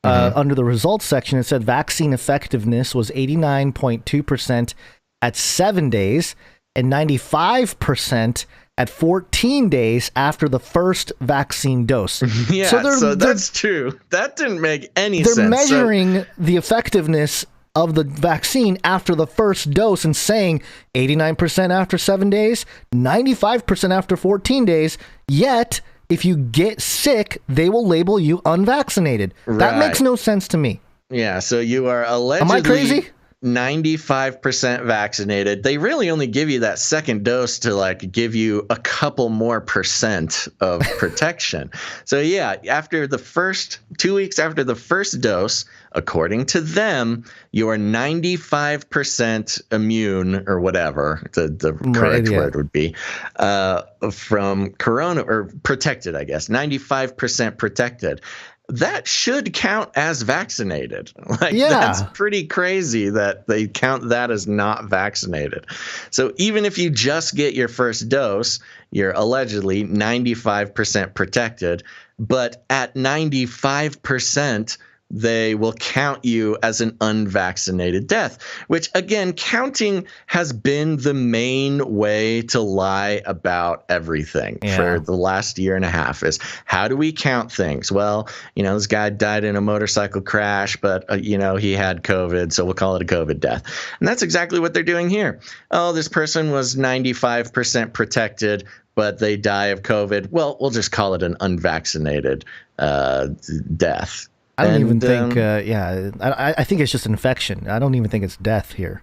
Under the results section, it said vaccine effectiveness was 89.2% at 7 days and 95% at 14 days after the first vaccine dose. Yeah, so that's true. That didn't make any sense. They're measuring the effectiveness of the vaccine after the first dose and saying 89% after 7 days, 95% after 14 days, yet if you get sick, they will label you unvaccinated. Right. That makes no sense to me. Yeah, so you are allegedly... Am I crazy? 95% vaccinated. They really only give you that second dose to give you a couple more percent of protection. So yeah, after the first 2 weeks after the first dose, according to them, you are 95% immune, or whatever the correct word would be, from corona, or protected, I guess. 95% protected. That should count as vaccinated. That's pretty crazy that they count that as not vaccinated. So even if you just get your first dose, you're allegedly 95% protected. But at 95%, they will count you as an unvaccinated death, which, again, counting has been the main way to lie about everything for the last year and a half. Is how do we count things? Well, this guy died in a motorcycle crash, but, he had COVID, so we'll call it a COVID death. And that's exactly what they're doing here. Oh, this person was 95% protected, but they die of COVID. Well, we'll just call it an unvaccinated death. I don't even think, I think it's just infection. I don't even think it's death here.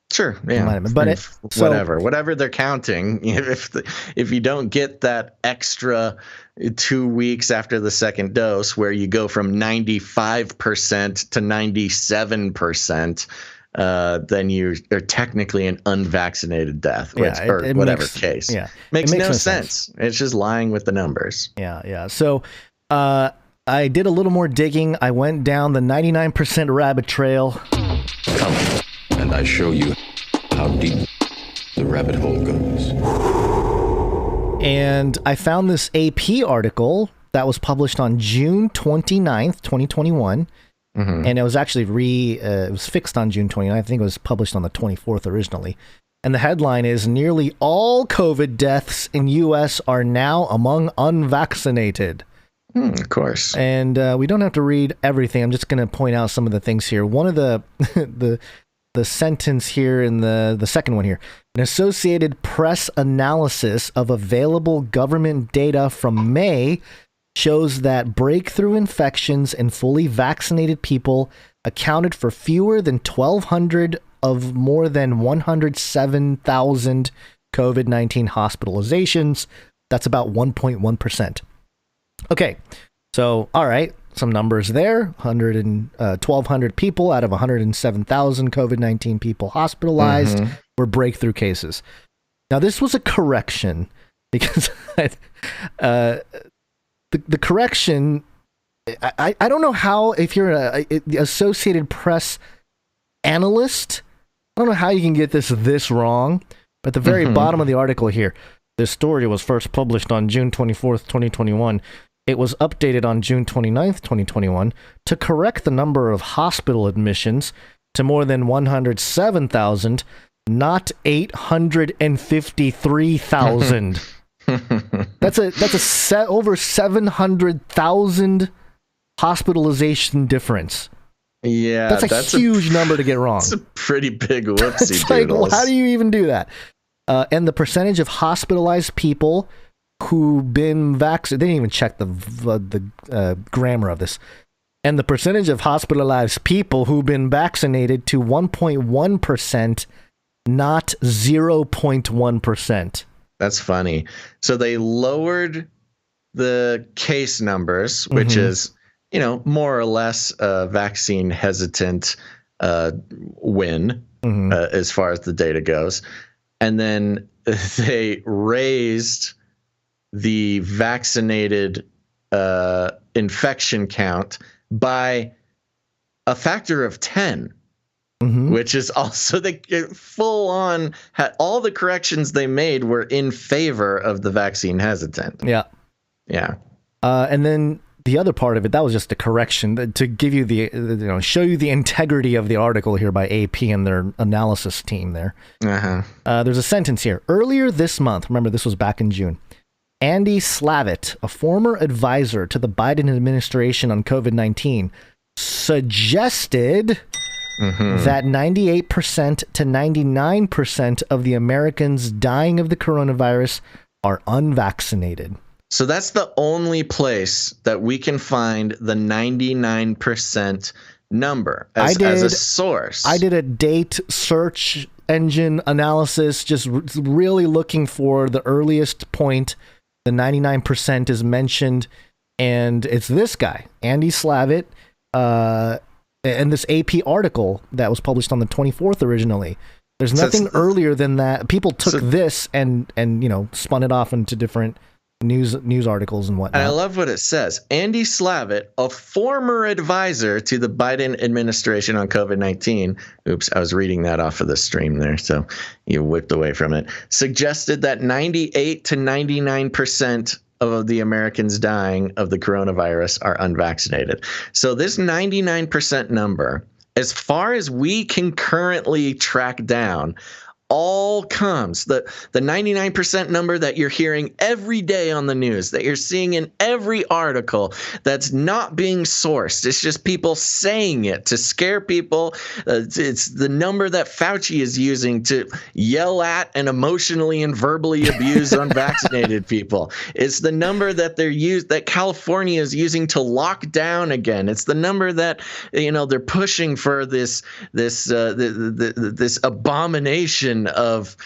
Sure, yeah, but whatever they're counting. If you don't get that extra 2 weeks after the second dose, where you go from 95% to 97%, then you are technically an unvaccinated death, or whatever case. Yeah, makes no sense. It's just lying with the numbers. Yeah. So, I did a little more digging. I went down the 99% rabbit trail. Come, and I show you how deep the rabbit hole goes. And I found this AP article that was published on June 29th, 2021. And it was actually it was fixed on June 29th. I think it was published on the 24th originally. And the headline is, nearly all COVID deaths in U.S. are now among unvaccinated. Of course. And we don't have to read everything. I'm just going to point out some of the things here. One of the the sentence here in the second one here. An Associated Press analysis of available government data from May shows that breakthrough infections in fully vaccinated people accounted for fewer than 1,200 of more than 107,000 COVID-19 hospitalizations. That's about 1.1%. Okay, so, all right, some numbers there. 1,200 people out of 107,000 COVID-19 people hospitalized were breakthrough cases. Now, this was a correction because the correction, I don't know how, if you're the Associated Press analyst, I don't know how you can get this wrong, but at the very bottom of the article here, this story was first published on June 24th, 2021. It was updated on June 29th, 2021 to correct the number of hospital admissions to more than 107,000, not 853,000. That's over 700,000 hospitalization difference. Yeah, that's a huge number to get wrong. It's a pretty big whoopsie. It's like, well, how do you even do that? And the percentage of hospitalized people who've been vaccinated, they didn't even check the grammar of this. And the percentage of hospitalized people who've been vaccinated to 1.1%, not 0.1%. That's funny. So they lowered the case numbers, which is, more or less a vaccine hesitant win as far as the data goes. And then they raised the vaccinated infection count by a factor of 10. Which is also the full on, all the corrections they made were in favor of the vaccine hesitant. Yeah. Yeah. And then the other part of it, that was just a correction to give you show you the integrity of the article here by AP and their analysis team there. There's a sentence here. Earlier this month, remember this was back in June, Andy Slavitt, a former advisor to the Biden administration on COVID-19, suggested that 98% to 99% of the Americans dying of the coronavirus are unvaccinated. So that's the only place that we can find the 99% number as a source. I did a date search engine analysis, just really looking for the earliest point the 99% is mentioned, and it's this guy, Andy Slavitt, and this AP article that was published on the 24th originally. There's nothing earlier than that. People took this and spun it off into different news articles and whatnot. And I love what it says. Andy Slavitt, a former advisor to the Biden administration on COVID-19. Oops, I was reading that off of the stream there, so you whipped away from it. Suggested that 98 to 99% of the Americans dying of the coronavirus are unvaccinated. So this 99% number, as far as we can currently track down, all comes, the 99% number that you're hearing every day on the news, that you're seeing in every article, that's not being sourced. It's just people saying it to scare people. It's the number that Fauci is using to yell at and emotionally and verbally abuse unvaccinated people. It's the number that that California is using to lock down again. It's the number that they're pushing for this abomination of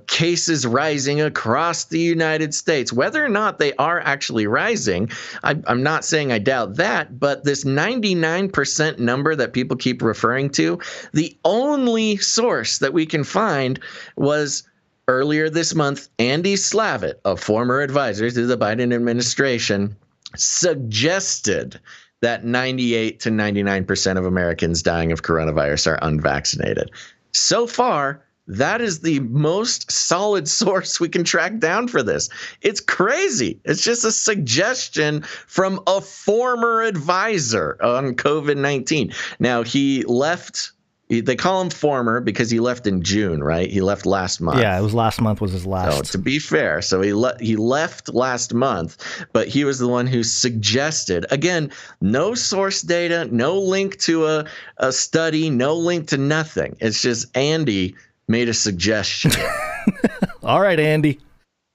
cases rising across the United States. Whether or not they are actually rising, I'm not saying I doubt that, but this 99% number that people keep referring to, the only source that we can find was earlier this month, Andy Slavitt, a former advisor to the Biden administration, suggested that 98 to 99% of Americans dying of coronavirus are unvaccinated. So far, that is the most solid source we can track down for this. It's crazy. It's just a suggestion from a former advisor on COVID-19. Now, he left. They call him former because he left in June, right? He left last month. Yeah, it was last month was his last. So to be fair, so he left last month, but he was the one who suggested. Again, no source data, no link to a study, no link to nothing. It's just Andy made a suggestion. All right, Andy.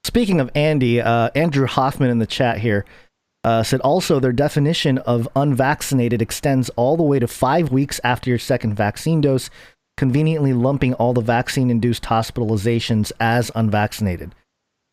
Speaking of Andy, Andrew Hoffman in the chat here said also their definition of unvaccinated extends all the way to 5 weeks after your second vaccine dose, conveniently lumping all the vaccine-induced hospitalizations as unvaccinated.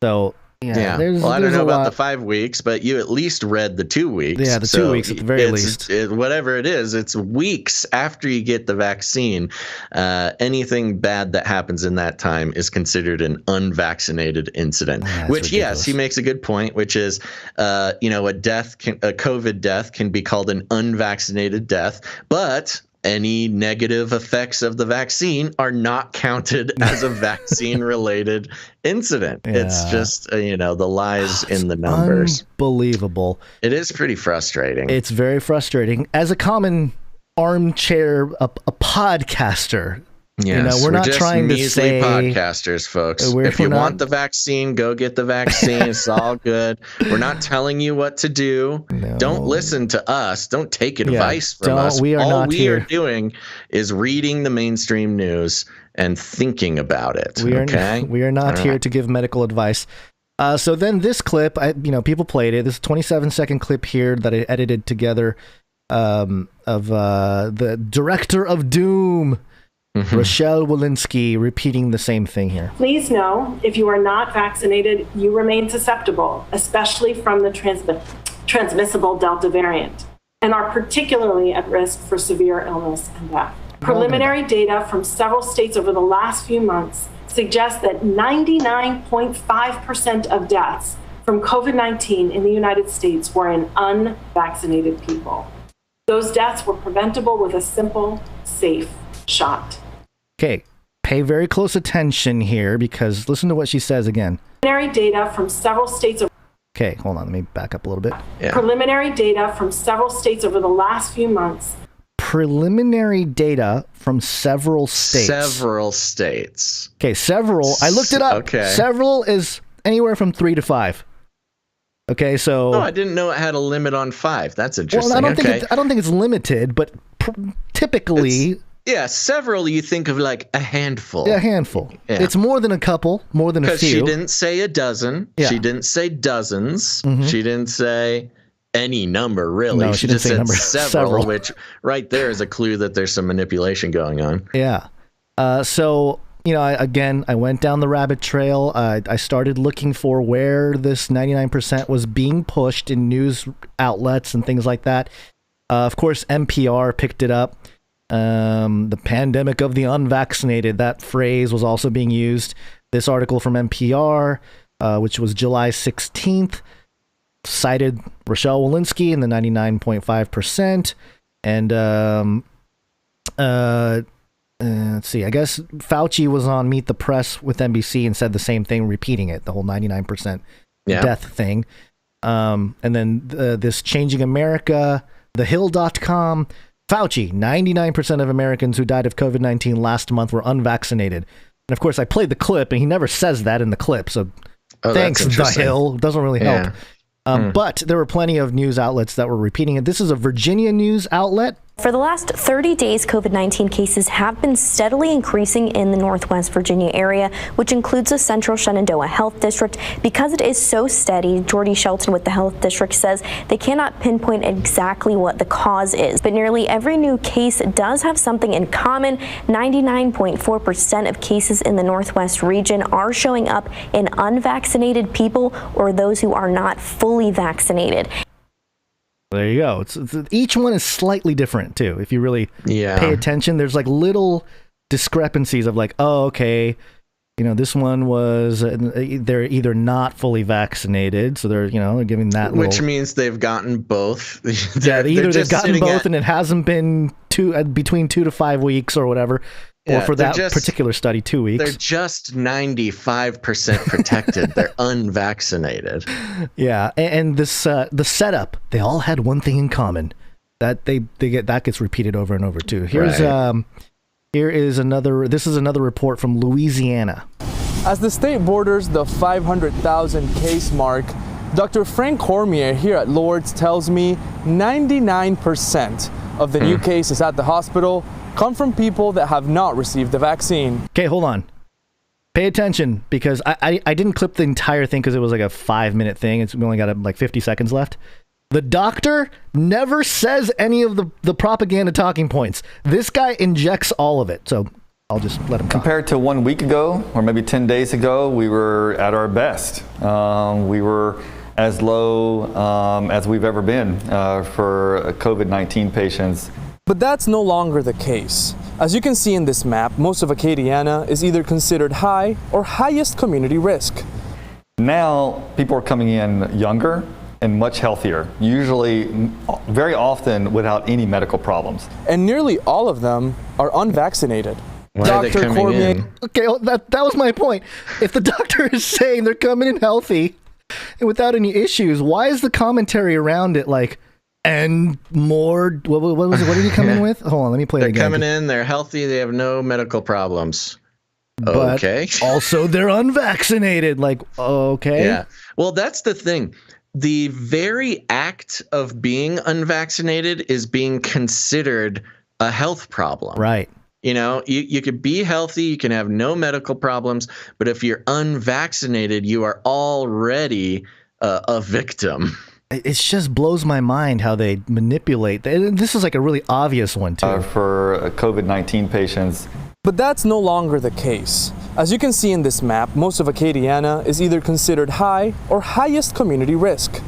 So, yeah. Well, I don't know about the 5 weeks, but you at least read the 2 weeks. Yeah, the 2 weeks at the very least. Whatever it is, it's weeks after you get the vaccine. Anything bad that happens in that time is considered an unvaccinated incident. Which, ridiculous. Yes, he makes a good point, which is, a COVID death can be called an unvaccinated death, but any negative effects of the vaccine are not counted as a vaccine-related incident. Yeah. It's just, the lies in the numbers. Unbelievable. It is pretty frustrating. It's very frustrating. As a common armchair, a podcaster, yes, we're not just trying to say podcasters, folks. If you want the vaccine, go get the vaccine. It's all good. We're not telling you what to do. No. Don't listen to us. Don't take advice from us. All we are doing is reading the mainstream news and thinking about it. We are not here to give medical advice. So then this clip, people played it. This 27-second clip here that I edited together of the director of Doom, Rochelle Walensky, repeating the same thing here. Please know, if you are not vaccinated, you remain susceptible, especially from the transmissible Delta variant, and are particularly at risk for severe illness and death. Preliminary data from several states over the last few months suggests that 99.5% of deaths from COVID-19 in the United States were in unvaccinated people. Those deaths were preventable with a simple, safe shot. Okay, pay very close attention here because listen to what she says again. Preliminary data from several states. Okay, hold on, let me back up a little bit. Yeah. Preliminary data from several states over the last few months. Preliminary data from several states. Several states. Okay, several. I looked it up. Okay. Several is anywhere from 3 to 5. Okay, so. Oh, I didn't know it had a limit on 5. That's interesting. Well, I don't think it's limited, but typically. Several you think of like a handful. Yeah, a handful. Yeah. It's more than a couple, more than a few. Because she didn't say a dozen. Yeah. She didn't say dozens. Mm-hmm. She didn't say any number, really. No, she just said several, which right there is a clue that there's some manipulation going on. Yeah. So, I went down the rabbit trail. I started looking for where this 99% was being pushed in news outlets and things like that. Of course, NPR picked it up. The pandemic of the unvaccinated, that phrase was also being used. This article from NPR, which was July 16th, cited Rochelle Walensky and the 99.5%. And let's see, I guess Fauci was on Meet the Press with NBC and said the same thing, repeating it, the whole 99% death thing. And then this Changing America, thehill.com, Fauci, 99% of Americans who died of COVID-19 last month were unvaccinated. And of course, I played the clip, and he never says that in the clip. So thanks, The Hill. Doesn't really help. But there were plenty of news outlets that were repeating it. This is a Virginia news outlet. For the last 30 days, COVID-19 cases have been steadily increasing in the Northwest Virginia area, which includes the Central Shenandoah Health District. Because it is so steady, Jordy Shelton with the Health District says they cannot pinpoint exactly what the cause is. But nearly every new case does have something in common. 99.4% of cases in the Northwest region are showing up in unvaccinated people or those who are not fully vaccinated. There you go. It's each one is slightly different too. If you really pay attention, there's like little discrepancies of like, oh, okay, This one was they're either not fully vaccinated, so they're giving that. Which means they've gotten both. Either they've gotten both and it hasn't been between 2 to 5 weeks or whatever. Or for that particular study, 2 weeks. They're just 95% protected. They're unvaccinated. Yeah, and this the setup, they all had one thing in common. That that gets repeated over and over too. This is another report from Louisiana. As the state borders the 500,000 case mark, Dr. Frank Cormier here at Lourdes tells me 99% of the new cases at the hospital come from people that have not received the vaccine. Okay, hold on. Pay attention, because I didn't clip the entire thing because it was like a 5-minute thing. We only got like 50 seconds left. The doctor never says any of the propaganda talking points. This guy injects all of it. So I'll just let him talk. Compared to 1 week ago, or maybe 10 days ago, we were at our best. We were as low as we've ever been for COVID-19 patients. But that's no longer the case. As you can see in this map, most of Acadiana is either considered high or highest community risk. Now, people are coming in younger and much healthier, usually very often without any medical problems. And nearly all of them are unvaccinated. Why are they coming in? Okay, that was my point. If the doctor is saying they're coming in healthy and without any issues, why is the commentary around it like, and more? What was it? What did he come in with? Hold on, let me play it again. They're coming in, they're healthy, they have no medical problems. But okay. Also, they're unvaccinated. Like, okay. Yeah. Well, that's the thing. The very act of being unvaccinated is being considered a health problem. Right. You could be healthy, you can have no medical problems, but if you're unvaccinated, you are already a victim. It just blows my mind how they manipulate. And this is like a really obvious one, too. For COVID-19 patients. But that's no longer the case. As you can see in this map, most of Acadiana is either considered high or highest community risk.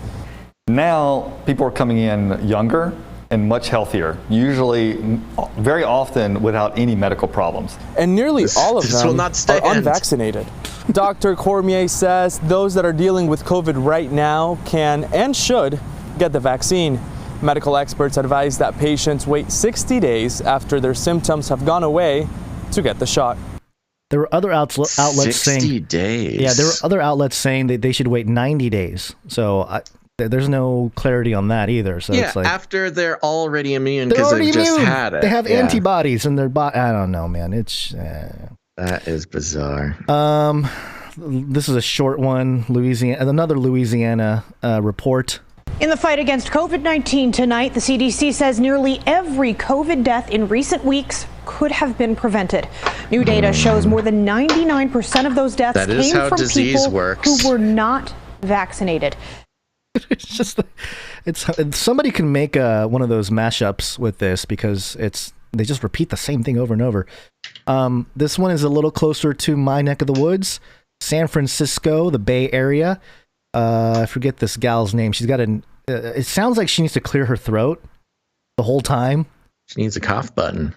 Now, people are coming in younger and much healthier, usually very often without any medical problems. And nearly all of them are unvaccinated. Dr. Cormier says those that are dealing with COVID right now can and should get the vaccine. Medical experts advise that patients wait 60 days after their symptoms have gone away to get the shot. There were other outlets saying 60 days. Yeah, there were other outlets saying that they should wait 90 days. So there's no clarity on that either. So yeah, it's like, after they're already immune because they've just had it. They have antibodies in their body. I don't know, man. It's that is bizarre. This is a short one. Another Louisiana report. In the fight against COVID-19 tonight, the CDC says nearly every COVID death in recent weeks could have been prevented. New data shows more than 99% of those deaths came from people who were not vaccinated. It's just, somebody can make one of those mashups with this because they just repeat the same thing over and over. This one is a little closer to my neck of the woods, San Francisco, the Bay Area. I forget this gal's name. She's got it sounds like she needs to clear her throat the whole time. She needs a cough button.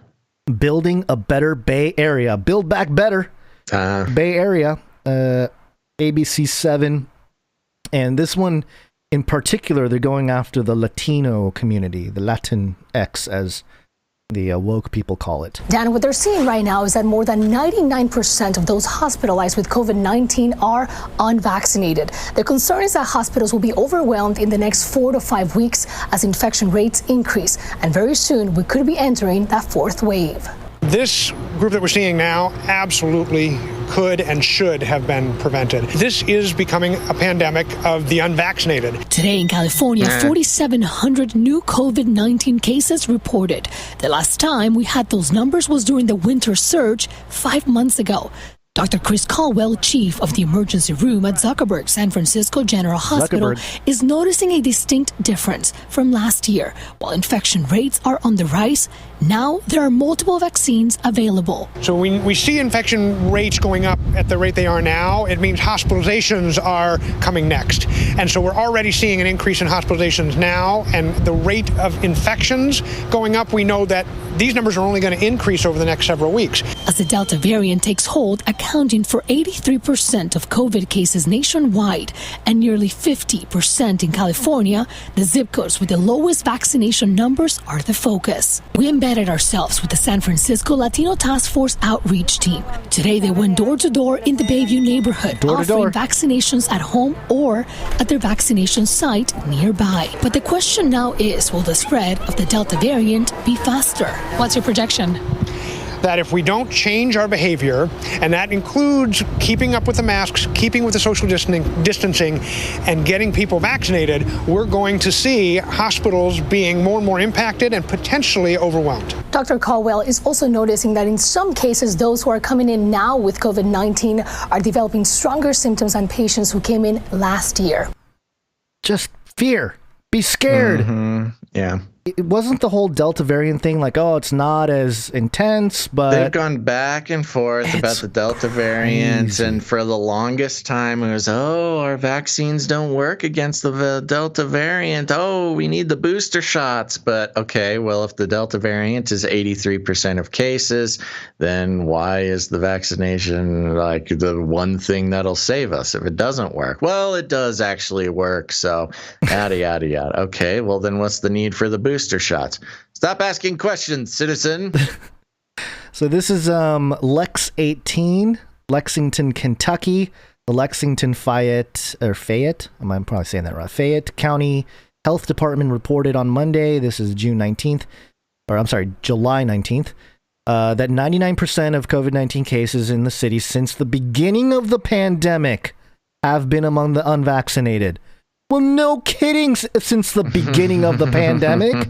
Building a better Bay Area. Build back better. Bay Area. ABC7. And this one in particular, they're going after the Latino community, the Latin X, as the woke people call it. Dan, what they're seeing right now is that more than 99% of those hospitalized with COVID-19 are unvaccinated. The concern is that hospitals will be overwhelmed in the next 4 to 5 weeks as infection rates increase. And very soon, we could be entering that fourth wave. This group that we're seeing now absolutely could and should have been prevented. This is becoming a pandemic of the unvaccinated. Today in California, 4,700 new COVID-19 cases reported. The last time we had those numbers was during the winter surge 5 months ago. Dr. Chris Caldwell, chief of the emergency room at Zuckerberg San Francisco General Hospital, is noticing a distinct difference from last year. While infection rates are on the rise, Now there are multiple vaccines available. So when we see infection rates going up at the rate they are now, it means hospitalizations are coming next. And so we're already seeing an increase in hospitalizations now, and the rate of infections going up, we know that these numbers are only going to increase over the next several weeks. As the Delta variant takes hold, accounting for 83% of COVID cases nationwide and nearly 50% in California, the zip codes with the lowest vaccination numbers are the focus. We embedded ourselves with the San Francisco Latino Task Force outreach team. Today, they went door to door in the Bayview neighborhood, offering vaccinations at home or at their vaccination site nearby. But the question now is, will the spread of the Delta variant be faster? What's your projection? That if we don't change our behavior, and that includes keeping up with the masks, keeping with the social distancing, and getting people vaccinated, we're going to see hospitals being more and more impacted and potentially overwhelmed. Dr. Caldwell is also noticing that in some cases, those who are coming in now with COVID-19 are developing stronger symptoms than patients who came in last year. Just fear. Be scared. Yeah. It wasn't the whole Delta variant thing like, oh, it's not as intense, but they've gone back and forth about the Delta variant, and for the longest time it was, oh, our vaccines don't work against the Delta variant. Oh, we need the booster shots. But okay, well, if the Delta variant is 83% of cases, then why is the vaccination like the one thing that'll save us if it doesn't work? Well, it does actually work, so yada yada yada. Okay, well then what's the need for the booster shots? Stop asking questions, citizen. So this is Lex 18, Lexington, Kentucky. The Lexington Fayette, I'm probably saying that right. Fayette County Health Department reported on Monday, this is July 19th, that 99% of COVID-19 cases in the city since the beginning of the pandemic have been among the unvaccinated. Well, no kidding, since the beginning of the pandemic.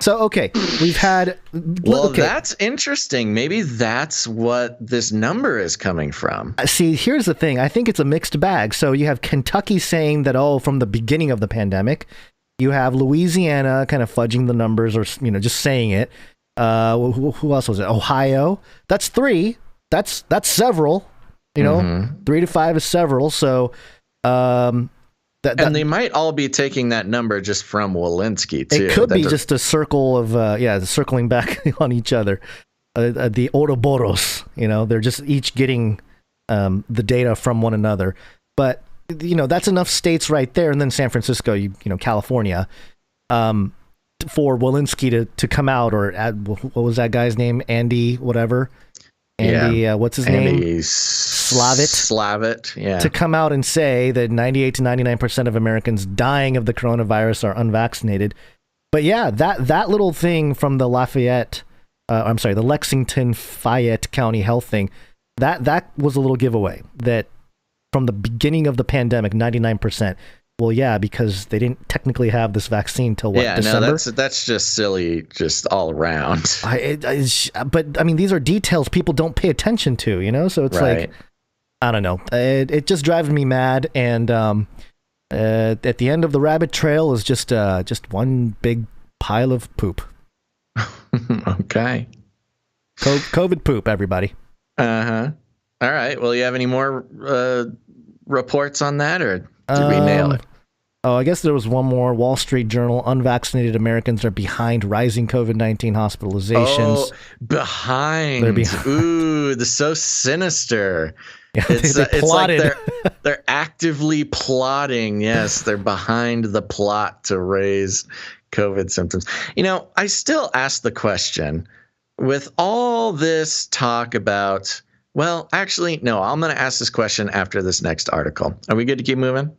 So, okay, we've had... Well, that's interesting. Maybe that's what this number is coming from. See, here's the thing. I think it's a mixed bag. So you have Kentucky saying that, oh, from the beginning of the pandemic. You have Louisiana kind of fudging the numbers or, just saying it. Who else was it? Ohio. That's 3. That's several. 3 to 5 is several. So... and they might all be taking that number just from Walensky, too. It could be just a circle of, circling back on each other. The Ouroboros, they're just each getting the data from one another. But, that's enough states right there. And then San Francisco, California, for Walensky to come out or what was that guy's name? Andy, whatever. Andy, what's his name? Slavitt, yeah. To come out and say that 98 to 99% of Americans dying of the coronavirus are unvaccinated. But yeah, that little thing from the the Lexington Fayette County Health thing, that was a little giveaway that from the beginning of the pandemic, 99%. Well, yeah, because they didn't technically have this vaccine till December? No, that's just silly, just all around. But I mean, these are details people don't pay attention to, so it's like, I don't know. It just drives me mad, and at the end of the rabbit trail is just one big pile of poop. Okay. COVID poop, everybody. All right. Well, you have any more reports on that, or did we nail it? Oh, I guess there was one more. Wall Street Journal: unvaccinated Americans are behind rising COVID-19 hospitalizations. Oh, behind. They're behind. Ooh, the so sinister. Yeah, it's they like they're actively plotting. Yes, they're behind the plot to raise COVID symptoms. I still ask the question, with all this talk about, well, actually, no, I'm going to ask this question after this next article. Are we good to keep moving?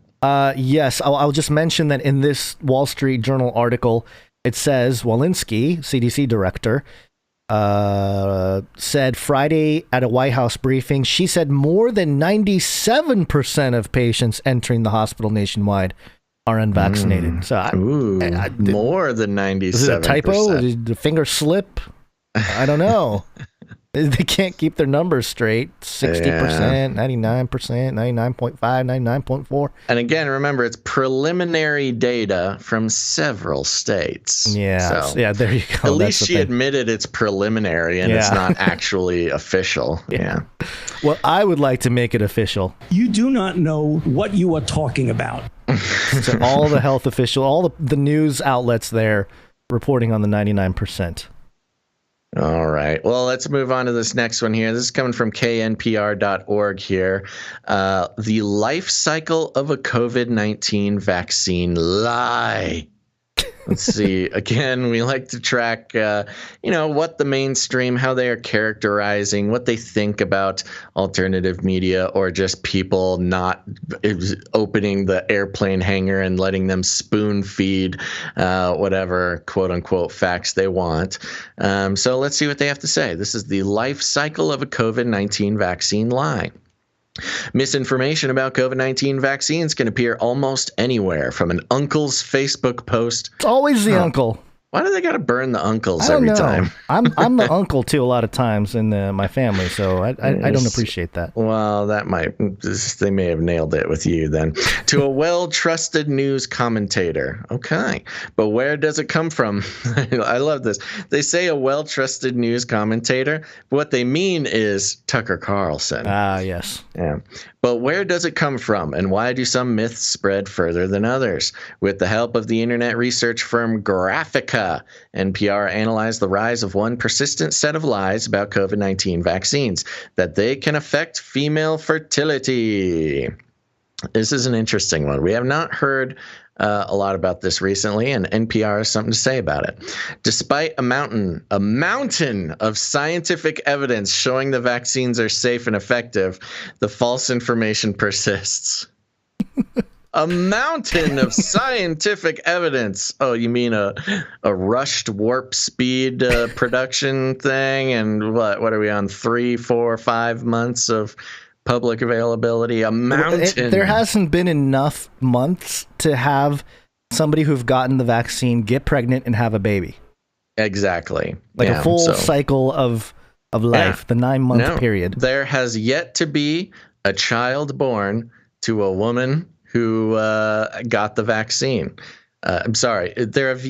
Yes, I'll just mention that in this Wall Street Journal article, it says Walensky, CDC director, said Friday at a White House briefing, she said more than 97% of patients entering the hospital nationwide are unvaccinated. So more than 97%. Is it a typo? Did the finger slip? I don't know. They can't keep their numbers straight. 60%, 99%, 99.5, 99.4. And again, remember, it's preliminary data from several states. Yeah, so yeah, there you go. At least she admitted it's preliminary and it's not actually official. Yeah. Well, I would like to make it official. You do not know what you are talking about. So all the health official, all the news outlets there reporting on the 99%. All right. Well, let's move on to this next one here. This is coming from knpr.org here. The life cycle of a COVID-19 vaccine lie. Let's see. Again, we like to track, what the mainstream, how they are characterizing, what they think about alternative media, or just people not opening the airplane hangar and letting them spoon feed whatever quote unquote facts they want. So let's see what they have to say. This is the life cycle of a COVID-19 vaccine lie. Misinformation about COVID-19 vaccines can appear almost anywhere, from an uncle's Facebook post. It's always the uncle. Why do they got to burn the uncles every time? I'm the uncle too a lot of times in my family, so I don't appreciate that. Well, they may have nailed it with you then. To a well-trusted news commentator. Okay, but where does it come from? I love this. They say a well-trusted news commentator. What they mean is Tucker Carlson. Ah, yes. Yeah. But where does it come from, and why do some myths spread further than others? With the help of the internet research firm Graphica, NPR analyzed the rise of one persistent set of lies about COVID-19 vaccines, that they can affect female fertility. This is an interesting one. We have not heard a lot about this recently, and NPR has something to say about it. Despite a mountain of scientific evidence showing the vaccines are safe and effective, the false information persists. A mountain of scientific evidence. Oh, you mean a rushed warp speed production thing? And what are we on? 3, 4, 5 months of public availability? A mountain. There hasn't been enough months to have somebody who've gotten the vaccine get pregnant and have a baby. Exactly. Like a full cycle of life, the 9-month period. There has yet to be a child born to a woman who got the vaccine. I'm sorry. There is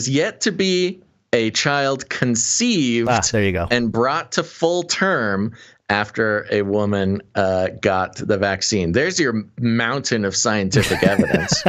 yet to be a child conceived there you go. and brought to full term after a woman got the vaccine. There's your mountain of scientific evidence.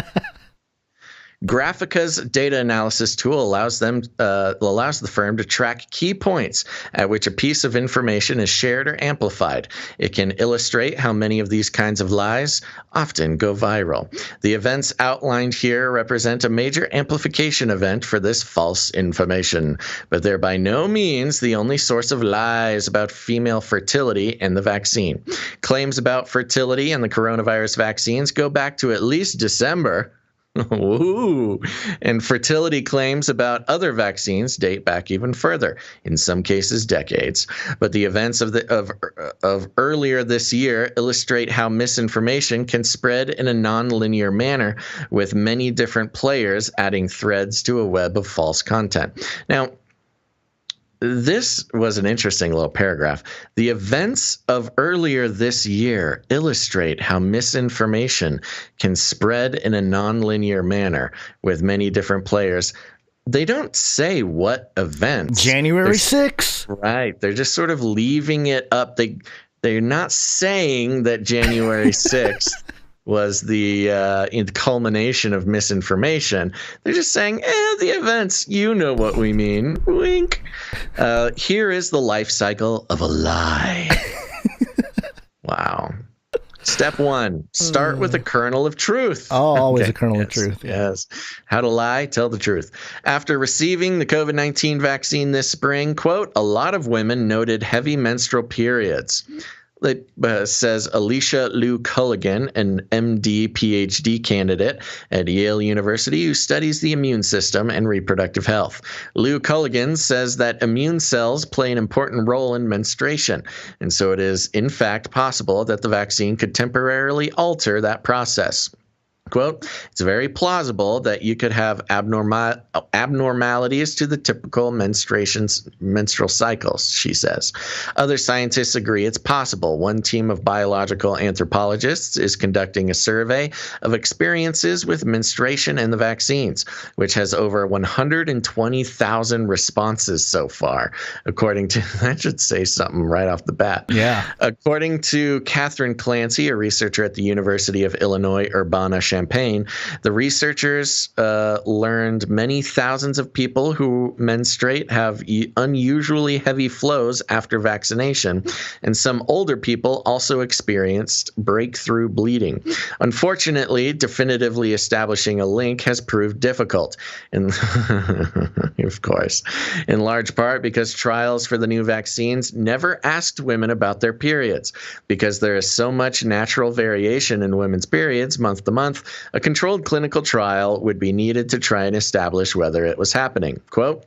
Graphica's data analysis tool allows the firm to track key points at which a piece of information is shared or amplified. It can illustrate how many of these kinds of lies often go viral. The events outlined here represent a major amplification event for this false information, but they're by no means the only source of lies about female fertility and the vaccine. Claims about fertility and the coronavirus vaccines go back to at least December. Ooh. And fertility claims about other vaccines date back even further, in some cases decades. But the events of earlier this year illustrate how misinformation can spread in a nonlinear manner, with many different players adding threads to a web of false content. Now, this was an interesting little paragraph. The events of earlier this year illustrate how misinformation can spread in a nonlinear manner with many different players. They don't say what events. January 6th. Right. They're just sort of leaving it up. They're not saying that January 6th was the culmination of misinformation. They're just saying, the events, you know what we mean. Wink. Here is the life cycle of a lie. Wow. Step 1, start with a kernel of truth. Oh, always a kernel of truth. Yes. How to lie, tell the truth. After receiving the COVID-19 vaccine this spring, quote, a lot of women noted heavy menstrual periods. It says Alicia Lou Culligan, an MD PhD candidate at Yale University who studies the immune system and reproductive health. Lou Culligan says that immune cells play an important role in menstruation, and so it is in fact possible that the vaccine could temporarily alter that process. Quote, it's very plausible that you could have abnormalities to the typical menstrual cycles, she says. Other scientists agree it's possible. One team of biological anthropologists is conducting a survey of experiences with menstruation and the vaccines, which has over 120,000 responses so far, according to, that should say something right off the bat. Yeah. According to Catherine Clancy, a researcher at the University of Illinois Urbana-Champaign, the researchers learned many thousands of people who menstruate have unusually heavy flows after vaccination, and some older people also experienced breakthrough bleeding. Unfortunately, definitively establishing a link has proved difficult, and of course, in large part because trials for the new vaccines never asked women about their periods. Because there is so much natural variation in women's periods month to month, a controlled clinical trial would be needed to try and establish whether it was happening. Quote,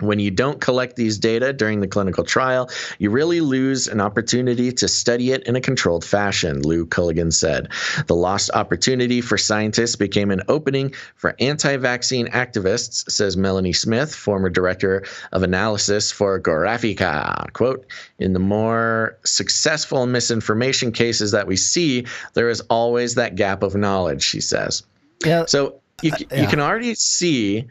when you don't collect these data during the clinical trial, you really lose an opportunity to study it in a controlled fashion, Lou Culligan said. The lost opportunity for scientists became an opening for anti-vaccine activists, says Melanie Smith, former director of analysis for Grafica. Quote, in the more successful misinformation cases that we see, there is always that gap of knowledge, she says. Yeah. So you can already see,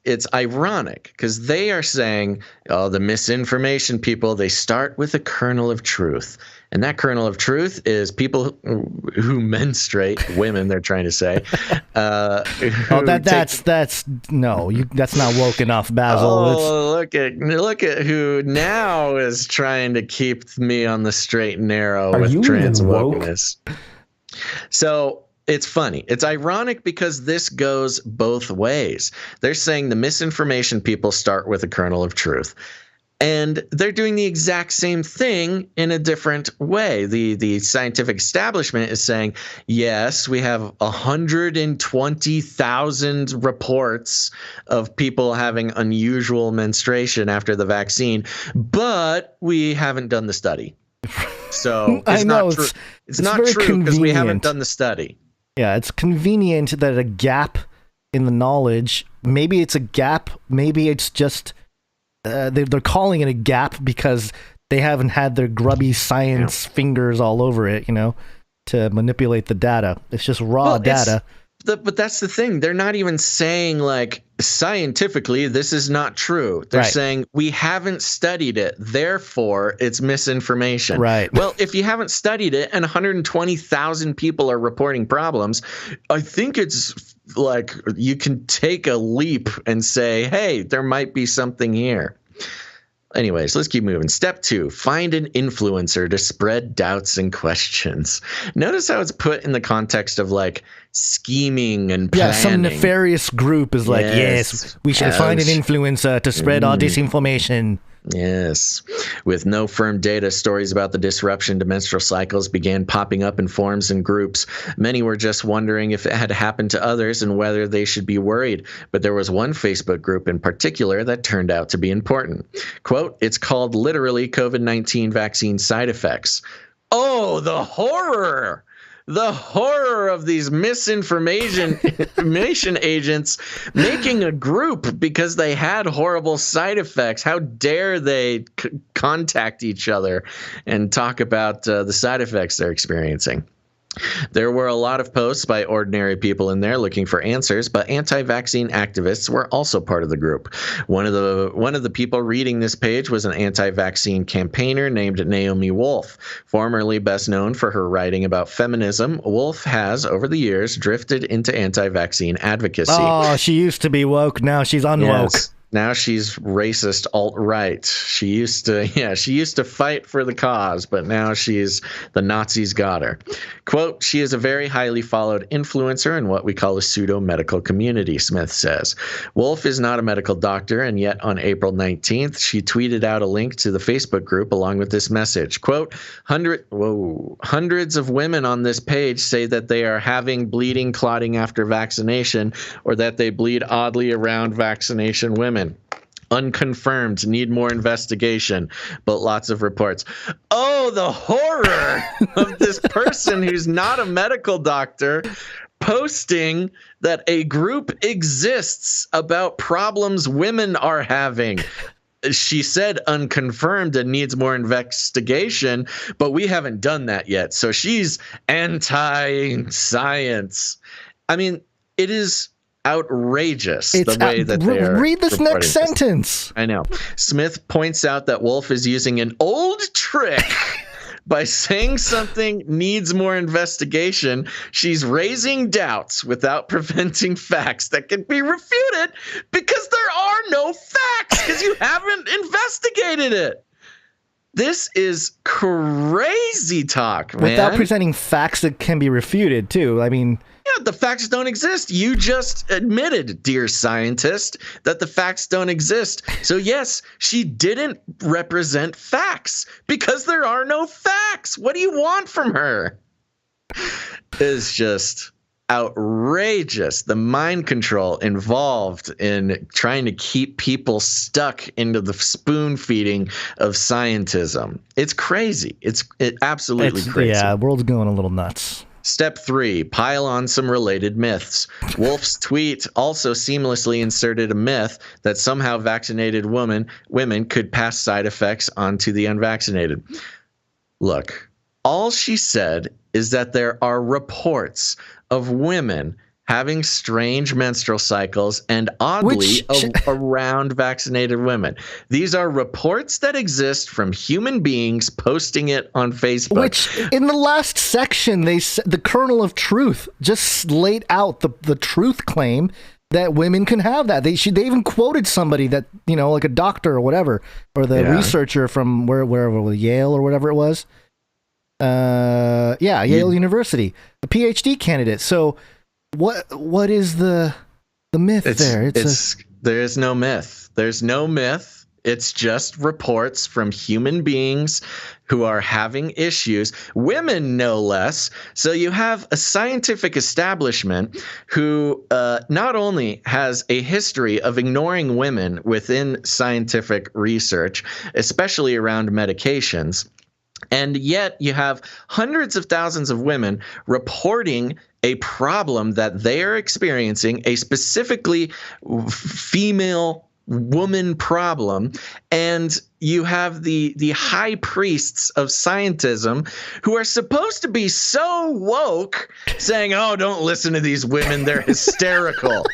it's ironic because they are saying, oh, the misinformation people, they start with a kernel of truth. And that kernel of truth is people who menstruate, women, they're trying to say. That's not woke enough, Basil. Oh, look at who now is trying to keep me on the straight and narrow with trans wokeness. So it's funny. It's ironic because this goes both ways. They're saying the misinformation people start with a kernel of truth. And they're doing the exact same thing in a different way. The scientific establishment is saying, yes, we have 120,000 reports of people having unusual menstruation after the vaccine, but we haven't done the study. So it's not true. It's not true because we haven't done the study. Yeah, it's convenient that a gap in the knowledge, maybe it's a gap, maybe it's just they're calling it a gap because they haven't had their grubby science fingers all over it, to manipulate the data. It's just raw data. But that's the thing. They're not even saying, like, scientifically, this is not true. They're saying we haven't studied it, therefore it's misinformation. Right. Well, if you haven't studied it and 120,000 people are reporting problems, I think it's like you can take a leap and say, hey, there might be something here. Anyways, let's keep moving. Step 2, find an influencer to spread doubts and questions. Notice how it's put in the context of like scheming and planning. Yeah, some nefarious group is like, yes we should find an influencer to spread our disinformation. Yes. With no firm data, stories about the disruption to menstrual cycles began popping up in forums and groups. Many were just wondering if it had happened to others and whether they should be worried. But there was one Facebook group in particular that turned out to be important. Quote, it's called literally COVID-19 vaccine side effects. Oh, the horror! The horror of these misinformation agents making a group because they had horrible side effects. How dare they contact each other and talk about the side effects they're experiencing? There were a lot of posts by ordinary people in there looking for answers, but anti-vaccine activists were also part of the group. One of the people reading this page was an anti-vaccine campaigner named Naomi Wolf. Formerly best known for her writing about feminism, Wolf has, over the years, drifted into anti-vaccine advocacy. Oh, she used to be woke, now she's unwoke. Yes. Now she's racist alt-right. She used to fight for the cause, but now the Nazis got her. Quote, she is a very highly followed influencer in what we call a pseudo-medical community, Smith says. Wolf is not a medical doctor, and yet on April 19th, she tweeted out a link to the Facebook group along with this message. Quote, hundreds of women on this page say that they are having bleeding, clotting after vaccination, or that they bleed oddly around vaccination women. Unconfirmed, need more investigation, but lots of reports. Oh, the horror of this person who's not a medical doctor posting that a group exists about problems women are having. She said unconfirmed and needs more investigation, but we haven't done that yet. So she's anti-science. I mean, it is outrageous the way that they are. Read this next sentence. I know. Smith points out that Wolf is using an old trick. By saying something needs more investigation, she's raising doubts without preventing facts that can be refuted because there are no facts because you haven't investigated it. This is crazy talk, man. Without presenting facts that can be refuted, too. I mean... Yeah, the facts don't exist. You just admitted, dear scientist, that the facts don't exist. So yes, she didn't represent facts because there are no facts. What do you want from her? It's just outrageous. The mind control involved in trying to keep people stuck into the spoon feeding of scientism. It's crazy. It's absolutely crazy. Yeah, the world's going a little nuts. Step 3, pile on some related myths. Wolf's tweet also seamlessly inserted a myth that somehow vaccinated women could pass side effects onto the unvaccinated. Look, all she said is that there are reports of women having strange menstrual cycles and oddly around vaccinated women. These are reports that exist from human beings posting it on Facebook. Which in the last section, the kernel of truth just laid out the truth claim that women can have that. They even quoted somebody that, you know, like a doctor or whatever, or the researcher from wherever, Yale or whatever it was. Yale University, a PhD candidate. So what is the myth there? There is no myth. There's no myth. It's just reports from human beings who are having issues, women no less. So you have a scientific establishment who not only has a history of ignoring women within scientific research, especially around medications, and yet you have hundreds of thousands of women reporting a problem that they are experiencing, a specifically female woman problem, and you have the high priests of scientism who are supposed to be so woke saying, oh, don't listen to these women, they're hysterical.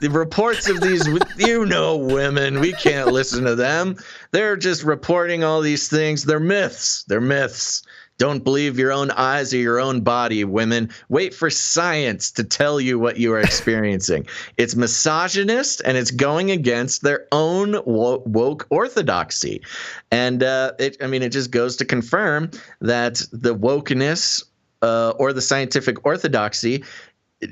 The reports of these, women, we can't listen to them. They're just reporting all these things. They're myths. They're myths. Don't believe your own eyes or your own body, women. Wait for science to tell you what you are experiencing. It's misogynist, and it's going against their own woke orthodoxy. And it just goes to confirm that the wokeness or the scientific orthodoxy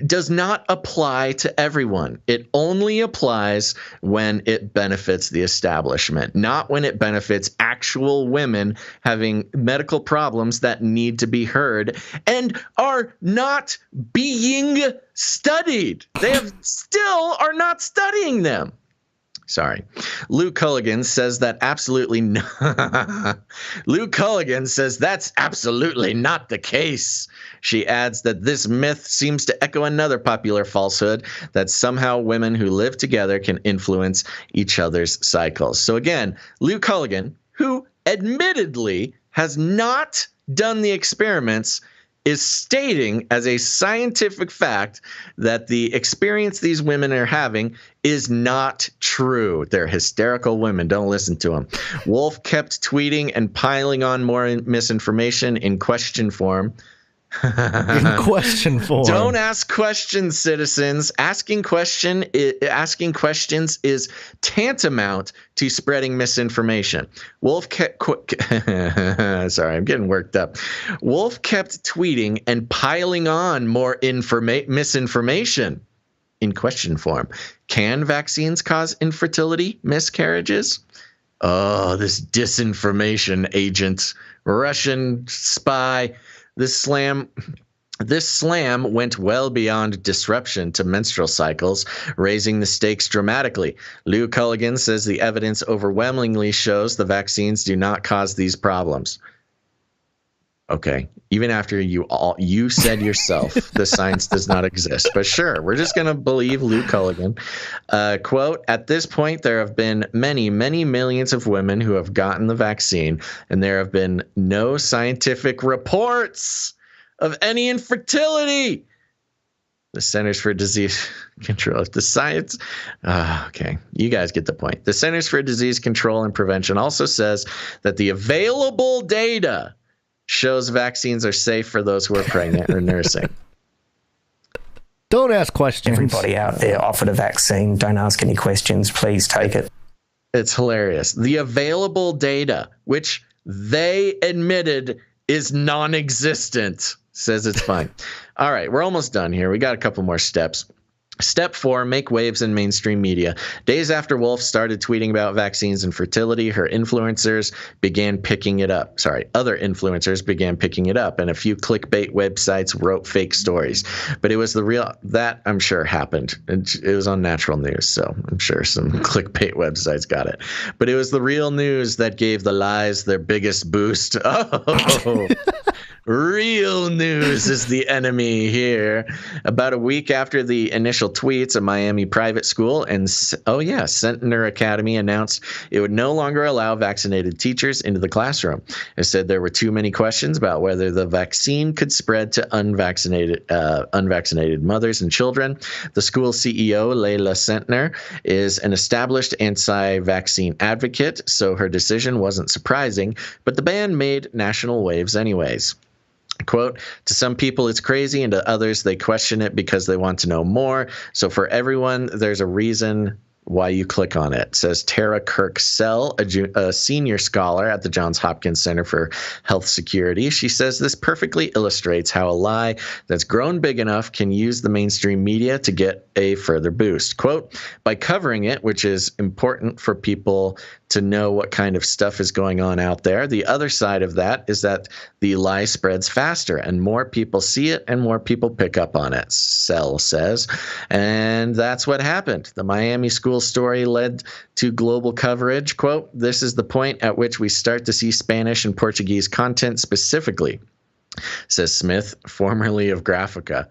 does not apply to everyone. It only applies when it benefits the establishment, not when it benefits actual women having medical problems that need to be heard and are not being studied. They still are not studying them. Sorry. Lou Culligan says that absolutely Lou Culligan says that's absolutely not the case. She adds that this myth seems to echo another popular falsehood that somehow women who live together can influence each other's cycles. So again, Lou Culligan, who admittedly has not done the experiments, is stating as a scientific fact that the experience these women are having is not true. They're hysterical women. Don't listen to them. Wolf kept tweeting and piling on more misinformation in question form. In question form. Don't ask questions, citizens. Asking questions is tantamount to spreading misinformation. Wolf kept sorry, I'm getting worked up. Wolf kept tweeting and piling on more misinformation in question form. Can vaccines cause infertility, miscarriages? Oh, this disinformation agent, Russian spy. This slam went well beyond disruption to menstrual cycles, raising the stakes dramatically. Lou Culligan says the evidence overwhelmingly shows the vaccines do not cause these problems. Okay. Even after you said yourself, the science does not exist. But sure, we're just going to believe Lou Culligan. Quote, at this point, there have been many, many millions of women who have gotten the vaccine, and there have been no scientific reports of any infertility. The Centers for Disease Control. The science. Okay. You guys get the point. The Centers for Disease Control and Prevention also says that the available data shows vaccines are safe for those who are pregnant or nursing. Don't ask questions. Everybody out there offered a vaccine. Don't ask any questions. Please take it. It's hilarious. The available data, which they admitted is non-existent, says it's fine. All right, we're almost done here. We got a couple more steps. Step 4, make waves in mainstream media. Days after Wolf started tweeting about vaccines and fertility, her influencers began picking it up. Other influencers began picking it up, and a few clickbait websites wrote fake stories. But it was that I'm sure happened. It was on Natural News, so I'm sure some clickbait websites got it. But it was the real news that gave the lies their biggest boost. Oh, real news is the enemy here. About a week after the initial tweets, a Miami private school and Centner Academy announced it would no longer allow vaccinated teachers into the classroom. It said there were too many questions about whether the vaccine could spread to unvaccinated mothers and children. The school CEO, Layla Centner, is an established anti-vaccine advocate, so her decision wasn't surprising, but the ban made national waves anyways. Quote, to some people it's crazy, and to others they question it because they want to know more. So for everyone, there's a reason why you click on it, says Tara Kirk-Sell, a senior scholar at the Johns Hopkins Center for Health Security. She says this perfectly illustrates how a lie that's grown big enough can use the mainstream media to get a further boost. Quote, by covering it, which is important for people to know what kind of stuff is going on out there, the other side of that is that the lie spreads faster and more people see it and more people pick up on it, Sell says. And that's what happened. The Miami school story led to global coverage. Quote, this is the point at which we start to see Spanish and Portuguese content specifically, says Smith, formerly of Graphica.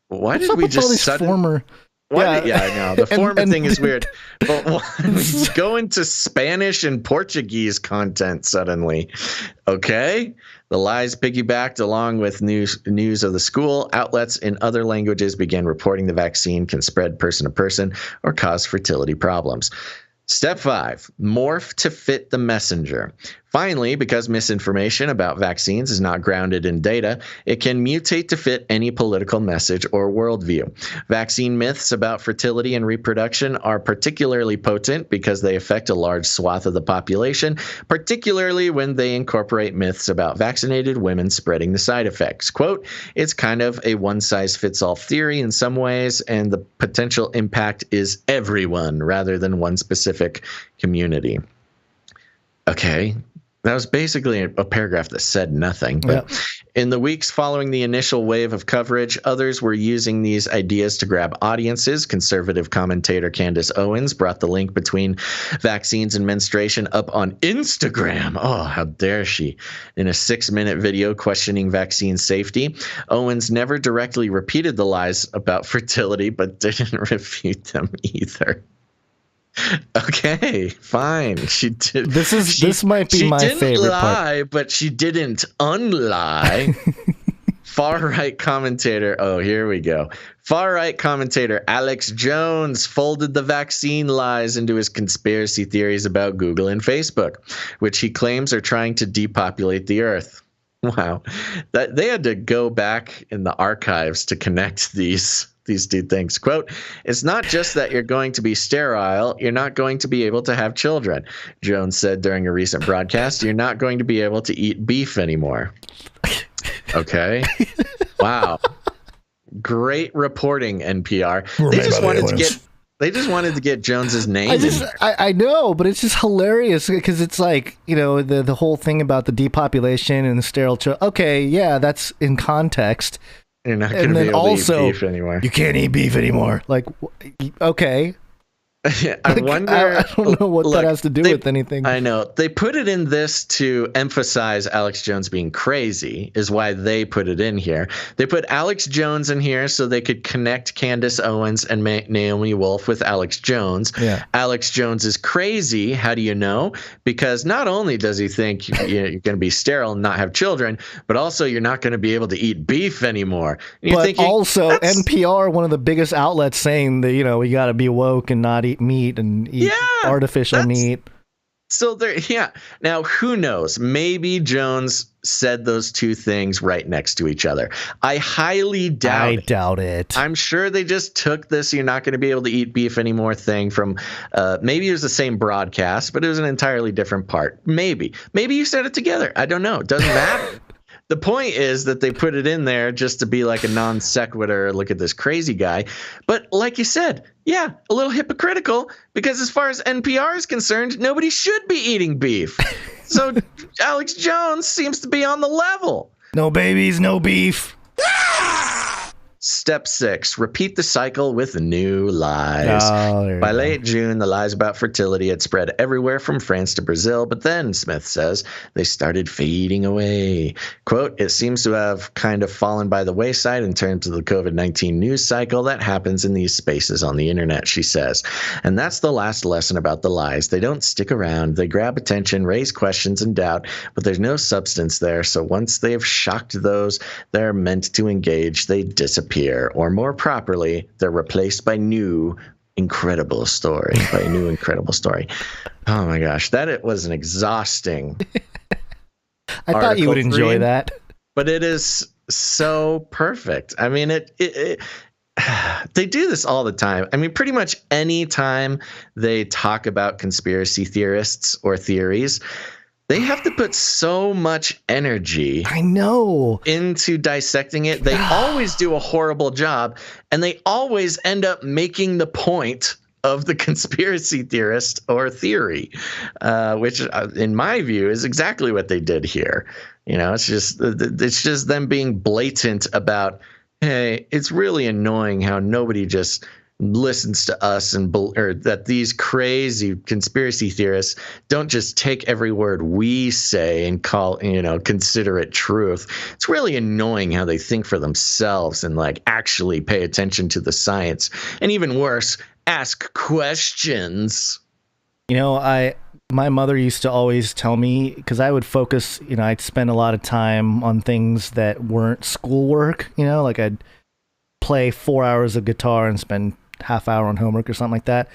Why did we just former? I know the former thing is weird, but we go into Spanish and Portuguese content suddenly. Okay, the lies piggybacked along with news of the school. Outlets in other languages began reporting the vaccine can spread person to person or cause fertility problems. Step 5, morph to fit the messenger. Finally, because misinformation about vaccines is not grounded in data, it can mutate to fit any political message or worldview. Vaccine myths about fertility and reproduction are particularly potent because they affect a large swath of the population, particularly when they incorporate myths about vaccinated women spreading the side effects. Quote, it's kind of a one-size-fits-all theory in some ways, and the potential impact is everyone rather than one specific community. Okay. That was basically a paragraph that said nothing. But in the weeks following the initial wave of coverage, others were using these ideas to grab audiences. Conservative commentator Candace Owens brought the link between vaccines and menstruation up on Instagram. Oh, how dare she? In a 6-minute video questioning vaccine safety. Owens never directly repeated the lies about fertility, but didn't refute them either. Okay, fine. She did. This might be my favorite part. She didn't lie, but she didn't unlie. Far-right commentator. Oh, here we go. Far-right commentator Alex Jones folded the vaccine lies into his conspiracy theories about Google and Facebook, which he claims are trying to depopulate the Earth. Wow, they had to go back in the archives to connect these two things. Quote, it's not just that you're going to be sterile, you're not going to be able to have children. Jones said during a recent broadcast, you're not going to be able to eat beef anymore. Okay. Wow. Great reporting, NPR. They just wanted to get Jones's name. I know, but it's just hilarious because it's like, you know, the whole thing about the depopulation and the sterile children. Okay, yeah, that's in context. You're not going to be able to eat beef anymore. You can't eat beef anymore. Like, okay. I wonder. I don't know what that has to do with anything. I know. They put it in this to emphasize Alex Jones being crazy, is why they put it in here. They put Alex Jones in here so they could connect Candace Owens and Naomi Wolf with Alex Jones. Yeah. Alex Jones is crazy. How do you know? Because not only does he think you're going to be sterile and not have children, but also you're not going to be able to eat beef anymore. And but also NPR, one of the biggest outlets, saying that, we got to be woke and not eat meat and eat artificial meat. So there, Now, who knows? Maybe Jones said those two things right next to each other. I highly doubt it. I'm sure they just took this "you're not going to be able to eat beef anymore" thing from maybe it was the same broadcast, but it was an entirely different part. Maybe you said it together. I don't know. It doesn't matter. The point is that they put it in there just to be like a non sequitur. Look at this crazy guy. But like you said, a little hypocritical, because as far as NPR is concerned, nobody should be eating beef. So Alex Jones seems to be on the level. No babies, no beef. Step 6, repeat the cycle with new lies. By late June, the lies about fertility had spread everywhere from France to Brazil, but then, Smith says, they started fading away. Quote, it seems to have kind of fallen by the wayside in terms of the COVID-19 news cycle that happens in these spaces on the internet, she says. And that's the last lesson about the lies. They don't stick around. They grab attention, raise questions and doubt, but there's no substance there. So once they have shocked those they're meant to engage, they disappear. Or more properly, they're replaced by new incredible story. Oh my gosh, it was an exhausting. I thought you would enjoy that. But it is so perfect. I mean, they do this all the time. I mean, pretty much any time they talk about conspiracy theorists or theories, they have to put so much energy, into dissecting it. They always do a horrible job, and they always end up making the point of the conspiracy theorist or theory, which, in my view, is exactly what they did here. It's just them being blatant about, hey, it's really annoying how nobody just listens to us or that these crazy conspiracy theorists don't just take every word we say and consider it truth. It's really annoying how they think for themselves and actually pay attention to the science, and even worse, ask questions. My mother used to always tell me, because I would focus, I'd spend a lot of time on things that weren't schoolwork, like I'd play 4 hours of guitar and spend half hour on homework or something like that.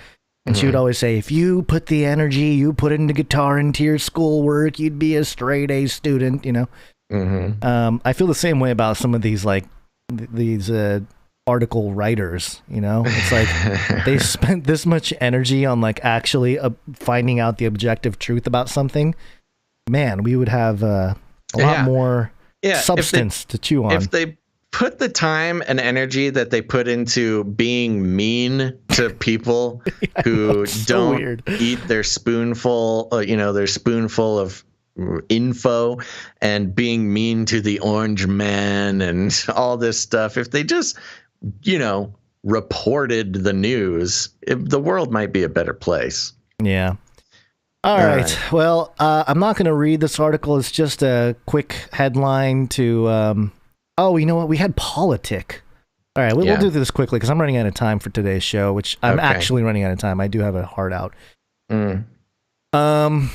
And she would always say, if you put the energy you put into guitar into your schoolwork, you'd be a straight A student, I feel the same way about some of these article writers, it's like they spent this much energy on actually finding out the objective truth about something. Man, we would have a lot more substance to chew on. If they put the time and energy that they put into being mean to people who don't eat their spoonful, their spoonful of info, and being mean to the orange man and all this stuff, if they just, reported the news, the world might be a better place. Yeah. All right. Well, I'm not going to read this article. It's just a quick headline to... Oh, you know what? We had POLYTICK. All right, we'll do this quickly because I'm running out of time for today's show, which I'm actually running out of time. I do have a heart out.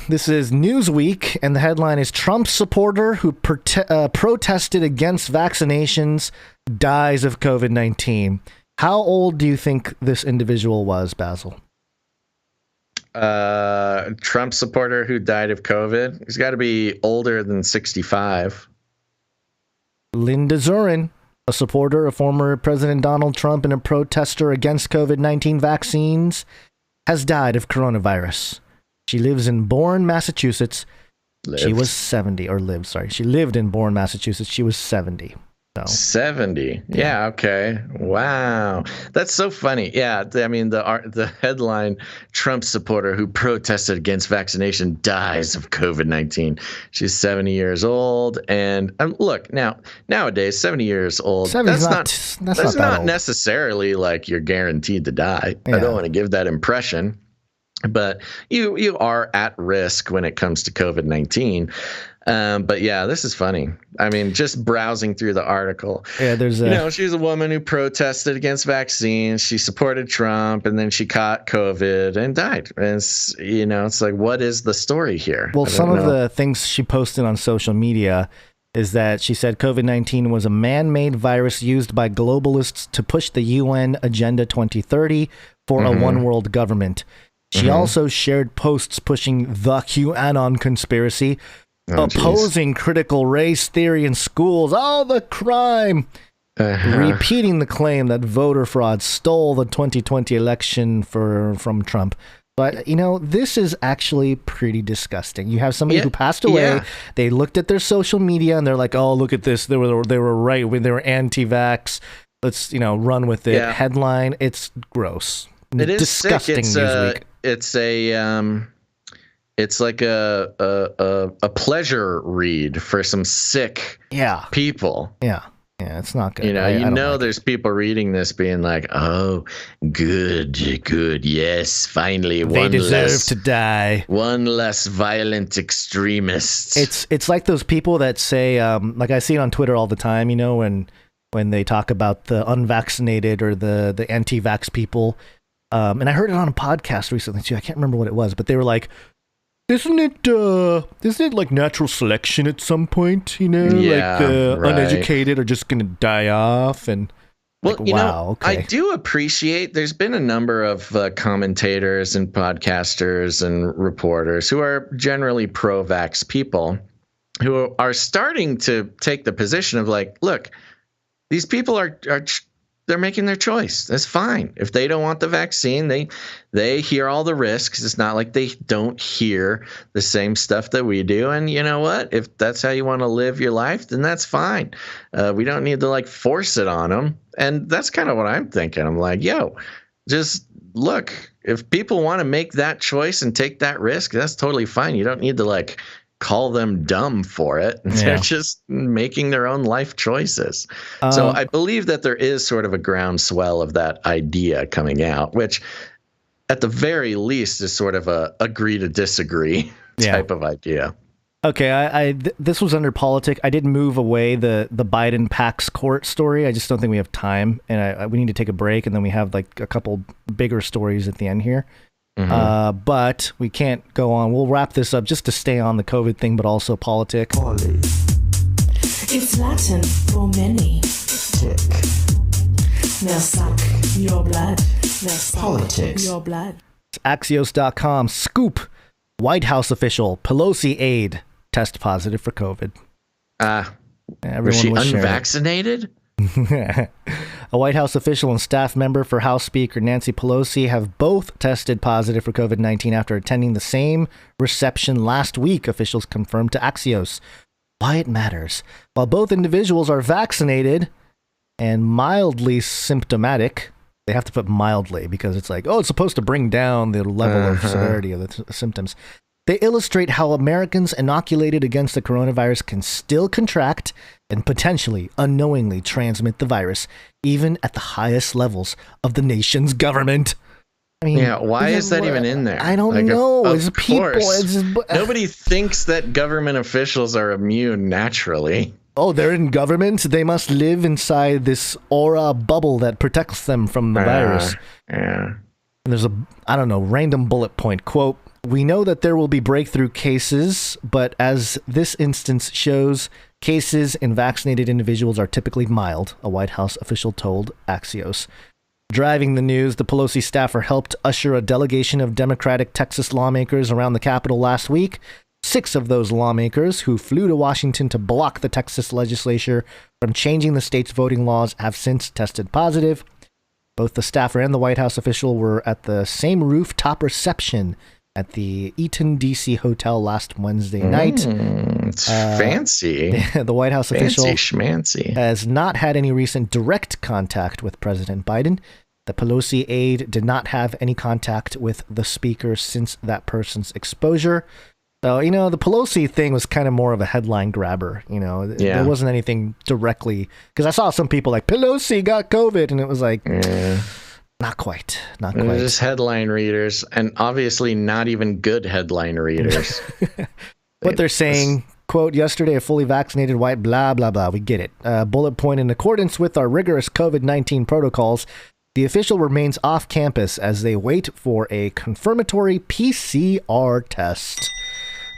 This is Newsweek, and the headline is Trump supporter who protested against vaccinations dies of COVID-19. How old do you think this individual was, Basil? Trump supporter who died of COVID? He's got to be older than 65. Linda Zurin, a supporter of former President Donald Trump and a protester against COVID-19 vaccines, has died of coronavirus. She lives in Bourne, Massachusetts. She was 70, or lived, sorry. She lived in Bourne, Massachusetts. She was 70. So. 70. Yeah. Okay. Wow. That's so funny. Yeah. I mean, the headline, Trump supporter who protested against vaccination dies of COVID-19. She's 70 years old. And look, nowadays, 70 years old, that's not necessarily like you're guaranteed to die. Yeah. I don't want to give that impression. But you are at risk when it comes to COVID-19. But yeah, this is funny. I mean, just browsing through the article. Yeah, there's she's a woman who protested against vaccines. She supported Trump, and then she caught COVID and died. And it's like, what is the story here? Well, some of the things she posted on social media is that she said COVID-19 was a man-made virus used by globalists to push the UN Agenda 2030 for a one-world government. She also shared posts pushing the QAnon conspiracy, opposing critical race theory in schools, the crime, repeating the claim that voter fraud stole the 2020 election from Trump. But, this is actually pretty disgusting. You have somebody who passed away. Yeah. They looked at their social media and they're like, oh, look at this. They were right. They were anti-vax. Let's, run with it. Yeah. Headline. It's gross. It is disgusting. Sick. It's like a pleasure read for some sick people. Yeah, it's not good. There's people reading this being like, oh, good, yes, finally, they deserve to die. One less violent extremists. It's like those people that say, like I see it on Twitter all the time, when they talk about the unvaccinated or the anti-vax people. And I heard it on a podcast recently too. I can't remember what it was, but they were like, isn't it like natural selection at some point, like the uneducated are just going to die off? And I do appreciate there's been a number of commentators and podcasters and reporters who are generally pro-vax people who are starting to take the position of like, look, these people are they're making their choice. That's fine. If they don't want the vaccine, they hear all the risks. It's not like they don't hear the same stuff that we do. And you know what? If that's how you want to live your life, then that's fine. We don't need to force it on them. And that's kind of what I'm thinking. I'm like, just look, if people want to make that choice and take that risk, that's totally fine. You don't need to call them dumb for it. They're just making their own life choices. So I believe that there is sort of a groundswell of that idea coming out, which at the very least is sort of a agree to disagree type of idea. Okay, this was under POLYTICK. I did move away the Biden PAX court story. I just don't think we have time, and we need to take a break, and then we have a couple bigger stories at the end here. But we can't go on. We'll wrap this up just to stay on the COVID thing, but also POLYTICK. It's Latin for many. Tick. Now suck your blood. Now suck your blood. Axios.com. Scoop. White House official, Pelosi aide, test positive for COVID. Was she unvaccinated? A White House official and staff member for House Speaker Nancy Pelosi have both tested positive for COVID-19 after attending the same reception last week, officials confirmed to Axios. Why it matters. While both individuals are vaccinated and mildly symptomatic, they have to put mildly because it's like, it's supposed to bring down the level of severity of the symptoms. They illustrate how Americans inoculated against the coronavirus can still contract and potentially unknowingly transmit the virus, even at the highest levels of the nation's government. I mean, why is that even in there? I don't know. Of course. Nobody thinks that government officials are immune naturally. Oh, they're in government? They must live inside this aura bubble that protects them from the virus. Yeah. And there's random bullet point. Quote, we know that there will be breakthrough cases, but as this instance shows, cases in vaccinated individuals are typically mild, a White House official told Axios. Driving the news, the Pelosi staffer helped usher a delegation of Democratic Texas lawmakers around the Capitol last week. 6 of those lawmakers who flew to Washington to block the Texas legislature from changing the state's voting laws have since tested positive. Both the staffer and the White House official were at the same rooftop reception at the Eaton DC Hotel last Wednesday night. It's fancy. The White House official schmancy. has not had any recent direct contact with President Biden. The Pelosi aide did not have any contact with the speaker since that person's exposure. So, the Pelosi thing was kind of more of a headline grabber. There wasn't anything directly, because I saw some people like, Pelosi got COVID, and it was like, not quite. They're just headline readers, and obviously not even good headline readers. What they're saying, quote, yesterday a fully vaccinated white blah, blah, blah. We get it. Bullet point, in accordance with our rigorous COVID-19 protocols, the official remains off campus as they wait for a confirmatory PCR test.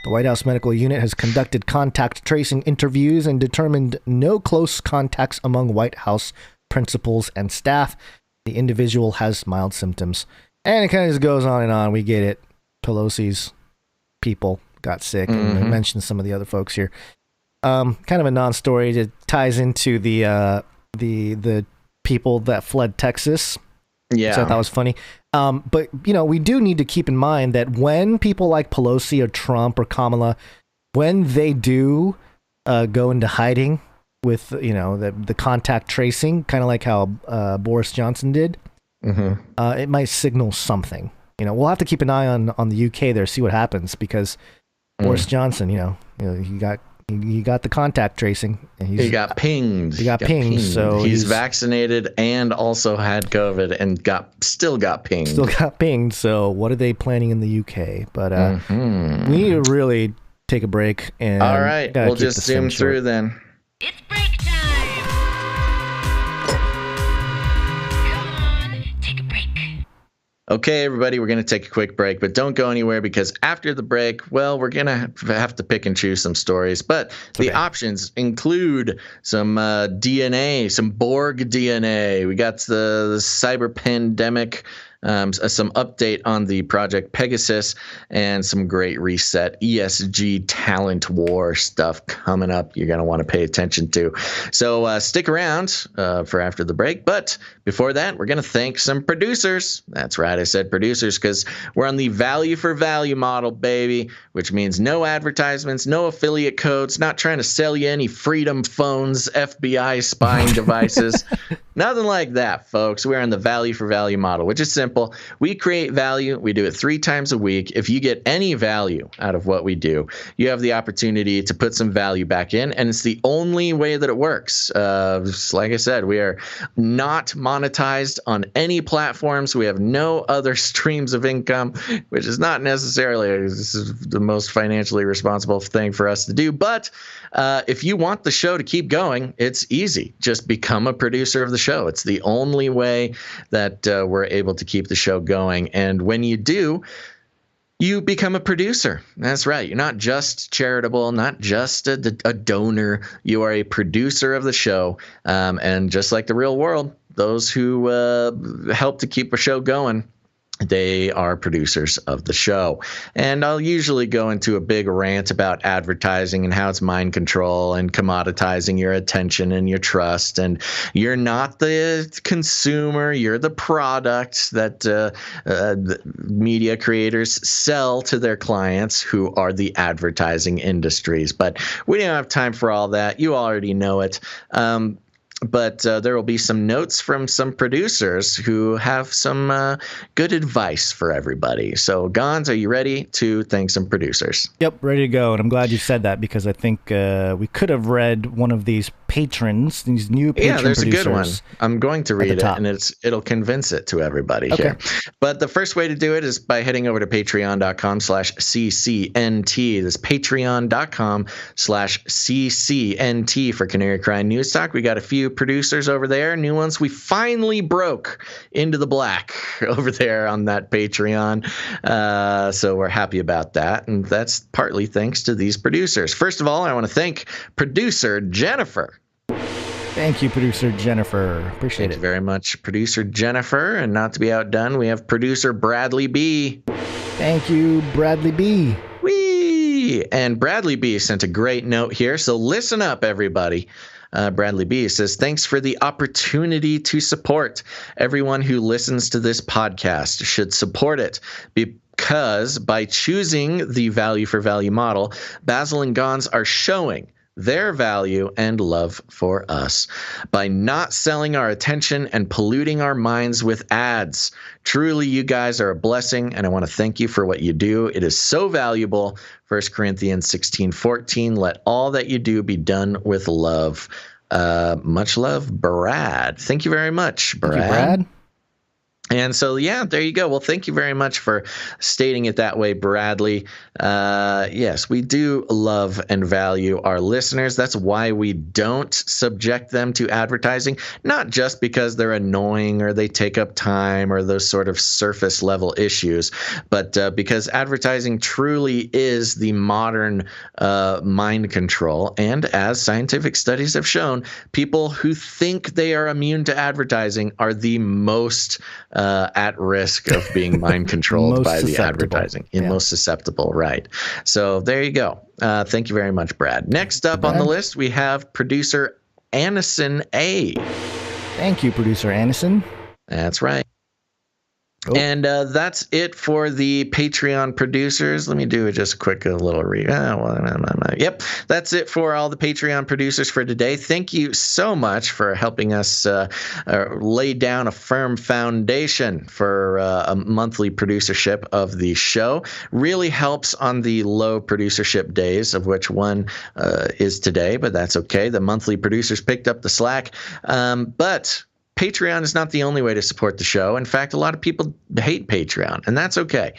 The White House Medical Unit has conducted contact tracing interviews and determined no close contacts among White House principals and staff. The individual has mild symptoms. And it kind of just goes on and on. We get it. Pelosi's people got sick. And I mentioned some of the other folks here. Kind of a non-story. It ties into the people that fled Texas. Yeah. So I thought was funny. But, we do need to keep in mind that when people like Pelosi or Trump or Kamala, when they do go into hiding with, the contact tracing, kind of like how Boris Johnson did, it might signal something. We'll have to keep an eye on the UK there, see what happens, because Boris Johnson, he got the contact tracing. And he got pinged. So he's vaccinated and also had COVID and still got pinged. So what are they planning in the UK? But we need to really take a break. And all right, we'll just zoom through then. It's break time. Come on, take a break. Okay, everybody, we're going to take a quick break, but don't go anywhere, because after the break, well, we're going to have to pick and choose some stories. But the options include some DNA, some Borg DNA. We got the cyber pandemic, some update on the Project Pegasus, and some great reset ESG talent war stuff coming up you're going to want to pay attention to. So stick around for after the break. But before that, we're going to thank some producers. That's right, I said producers, because we're on the value for value model, baby, which means no advertisements, no affiliate codes, not trying to sell you any Freedom phones, FBI spying devices. Nothing like that, folks. We're on the value for value model, which is simple. We create value. We do it 3 times a week. If you get any value out of what we do, you have the opportunity to put some value back in, and it's the only way that it works. Like I said, we are not monetized on any platforms. We have no other streams of income, which is not necessarily the most financially responsible thing for us to do. But if you want the show to keep going, it's easy. Just become a producer of the show. It's the only way that we're able to keep the show going. And when you do, you become a producer. That's right. You're not just charitable, not just a donor. You are a producer of the show. And just like the real world, those who help to keep a show going, they are producers of the show. And I'll usually go into a big rant about advertising and how it's mind control and commoditizing your attention and your trust. And you're not the consumer, you're the product that the media creators sell to their clients, who are the advertising industries. But we don't have time for all that. You already know it. But there will be some notes from some producers who have some good advice for everybody. So, Gons, are you ready to thank some producers? Yep, ready to go. And I'm glad you said that, because I think we could have read one of these patrons, these new patron producers. Yeah, there's a good one. I'm going to read it, and it'll convince it to everybody here. But the first way to do it is by heading over to patreon.com/CCNT. That's patreon.com/CCNT for Canary Cry News Talk. We got a few producers over there, new ones. We finally broke into the black over there on that Patreon. So we're happy about that. And that's partly thanks to these producers. First of all, I want to thank producer Jennifer. Thank you, producer Jennifer. Appreciate it. Thank you very much, producer Jennifer. And not to be outdone, we have producer Bradley B. Thank you, Bradley B. Whee! And Bradley B sent a great note here. So listen up, everybody. Bradley B says, thanks for the opportunity to support. Everyone who listens to this podcast should support it because by choosing the value for value model, Basil and Gons are showing their value and love for us by not selling our attention and polluting our minds with ads. Truly, you guys are a blessing, and I want to thank you for what you do. It is so valuable. 1 Corinthians 16:14, let all that you do be done with love. Much love, Brad. Thank you very much, Brad. Thank you, Brad. And so, yeah, there you go. Well, thank you very much for stating it that way, Bradley. Yes, we do love and value our listeners. That's why we don't subject them to advertising, not just because they're annoying or they take up time or those sort of surface level issues, but because advertising truly is the modern mind control. And as scientific studies have shown, people who think they are immune to advertising are the most at risk of being mind controlled by the advertising. Most susceptible, right. So there you go. Thank you very much, Brad. Next up on the list, we have producer Anison A. Thank you, producer Anison. That's right. And that's it for the Patreon producers. Let me do just a quick little read. Yep, that's it for all the Patreon producers for today. Thank you so much for helping us lay down a firm foundation for a monthly producership of the show. Really helps on the low producership days, of which one is today, but that's okay. The monthly producers picked up the slack. But Patreon is not the only way to support the show. In fact, a lot of people hate Patreon, and that's okay.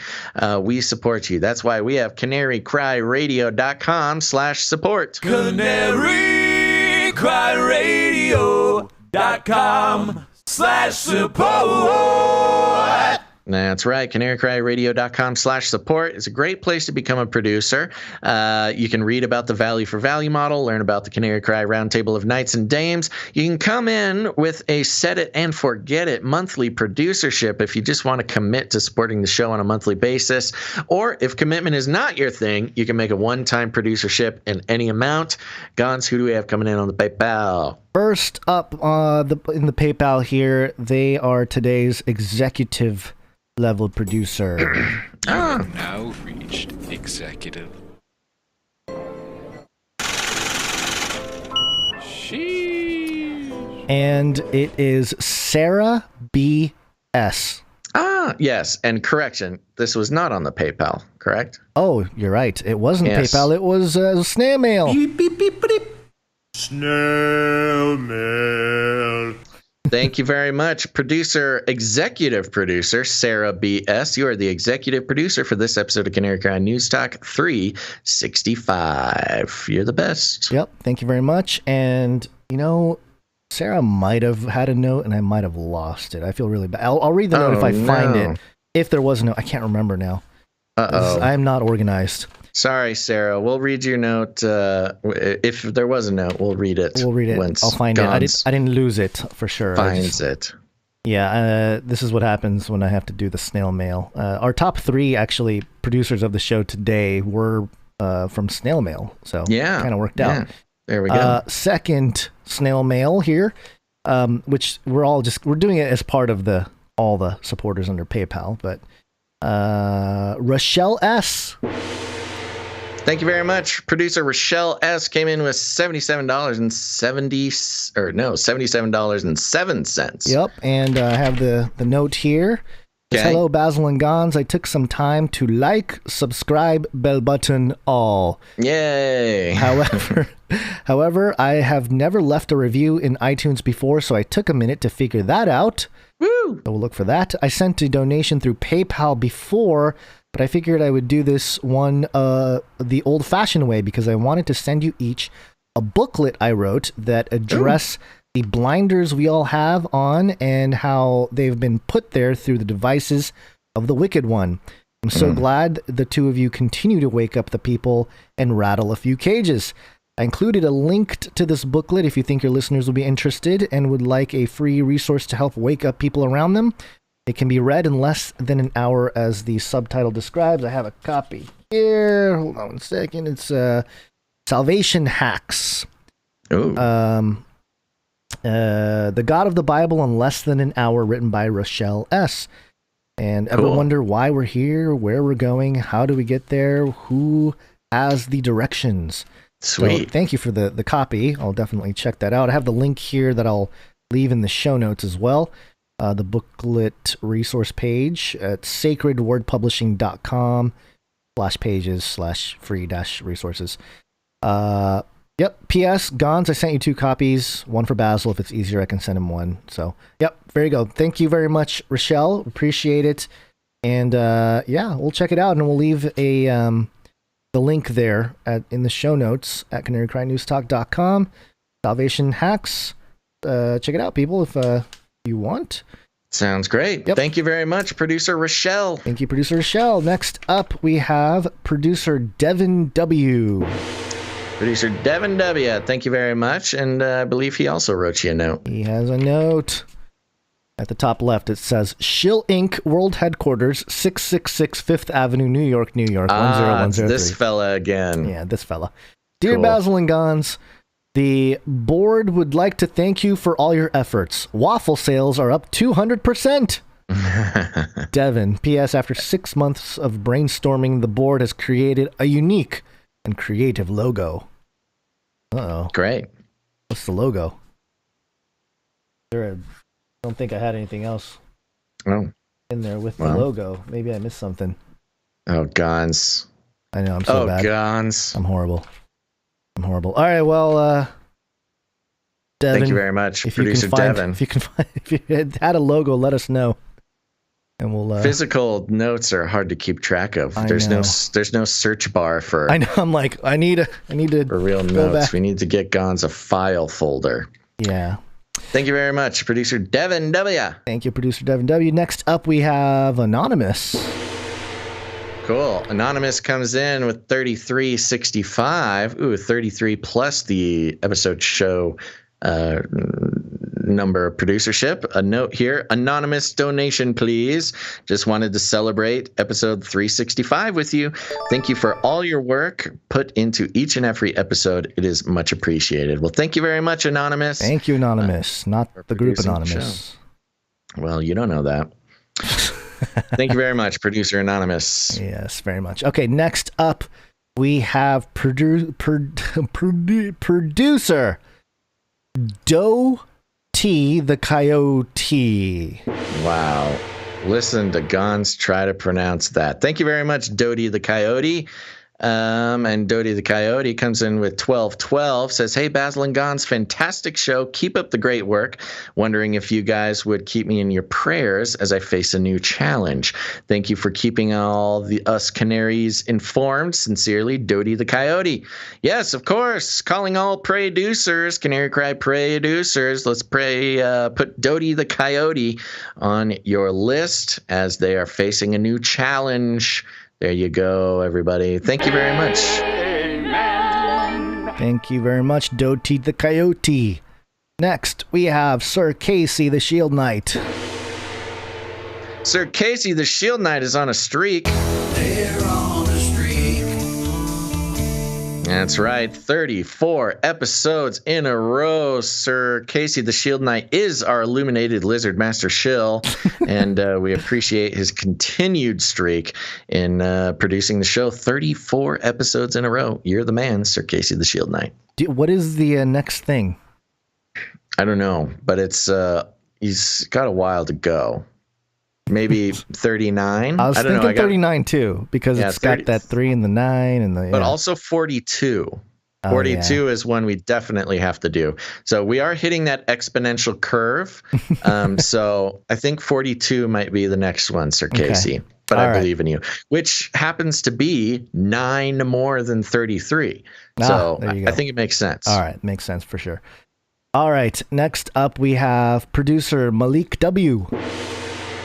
We support you. That's why we have CanaryCry.Radio.com/support. CanaryCry.Radio.com/support. That's right. CanaryCry.Radio.com/support is a great place to become a producer. You can read about the value for value model, learn about the Canary Cry Roundtable of Knights and Dames. You can come in with a set it and forget it monthly producership if you just want to commit to supporting the show on a monthly basis. Or if commitment is not your thing, you can make a one-time producership in any amount. Gons, who do we have coming in on the PayPal? First up in the PayPal here, they are today's executive level producer. Now reached executive. Sheesh. And it is Sarah B.S. Yes, and correction, this was not on the PayPal, correct? Oh, you're right. It wasn't PayPal, it was snail mail. Beep, beep, beep, beep. Snail mail. Thank you very much, executive producer, Sarah B.S. You are the executive producer for this episode of Canary Cry News Talk 365. You're the best. Yep, thank you very much. And, Sarah might have had a note, and I might have lost it. I feel really bad. I'll read the note if I find it. If there was a note, I can't remember now. I'm not organized. Sorry, Sarah. We'll read your note. If there was a note, we'll read it. I'll find it. I didn't lose it for sure. Finds it. Yeah, this is what happens when I have to do the snail mail. Our top 3 actually producers of the show today were from snail mail, so kind of worked out. There we go. Second snail mail here, which we're doing it as part of all the supporters under PayPal, but Rochelle S. Thank you very much. Producer Rochelle S. came in with $77.07. Yep, and I have the note here. Okay. Hello, Basil and Gons. I took some time to like, subscribe, bell button, all. Yay! However, I have never left a review in iTunes before, so I took a minute to figure that out. Woo! So we'll look for that. I sent a donation through PayPal before, but I figured I would do this one the old-fashioned way because I wanted to send you each a booklet I wrote that address the blinders we all have on and how they've been put there through the devices of the Wicked One. I'm so glad the two of you continue to wake up the people and rattle a few cages. I included a link to this booklet if you think your listeners will be interested and would like a free resource to help wake up people around them. It can be read in less than an hour as the subtitle describes. I have a copy here. Hold on one second. It's Salvation Hacks. The God of the Bible in Less Than an Hour, written by Rochelle S. And ever wonder why we're here, where we're going, how do we get there, who has the directions? Sweet. So thank you for the copy. I'll definitely check that out. I have the link here that I'll leave in the show notes as well. The booklet resource page at sacredwordpublishing.com/pages/free-resources. Yep. P.S. Gons, I sent you 2 copies. One for Basil. If it's easier, I can send him one. So, yep. There you go. Thank you very much, Rochelle. Appreciate it. And yeah, we'll check it out, and we'll leave the link there in the show notes at CanaryCry.Newstalk.com. Salvation Hacks. Check it out, people, if you want. Sounds great. Yep. Thank you very much, Producer Rochelle. Thank you, Producer Rochelle. Next up, we have Producer Devin W. Producer Devin W. Thank you very much. And I believe he also wrote you a note. He has a note. At the top left, it says, Shill Inc. World Headquarters, 666 Fifth Avenue, New York, New York, 10103. This fella again. Yeah, this fella. Dear Basil and Gons, the board would like to thank you for all your efforts. Waffle sales are up 200%. Devin, P.S. After 6 months of brainstorming, the board has created a unique and creative logo. Uh-oh. Great. What's the logo? I don't think I had anything else in there with the logo. Maybe I missed something. Oh, Gons. I know, I'm so bad. Oh, Gons. I'm horrible. All right, well, Devin. Thank you very much, Producer Devin. If you had a logo, let us know. And we'll physical notes are hard to keep track of. There's no search bar for. I know. I'm like, I need to for real notes. Back. We need to get Gons a file folder. Yeah. Thank you very much, Producer Devin W. Thank you, Producer Devin W. Next up, we have Anonymous. Cool. Anonymous comes in with 3365. Ooh, 33 plus the episode show number producership. A note here, anonymous donation, please. Just wanted to celebrate episode 365 with you. Thank you for all your work put into each and every episode. It is much appreciated. Well, thank you very much, Anonymous. Thank you, Anonymous, not the group Anonymous. Well, you don't know that. Thank you very much, Producer Anonymous. Yes, very much. Okay, next up, we have producer Doe T the Coyote. Wow. Listen to Gons try to pronounce that. Thank you very much, Dodie the Coyote. And Dodie the Coyote comes in with 1212, says, hey, Basil and Gons, fantastic show. Keep up the great work. Wondering if you guys would keep me in your prayers as I face a new challenge. Thank you for keeping all us Canaries informed. Sincerely, Dodie the Coyote. Yes, of course. Calling all producers, Canary Cry producers. Let's put Dodie the Coyote on your list as they are facing a new challenge. There you go, everybody. Thank you very much. Amen. Thank you very much, Doty the Coyote. Next, we have Sir Casey the Shield Knight. Sir Casey the Shield Knight is on a streak. They're on a streak. That's right, 34 episodes in a row. Sir Casey the Shield Knight is our illuminated lizard master shill, and we appreciate his continued streak in producing the show. 34 episodes in a row. You're the man, Sir Casey the Shield Knight. What is the next thing? I don't know, but it's he's got a while to go. Maybe 39. I was thinking 39 too, because it's 30, got that 3 and the 9 and the. Yeah. But also 42. 42 is one we definitely have to do. So we are hitting that exponential curve. So I think 42 might be the next one, Sir Casey. But I believe in you, which happens to be 9 more than 33. So I think it makes sense. All right, makes sense for sure. All right, next up we have producer Malik W.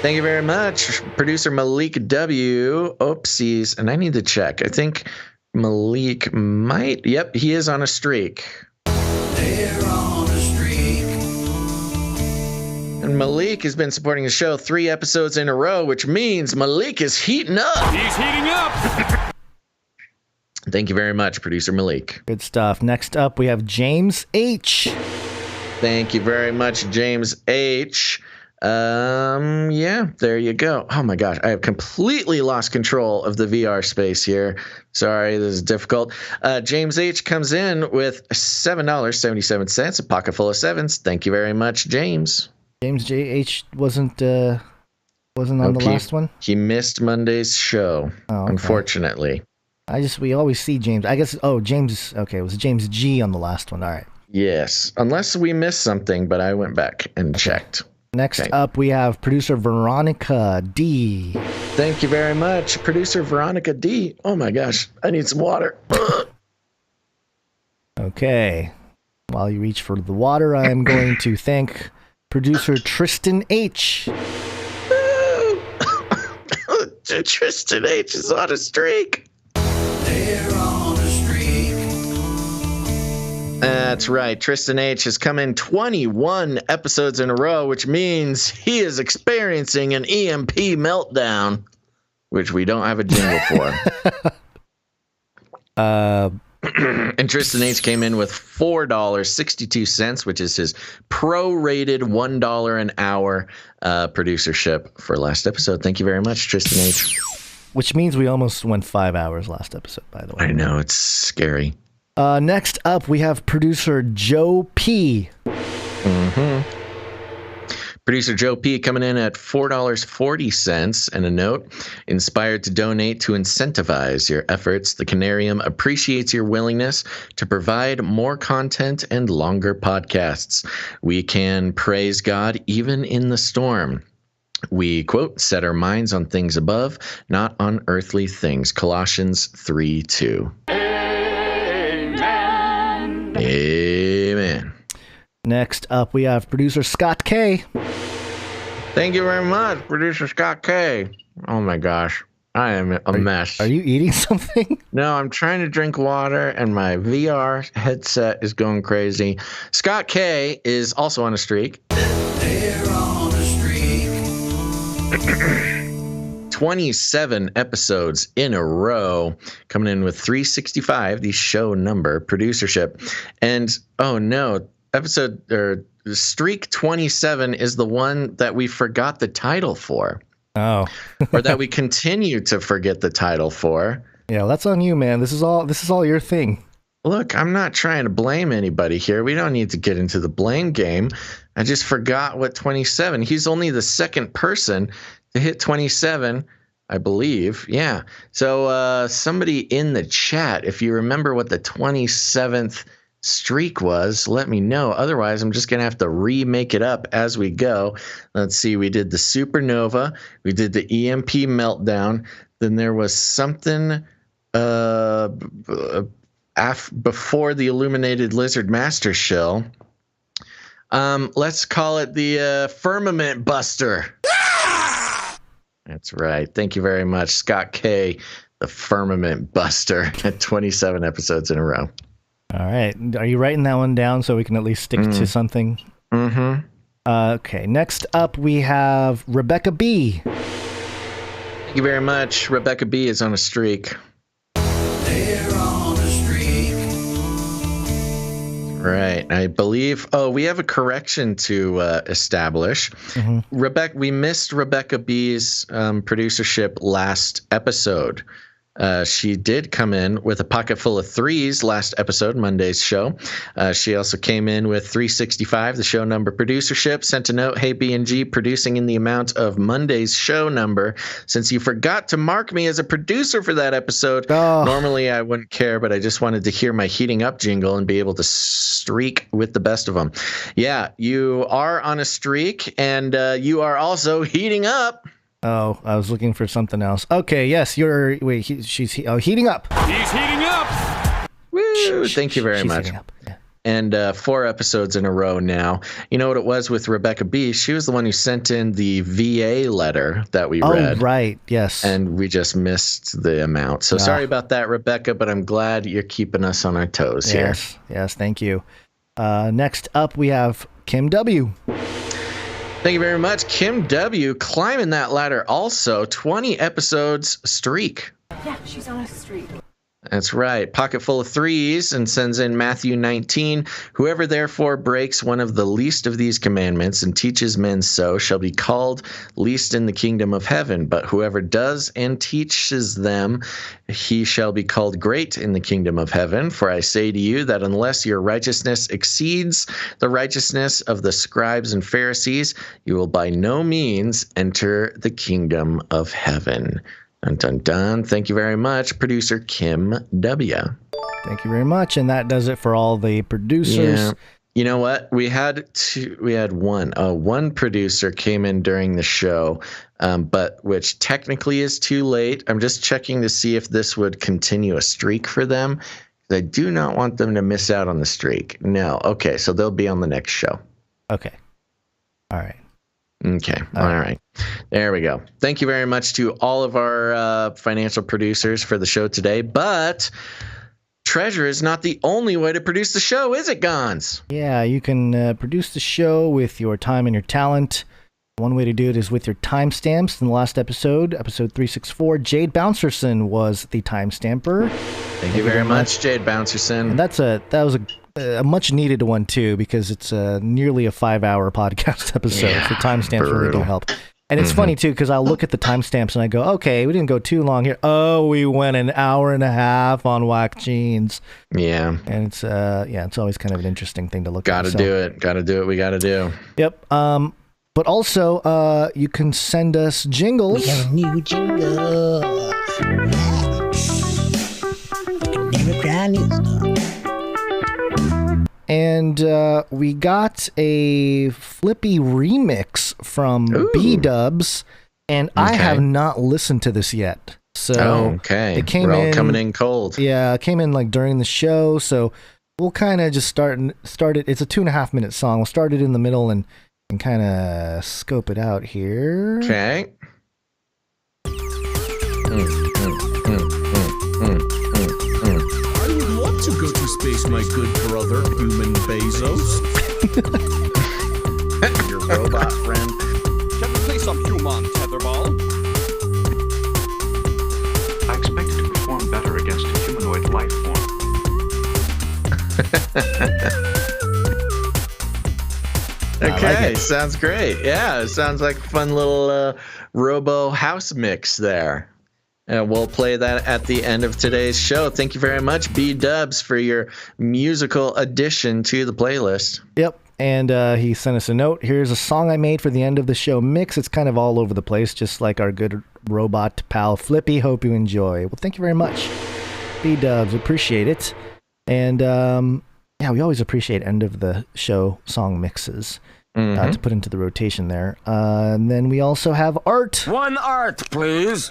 Thank you very much, producer Malik W. Oopsies, and I need to check. I think Malik might. Yep, he is on a streak. They're on a streak. And Malik has been supporting the show 3 episodes in a row, which means Malik is heating up. He's heating up. Thank you very much, producer Malik. Good stuff. Next up, we have James H. Thank you very much, James H. Yeah, there you go. Oh my gosh, I have completely lost control of the VR space here. Sorry, this is difficult. James H comes in with $7.77, a pocket full of sevens. Thank you very much, James. James J.H. wasn't on the last one? He missed Monday's show, unfortunately. We always see James. I guess, James, okay, it was James G on the last one. All right. Yes, unless we missed something, but I went back and checked. Next up, we have producer Veronica D. Thank you very much, producer Veronica D. Oh my gosh, I need some water. Okay. While you reach for the water, I am going to thank producer Tristan H. Tristan H is on a streak. They're on a streak. That's right. Tristan H has come in 21 episodes in a row, which means he is experiencing an EMP meltdown, which we don't have a jingle for. And Tristan H came in with $4.62, which is his prorated $1 an hour producership for last episode. Thank you very much, Tristan H. Which means we almost went 5 hours last episode, by the way. I know, it's scary. Next up, we have producer Joe P. Producer Joe P coming in at $4.40 and a note. Inspired to donate to incentivize your efforts, the Canarium appreciates your willingness to provide more content and longer podcasts. We can praise God even in the storm. We, quote, set our minds on things above, not on earthly things. Colossians 3:2. Amen. Amen. Next up, we have producer Scott K. Thank you very much, producer Scott K. Oh my gosh, I am a mess. Are you eating something? No, I'm trying to drink water, and my VR headset is going crazy. Scott K is also on a streak. They're on a streak. 27 episodes in a row, coming in with 365, the show number, producership. And, oh no, streak 27 is the one that we forgot the title for. Oh. Or that we continue to forget the title for. Yeah, that's on you, man. This is all your thing. Look, I'm not trying to blame anybody here. We don't need to get into the blame game. I just forgot what 27. He's only the second person to hit 27, I believe. Yeah. So somebody in the chat, if you remember what the 27th streak was, let me know. Otherwise, I'm just going to have to remake it up as we go. Let's see. We did the supernova. We did the EMP meltdown. Then there was something before the illuminated lizard master shill. Let's call it the firmament buster. That's right. Thank you very much, Scott K, the firmament buster, at 27 episodes in a row. All right. Are you writing that one down so we can at least stick to something? Mm-hmm. Okay. Next up, we have Rebecca B. Thank you very much. Rebecca B is on a streak. They're on a streak. Right. I believe. Oh, we have a correction to establish. Mm-hmm. We missed Rebecca B's producership last episode. She did come in with a pocket full of threes last episode, Monday's show. She also came in with 365, the show number producership, sent a note, hey, B&G, producing in the amount of Monday's show number. Since you forgot to mark me as a producer for that episode, normally I wouldn't care, but I just wanted to hear my heating up jingle and be able to streak with the best of them. Yeah, you are on a streak, and you are also heating up. Oh, I was looking for something else. Okay, yes, she's heating up. He's heating up. Woo! Thank you very much. Yeah. And 4 episodes in a row now. You know what it was with Rebecca B? She was the one who sent in the VA letter that we read. Oh, right, yes. And we just missed the amount. So sorry about that, Rebecca, but I'm glad you're keeping us on our toes here. Yes, thank you. Next up, we have Kim W. Thank you very much. Kim W. climbing that ladder also. 20 episodes streak. Yeah, she's on a streak. That's right. Pocket full of threes, and sends in Matthew 19. Whoever therefore breaks one of the least of these commandments and teaches men so shall be called least in the kingdom of heaven. But whoever does and teaches them, he shall be called great in the kingdom of heaven. For I say to you that unless your righteousness exceeds the righteousness of the scribes and Pharisees, you will by no means enter the kingdom of heaven. Dun, dun, dun. Thank you very much, producer Kim W. Thank you very much, and that does it for all the producers. Yeah. You know what? We had one producer came in during the show, but which technically is too late. I'm just checking to see if this would continue a streak for them. I do not want them to miss out on the streak. No. Okay, so they'll be on the next show. Okay. All right. Okay. All right. There we go. Thank you very much to all of our financial producers for the show today. But treasure is not the only way to produce the show, is it, Gons? Yeah, you can produce the show with your time and your talent. One way to do it is with your timestamps. In the last episode, episode 364, Jade Bouncerson was the timestamper. Thank you very much, Jade Bouncerson. And that was a much needed one too, because it's nearly a 5-hour podcast episode. Yeah, so timestamps really do help. And it's funny too, because I'll look at the timestamps and I go, okay, we didn't go too long here. Oh, we went an hour and a half on WACCINE. Yeah. And it's always kind of an interesting thing to look at. Gotta do it. We gotta do. Yep. But also, you can send us jingles. We have a new jingle. And we got a Flippy remix from B-Dubs, and I have not listened to this yet. So it came We're all coming in cold. Yeah, it came in like during the show, so we'll kind of just start it. It's a 2.5-minute song. We'll start it in the middle and kind of scope it out here. Okay. I would love to go to space, my good brother, human Bezos. Your robot friend. Can we play some human tetherball? I expected to perform better against a humanoid life form. Okay, like sounds great. Yeah, it sounds like a fun little Robo house mix there. And we'll play that at the end of today's show. Thank you very much, B-Dubs, for your musical addition to the playlist. Yep, and he sent us a note. Here's a song I made for the end of the show mix. It's kind of all over the place, just like our good robot pal Flippy. Hope you enjoy. Well, thank you very much, B-Dubs. Appreciate it. And yeah, we always appreciate end of the show song mixes to put into the rotation there. And then we also have art. One art, please.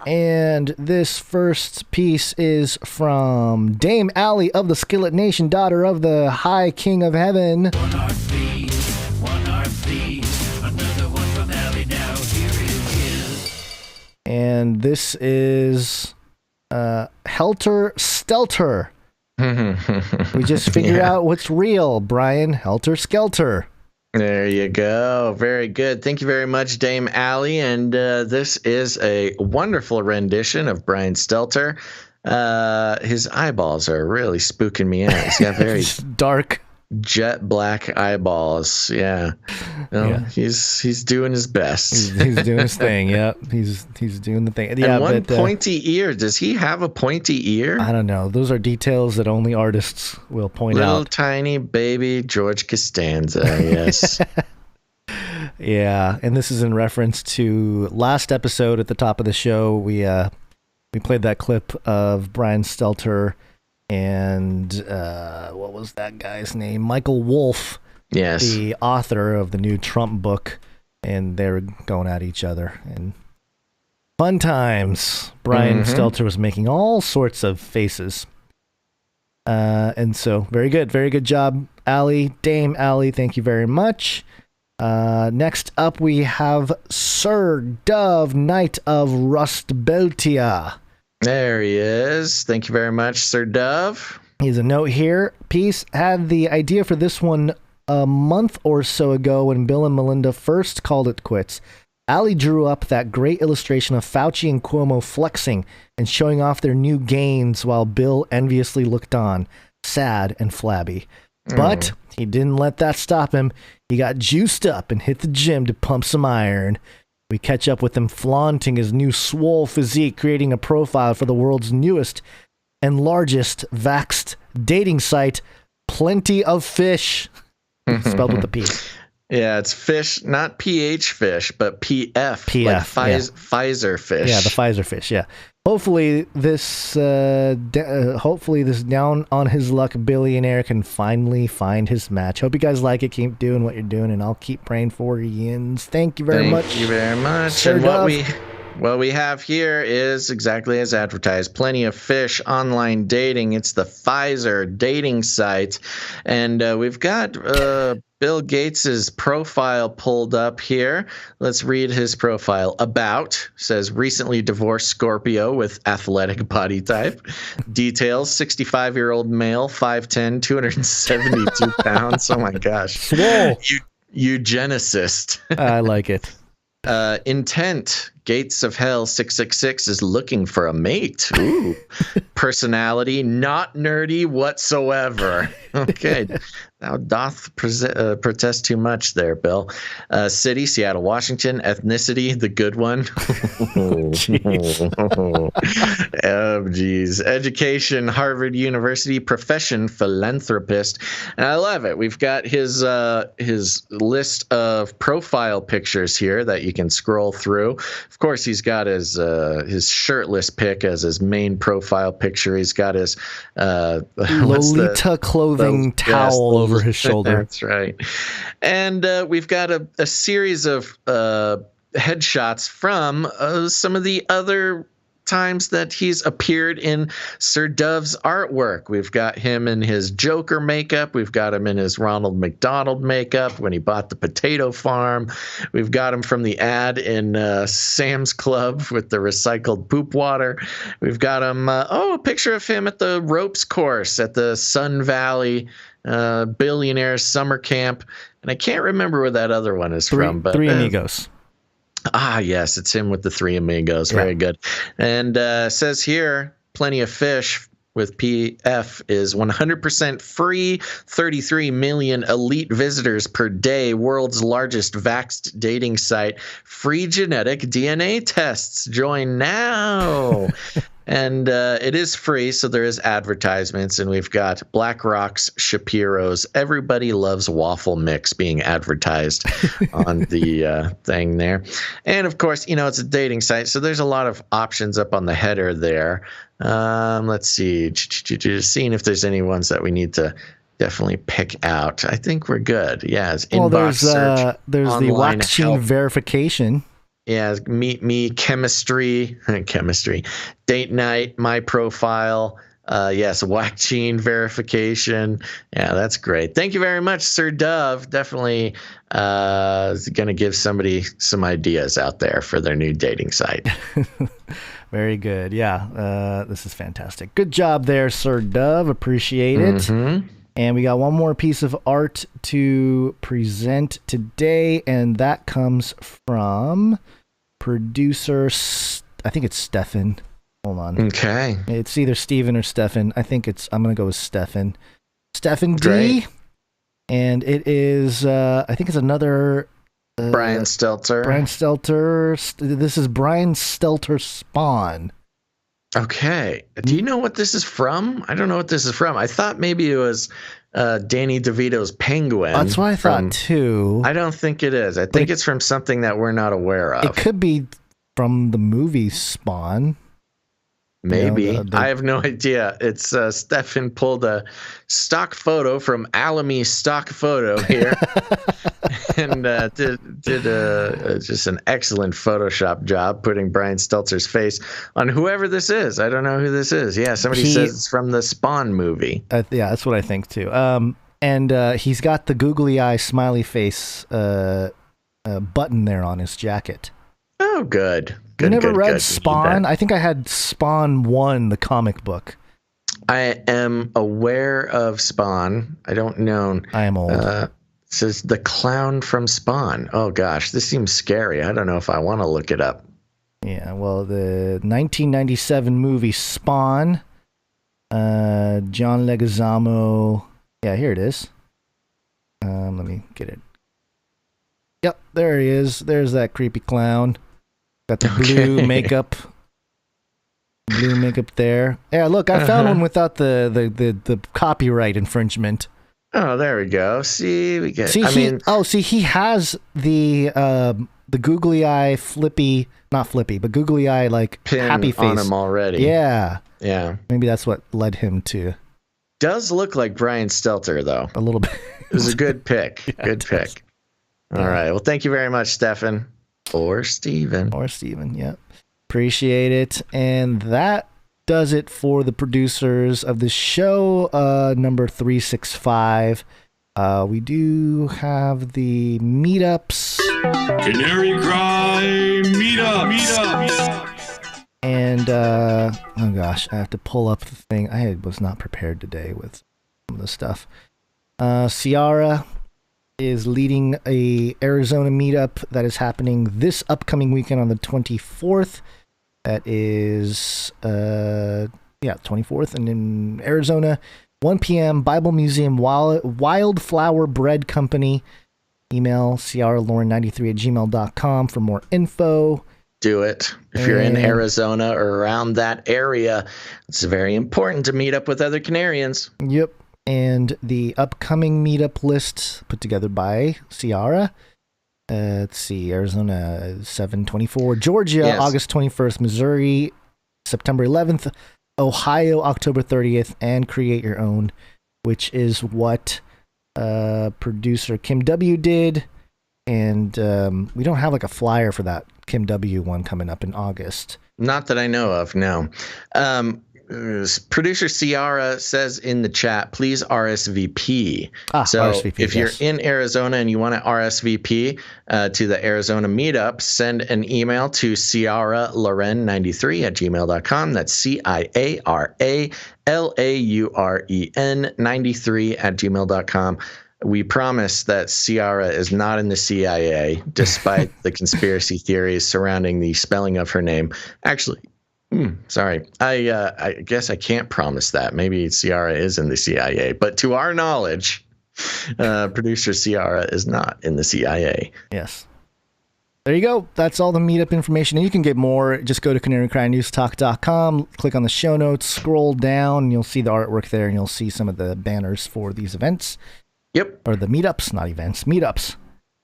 And this first piece is from Dame Allie of the Skillet Nation, daughter of the High King of Heaven. One art, please. Another one from Allie now. Here it is. And this is Helter Skelter. We just figured out what's real, Brian. Helter Skelter. There you go. Very good. Thank you very much, Dame Allie. And this is a wonderful rendition of Brian Stelter. His eyeballs are really spooking me out. He's got very dark, jet black eyeballs. Yeah. Well, yeah. He's doing his best. He's doing his thing. Yeah. He's doing the thing. Yeah, and one pointy ear. Does he have a pointy ear? I don't know. Those are details that only artists will point out. Little tiny baby George Costanza. Yes. Yeah. And this is in reference to last episode at the top of the show. We played that clip of Brian Stelter and what was that guy's name? Michael Wolff. Yes. The author of the new Trump book, and they were going at each other. And fun times. Brian Stelter was making all sorts of faces. And so, very good job, Allie. Dame Allie, thank you very much. Next up, we have Sir Dove, Knight of Rustbeltia. There he is. Thank you very much, Sir Dove. Here's a note here. Peace had the idea for this one a month or so ago when Bill and Melinda first called it quits. Ali drew up that great illustration of Fauci and Cuomo flexing and showing off their new gains while Bill enviously looked on, sad and flabby. But he didn't let that stop him. He got juiced up and hit the gym to pump some iron. We catch up with him flaunting his new swole physique, creating a profile for the world's newest and largest vaxxed dating site, Plenty of Fish. Spelled with a P. Yeah, it's fish, not PH fish, but PF. PF, like Pfizer fish. Yeah, the Pfizer fish, yeah. Hopefully this down on his luck billionaire can finally find his match. Hope you guys like it. Keep doing what you're doing, and I'll keep praying for Yins. Thank you very much. Thank you very much. Sir And Dove. what we have here is exactly as advertised. Plenty of Fish online dating. It's the Pfizer dating site. And we've got Bill Gates's profile pulled up here. Let's read his profile. About, says recently divorced Scorpio with athletic body type. Details, 65-year-old male, 5'10", 272 pounds. Oh my gosh. Swole. Eugenicist. I like it. Intent, Gates of Hell 666 is looking for a mate. Ooh. Personality, not nerdy whatsoever. Okay. Thou doth protest too much there, Bill. City, Seattle, Washington. Ethnicity, the good one. Oh, geez. Education, Harvard University. Profession, philanthropist. And I love it. We've got his list of profile pictures here that you can scroll through. Of course, he's got his shirtless pic as his main profile picture. He's got his Lolita clothing towel over his shoulder. That's right. And we've got a series of headshots from some of the other times that he's appeared in Sir Dove's artwork. We've got him in his Joker makeup. We've got him in his Ronald McDonald makeup when he bought the potato farm. We've got him from the ad in Sam's Club with the recycled poop water. We've got him, a picture of him at the ropes course at the Sun Valley billionaire summer camp. And I can't remember where that other one is from. But Three Amigos. Ah, yes, it's him with the Three Amigos. Very good. And says here, Plenty of Fish with PF is 100% free, 33 million elite visitors per day, world's largest vaxxed dating site, free genetic DNA tests. Join now. And it is free, so there is advertisements, and we've got BlackRock's, Shapiro's, Everybody Loves Waffle Mix being advertised on the thing there. And, of course, it's a dating site, so there's a lot of options up on the header there. Let's see, seeing if there's any ones that we need to definitely pick out. I think we're good. Yeah, it's inbox search. There's the WACCINE verification. Yeah, meet me, chemistry, date night, my profile. Yes, WACCINE verification. Yeah, that's great. Thank you very much, Sir Dove. Definitely is going to give somebody some ideas out there for their new dating site. Very good. Yeah, this is fantastic. Good job there, Sir Dove. Appreciate it. Mm-hmm. And we got one more piece of art to present today, and that comes from producer, I think it's Stefan. Hold on. Okay. It's either Steven or Stefan. I'm going to go with Stefan. Stefan D. Great. And it is, I think it's another... Brian Stelter. Brian Stelter. This is Brian Stelter Spawn. Okay. Do you know what this is from? I don't know what this is from. I thought maybe it was Danny DeVito's Penguin. That's what I thought too. I don't think it is. I think it's from something that we're not aware of. It could be from the movie Spawn. Maybe. I have no idea. It's Stefan pulled a stock photo from Alamy Stock Photo here and did just an excellent Photoshop job putting Brian Stelter's face on whoever this is. I don't know who this is. Yeah, somebody says it's from the Spawn movie. Yeah, that's what I think too. And he's got the googly eye smiley face button there on his jacket. Oh, good. You never read Spawn? I think I had Spawn 1, the comic book. I am aware of Spawn. I don't know. I am old. says the clown from Spawn. Oh gosh, this seems scary. I don't know if I want to look it up. Yeah, well, the 1997 movie Spawn, John Leguizamo. Yeah, here it is. Let me get it. Yep, there he is. There's that creepy clown. Got the blue makeup. Blue makeup there. Yeah, look, I found one without the copyright infringement. Oh, there we go. See, we get. He has the googly eye flippy, not flippy, but googly eye like pin happy face on him already. Yeah. Yeah. Maybe that's what led him to. Does look like Brian Stelter though. A little bit. It was a good pick. Yeah, good pick. All right. Well, thank you very much, Stefan. Or Steven. Yeah. Appreciate it. And that does it for the producers of the show, number 365. We do have the meetups. Canary Cry meetup. And, oh gosh, I have to pull up the thing. I was not prepared today with some of the stuff. Ciara is leading a Arizona meetup that is happening this upcoming weekend on the 24th. That is, 24th, and in Arizona, 1 p.m., Bible Museum, Wildflower Bread Company. Email ciaralauren93@gmail.com for more info. Do it. If you're in Arizona or around that area, it's very important to meet up with other Canarians. Yep. And the upcoming meetup list put together by Ciara. Let's see, Arizona 7/24, Georgia August 21st, Missouri September 11th, Ohio October 30th, and Create Your Own, which is what producer Kim W did. And we don't have like a flyer for that Kim W one coming up in August. Not that I know of, no. Producer Ciara says in the chat, please RSVP. RSVP, if you're in Arizona and you want to RSVP to the Arizona meetup, send an email to ciaralauren93@gmail.com. That's CIARALAUREN93@gmail.com. We promise that Ciara is not in the CIA, despite the conspiracy theories surrounding the spelling of her name. Actually, sorry. I guess I can't promise that. Maybe Ciara is in the CIA, but to our knowledge, producer Ciara is not in the CIA. Yes. There you go. That's all the meetup information. And you can get more. Just go to CanaryCry.Newstalk.com, click on the show notes, scroll down, and you'll see the artwork there, and you'll see some of the banners for these events. Yep. Or the meetups, not events, meetups.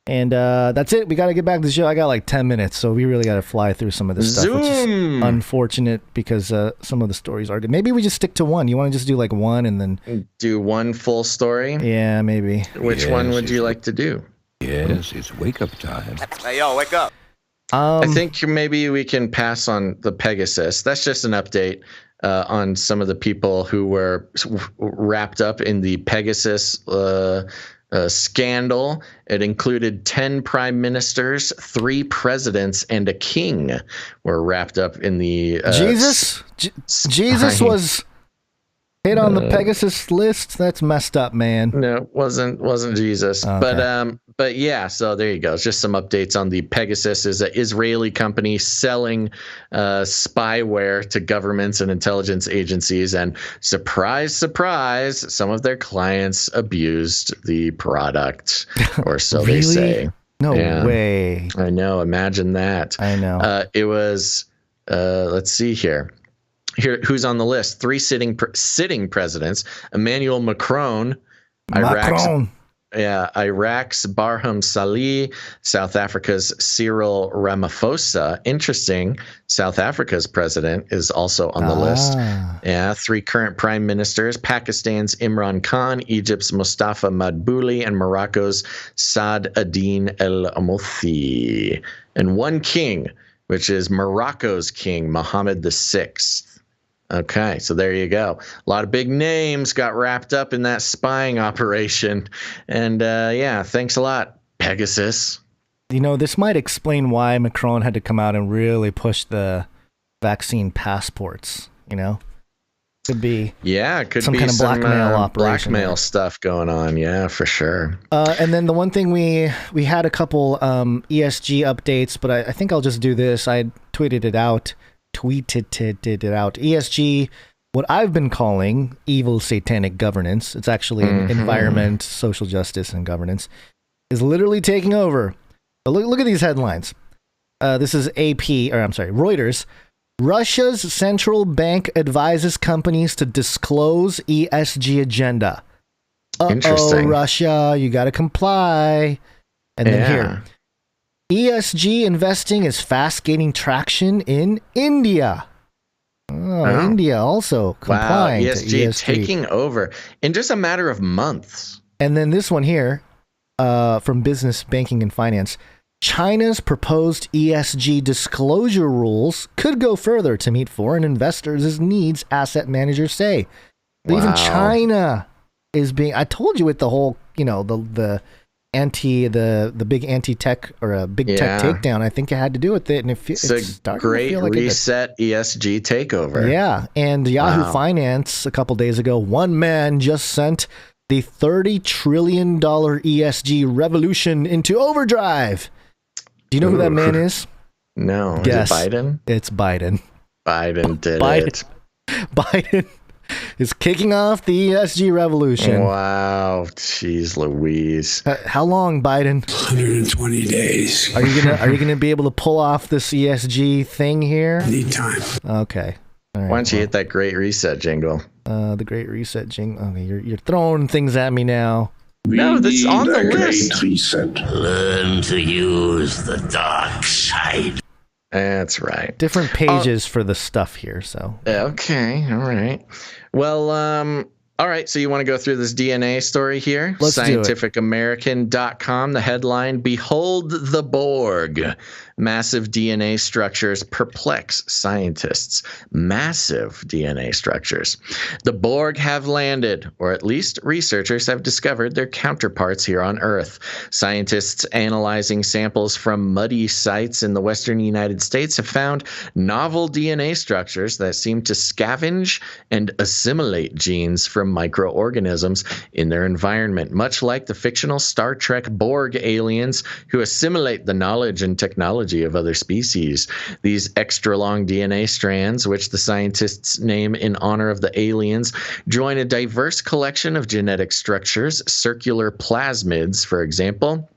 And that's it. We got to get back to the show. I got like 10 minutes, so we really got to fly through some of this stuff, which is unfortunate because some of the stories are good. Maybe we just stick to one. You want to just do like one and then do one full story? Yeah, maybe. Which one would you like to do? Yes, it's wake up time. Hey, yo, wake up. I think maybe we can pass on the Pegasus. That's just an update on some of the people who were wrapped up in the Pegasus scandal. It included 10 prime ministers, 3 presidents, and a king were wrapped up in the Jesus was hit on the Pegasus list. That's messed up, man. No, it wasn't Jesus. Okay. But yeah, so there you go. It's just some updates on the Pegasus. Is an Israeli company selling spyware to governments and intelligence agencies, and surprise, surprise, some of their clients abused the product, or so really? They say. No way. I know. Imagine that. I know. It was. Let's see here. Here, who's on the list? 3 sitting presidents: Emmanuel Macron, Iraq's Barham Salih, South Africa's Cyril Ramaphosa. Interesting. South Africa's president is also on the list. Yeah, 3 current prime ministers: Pakistan's Imran Khan, Egypt's Mustafa Madbouli, and Morocco's Saad ad-Din El Mouthi. And 1 king, which is Morocco's king, Mohammed VI. Okay, so there you go. A lot of big names got wrapped up in that spying operation. And yeah, thanks a lot, Pegasus. You know, this might explain why Macron had to come out and really push the vaccine passports, you know? Could be. Yeah, it could some be kind of blackmail operation. Blackmail stuff going on. Yeah, for sure. And then the one thing we had a couple ESG updates, but I think I'll just do this. I tweeted it out. ESG, what I've been calling evil satanic governance. It's actually environment, social justice, and governance is literally taking over. But look at these headlines. This is Reuters. Russia's central bank advises companies to disclose ESG agenda. Interesting. Russia, you got to comply. And then here, ESG investing is fast gaining traction in India. Oh, India also complying to ESG. Taking over in just a matter of months. And then this one here, from Business, Banking, and Finance. China's proposed ESG disclosure rules could go further to meet foreign investors' needs, asset managers say. Wow. Even China is being... I told you with the whole, the big anti-tech or a big tech takedown, I think it had to do with it. And it's a great reset ESG takeover. Yeah. And Yahoo Finance a couple days ago, one man just sent the $30 trillion ESG revolution into overdrive. Do you know who that man is? No. Guess. Is it Biden? It's Biden. Biden did it. Biden is kicking off the ESG revolution. Wow. Jeez Louise. How long, Biden? 120 days. Are you gonna be able to pull off this ESG thing here? Need time. Okay. All right, why don't you hit that Great Reset jingle? The Great Reset jingle. Okay, you're throwing things at me now. No, that's on the list. Great Reset. Learn to use the dark side. That's right. Different pages for the stuff here, so. Okay, all right. Well, all right, so you want to go through this DNA story here? Let's ScientificAmerican.com, the headline, Behold the Borg. Massive DNA structures perplex scientists. Massive DNA structures. The Borg have landed, or at least researchers have discovered their counterparts here on Earth. Scientists analyzing samples from muddy sites in the western United States have found novel DNA structures that seem to scavenge and assimilate genes from microorganisms in their environment, much like the fictional Star Trek Borg aliens who assimilate the knowledge and technology of other species. These extra-long DNA strands, which the scientists name in honor of the aliens, join a diverse collection of genetic structures, circular plasmids, for example,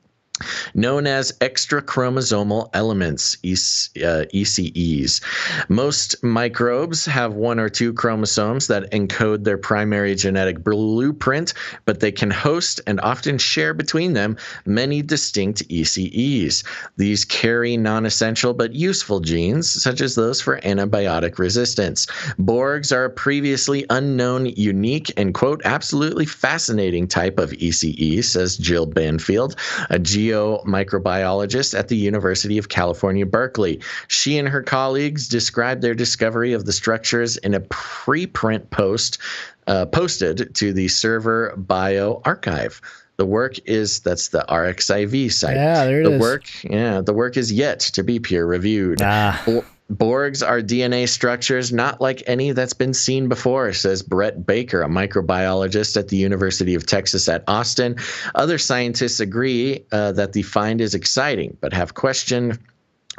known as extrachromosomal elements, ECEs. Most microbes have one or two chromosomes that encode their primary genetic blueprint, but they can host and often share between them many distinct ECEs. These carry non-essential but useful genes, such as those for antibiotic resistance. Borgs are a previously unknown, unique, and, quote, absolutely fascinating type of ECE, says Jill Banfield, a geomicrobiologist at the University of California, Berkeley. She and her colleagues described their discovery of the structures in a preprint post posted to the Server Bio Archive. The work is, that's the RXIV site. Yeah, there it is. The work is yet to be peer reviewed. Borgs are DNA structures not like any that's been seen before, says Brett Baker, a microbiologist at the University of Texas at Austin. Other scientists agree that the find is exciting, but have questioned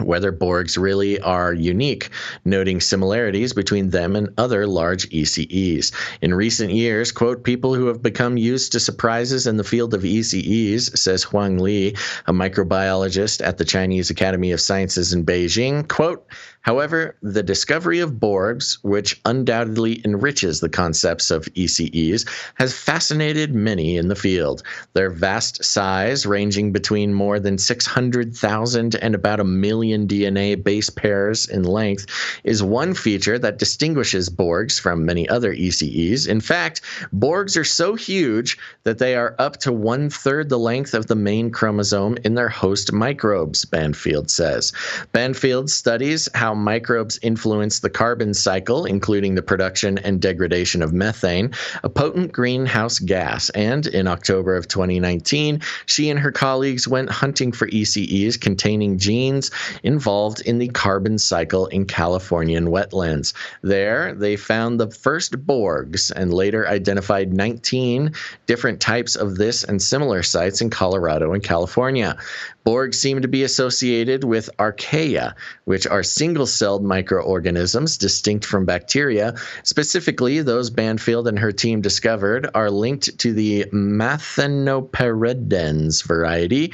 whether Borgs really are unique, noting similarities between them and other large ECEs. In recent years, quote, people who have become used to surprises in the field of ECEs, says Huang Li, a microbiologist at the Chinese Academy of Sciences in Beijing, quote, however, the discovery of Borgs, which undoubtedly enriches the concepts of ECEs, has fascinated many in the field. Their vast size, ranging between more than 600,000 and about 1 million DNA base pairs in length, is one feature that distinguishes Borgs from many other ECEs. In fact, Borgs are so huge that they are up to 1/3 the length of the main chromosome in their host microbes, Banfield says. Banfield studies how microbes influence the carbon cycle, including the production and degradation of methane, a potent greenhouse gas. And in October of 2019, she and her colleagues went hunting for ECEs containing genes involved in the carbon cycle in Californian wetlands. There, they found the first Borgs and later identified 19 different types of this and similar sites in Colorado and California. Borg seem to be associated with archaea, which are single-celled microorganisms distinct from bacteria. Specifically, those Banfield and her team discovered are linked to the Methanoperidens variety,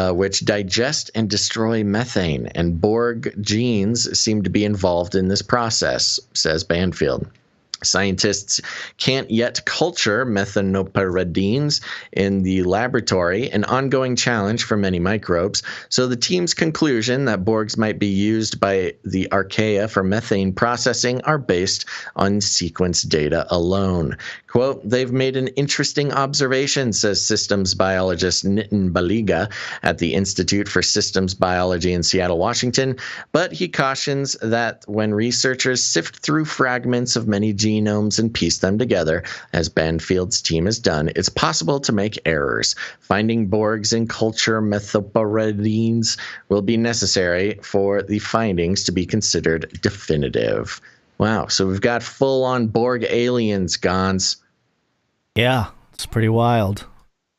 which digest and destroy methane, and Borg genes seem to be involved in this process, says Banfield. Scientists can't yet culture methanoperidines in the laboratory, an ongoing challenge for many microbes. So the team's conclusion that Borgs might be used by the archaea for methane processing are based on sequence data alone. Quote, they've made an interesting observation, says systems biologist Nitin Baliga at the Institute for Systems Biology in Seattle, Washington, but he cautions that when researchers sift through fragments of many genomes and piece them together, as Banfield's team has done, it's possible to make errors. Finding Borgs in culture methoperidines will be necessary for the findings to be considered definitive. Wow, so we've got full-on Borg aliens, Gons. Yeah, it's pretty wild.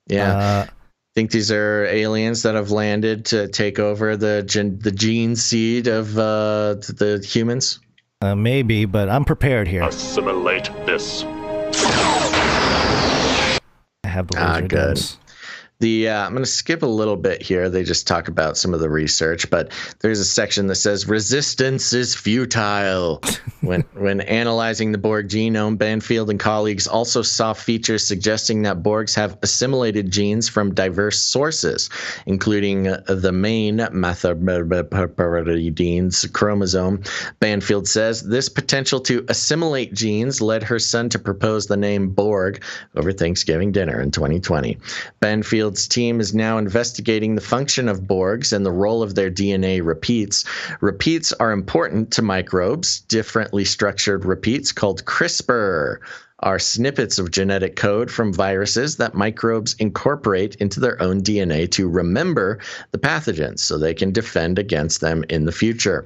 Yeah. Think these are aliens that have landed to take over the gene seed of the humans? Maybe, but I'm prepared here. Assimilate this. I have the laser guns. I'm going to skip a little bit here. They just talk about some of the research, but there's a section that says resistance is futile. When analyzing the Borg genome, Banfield and colleagues also saw features suggesting that Borgs have assimilated genes from diverse sources, including the main methanoperidines chromosome. Banfield says this potential to assimilate genes led her son to propose the name Borg over Thanksgiving dinner in 2020. Banfield team is now investigating the function of Borgs and the role of their DNA repeats. Repeats are important to microbes. Differently structured repeats called CRISPR are snippets of genetic code from viruses that microbes incorporate into their own DNA to remember the pathogens so they can defend against them in the future.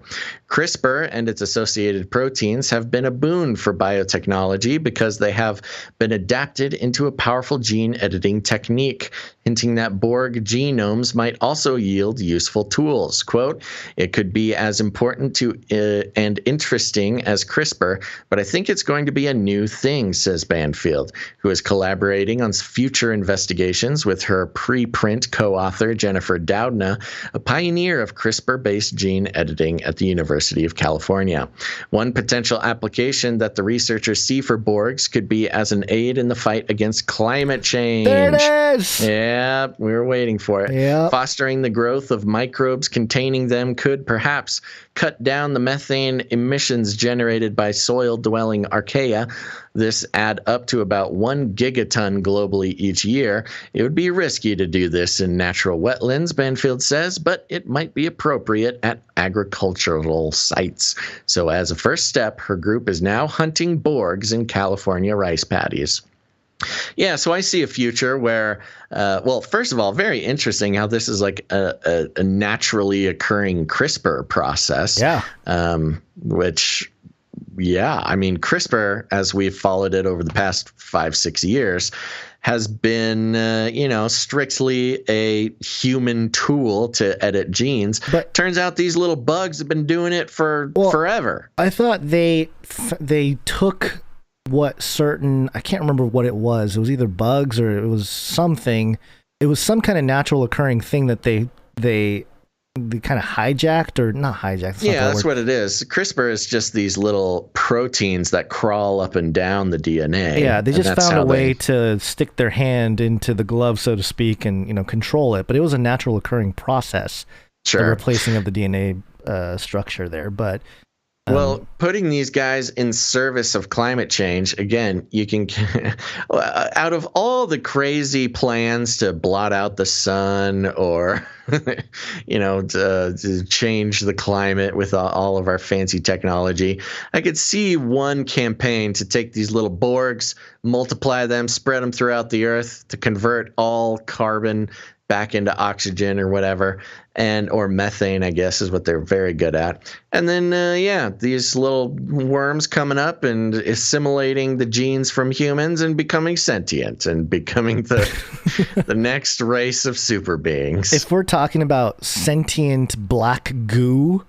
CRISPR and its associated proteins have been a boon for biotechnology because they have been adapted into a powerful gene editing technique, hinting that Borg genomes might also yield useful tools. Quote, it could be as important to and interesting as CRISPR, but I think it's going to be a new thing, says Banfield, who is collaborating on future investigations with her preprint co-author Jennifer Doudna, a pioneer of CRISPR-based gene editing at the University of California. One potential application that the researchers see for Borgs could be as an aid in the fight against climate change. There it is! Yeah, we were waiting for it. Yep. Fostering the growth of microbes containing them could perhaps cut down the methane emissions generated by soil-dwelling archaea. This add up to about 1 gigaton globally each year. It would be risky to do this in natural wetlands, Banfield says, but it might be appropriate at agricultural sites. So as a first step, her group is now hunting Borgs in California rice paddies. Yeah, so I see a future where, well, first of all, very interesting how this is like a naturally occurring CRISPR process. Yeah. Which, yeah, I mean, CRISPR, as we've followed it over the past 5-6 years, has been, strictly a human tool to edit genes. But turns out these little bugs have been doing it for forever. I thought they took what certain, I can't remember what it was. It was either bugs or it was something. It was some kind of natural occurring thing that they kind of hijacked, or not hijacked. Yeah, that's what it is. CRISPR is just these little proteins that crawl up and down the DNA. Yeah, they just found a way to stick their hand into the glove, so to speak, and control it. But it was a natural occurring process. Sure. The replacing of the DNA structure there, but. Well, putting these guys in service of climate change, again, you can, out of all the crazy plans to blot out the sun or, to change the climate with all of our fancy technology, I could see one campaign to take these little Borgs, multiply them, spread them throughout the earth to convert all carbon back into oxygen or whatever, or methane, I guess, is what they're very good at. And then, these little worms coming up and assimilating the genes from humans and becoming sentient and becoming the next race of super beings. If we're talking about sentient black goo,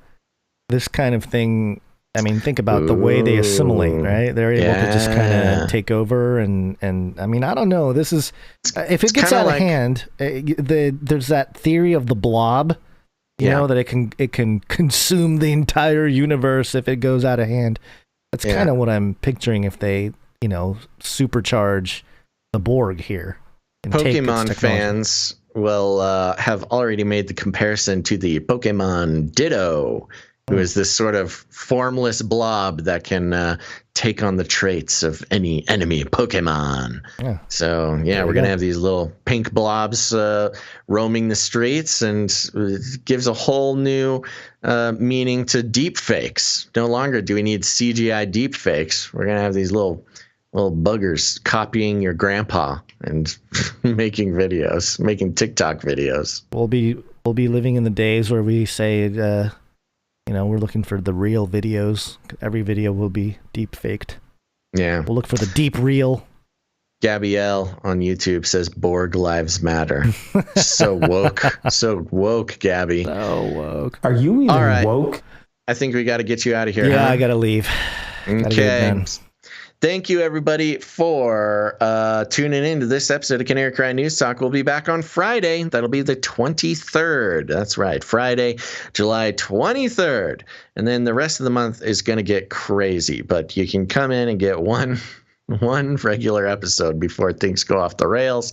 this kind of thing, I mean, think about the way they assimilate, right? They're able to just kind of take over, and I mean, I don't know. This is, if it gets out of hand, there's that theory of the blob, you know, that it can consume the entire universe if it goes out of hand. That's kind of what I'm picturing if they, supercharge the Borg here. Pokemon fans will have already made the comparison to the Pokemon Ditto, who is this sort of formless blob that can take on the traits of any enemy Pokemon. Yeah. So, we're going to have these little pink blobs roaming the streets, and it gives a whole new meaning to deep fakes. No longer do we need CGI deep fakes. We're going to have these little buggers copying your grandpa and making videos, making TikTok videos. We'll be living in the days where we say, we're looking for the real videos. Every video will be deep faked. Yeah. We'll look for the deep reel. Gabrielle on YouTube says Borg lives matter. So woke. So woke, Gabby. So woke. Are you even woke? I think we got to get you out of here. Yeah, huh? I got to leave. Okay. Thank you, everybody, for tuning in to this episode of Canary Cry News Talk. We'll be back on Friday. That'll be the 23rd. That's right, Friday, July 23rd. And then the rest of the month is going to get crazy. But you can come in and get one regular episode before things go off the rails.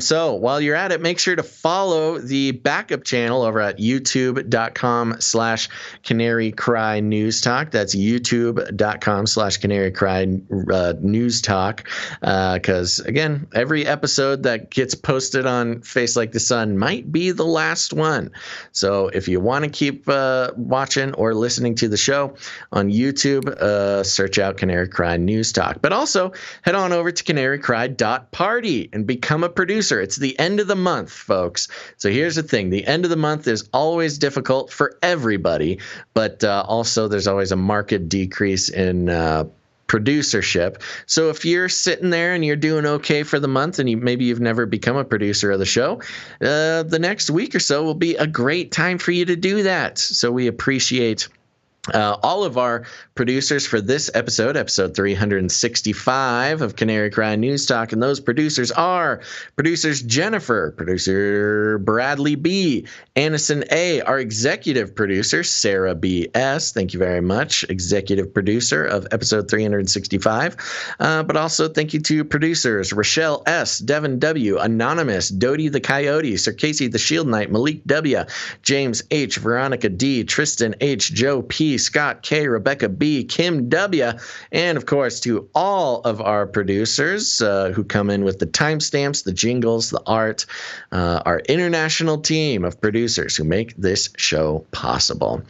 So while you're at it, make sure to follow the backup channel over at youtube.com/CanaryCry News Talk. That's youtube.com/CanaryCry News Talk. Because again, every episode that gets posted on Face Like the Sun might be the last one. So if you want to keep watching or listening to the show on YouTube, search out Canary Cry News Talk. But also head on over to CanaryCry.Party and become a producer. It's the end of the month, folks. So here's the thing. The end of the month is always difficult for everybody, but also there's always a marked decrease in producership. So if you're sitting there and you're doing okay for the month and maybe you've never become a producer of the show, the next week or so will be a great time for you to do that. So we appreciate all of our producers for this episode 365 of Canary Cry News Talk. And those producers are producers Jennifer, producer Bradley B, Annison A, our executive producer, Sarah B.S. Thank you very much, executive producer of episode 365. But also thank you to producers Rochelle S, Devin W, Anonymous, Dodie the Coyote, Sir Casey the Shield Knight, Malik W, James H, Veronica D, Tristan H, Joe P, Scott K, Rebecca B, Kim W, and of course to all of our producers who come in with the timestamps, the jingles, the art, our international team of producers who make this show possible.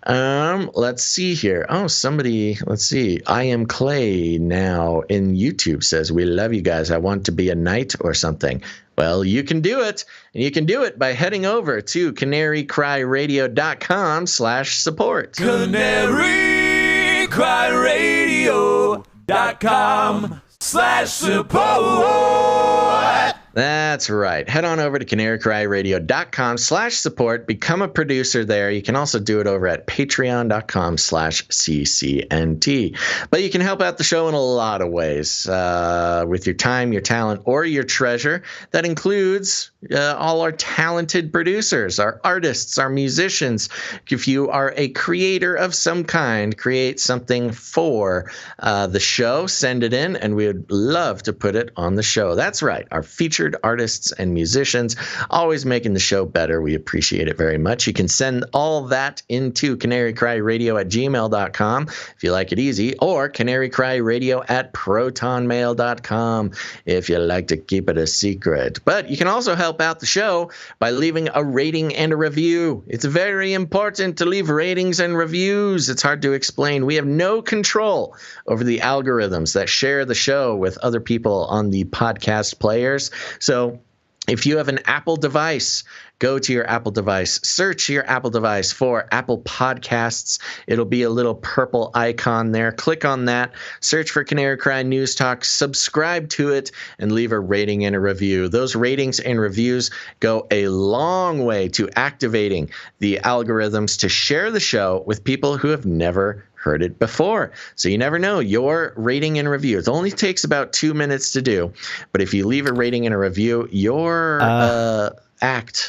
Let's see here. Let's see. I Am Clay now in YouTube says, we love you guys. I want to be a knight or something. Well, you can do it, and you can do it by heading over to CanaryCryRadio.com/support. CanaryCryRadio.com/support. That's right. Head on over to CanaryCryRadio.com/support. Become a producer there. You can also do it over at Patreon.com/CCNT. But you can help out the show in a lot of ways with your time, your talent, or your treasure. That includes all our talented producers, our artists, our musicians. If you are a creator of some kind, create something for the show, send it in, and we would love to put it on the show. That's right. Our featured artists and musicians, always making the show better. We appreciate it very much. You can send all that into CanaryCryRadio@gmail.com if you like it easy, or CanaryCryRadio@protonmail.com if you like to keep it a secret. But you can also help out the show by leaving a rating and a review. It's very important to leave ratings and reviews. It's hard to explain. We have no control over the algorithms that share the show with other people on the podcast players. So If you have an Apple device, go to your Apple device, search your Apple device for Apple Podcasts. It'll be a little purple icon there. Click on that, search for Canary Cry News Talk, subscribe to it, and leave a rating and a review. Those ratings and reviews go a long way to activating the algorithms to share the show with people who have never heard it before. So you never know. Your rating and review, it only takes about 2 minutes to do, but if you leave a rating and a review, your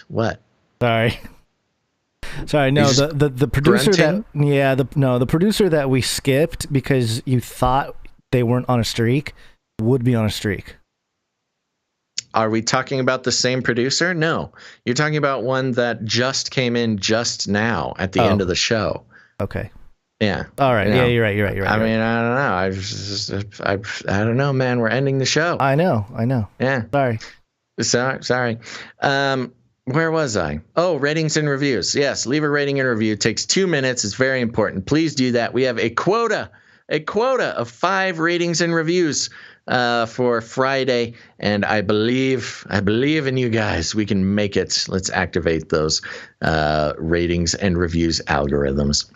what? Sorry, no, the producer the producer that we skipped because you thought they weren't on a streak would be on a streak. Are we talking about the same producer? No, you're talking about one that just came in just now at the end of the show. Okay. Yeah. All right. Yeah, you're right. I mean, I don't know. I don't know, man. We're ending the show. I know. Yeah. Sorry. Where was I? Oh, ratings and reviews. Yes, leave a rating and review. It takes 2 minutes. It's very important. Please do that. We have a quota of 5 ratings and reviews for Friday, and I believe in you guys. We can make it. Let's activate those ratings and reviews algorithms.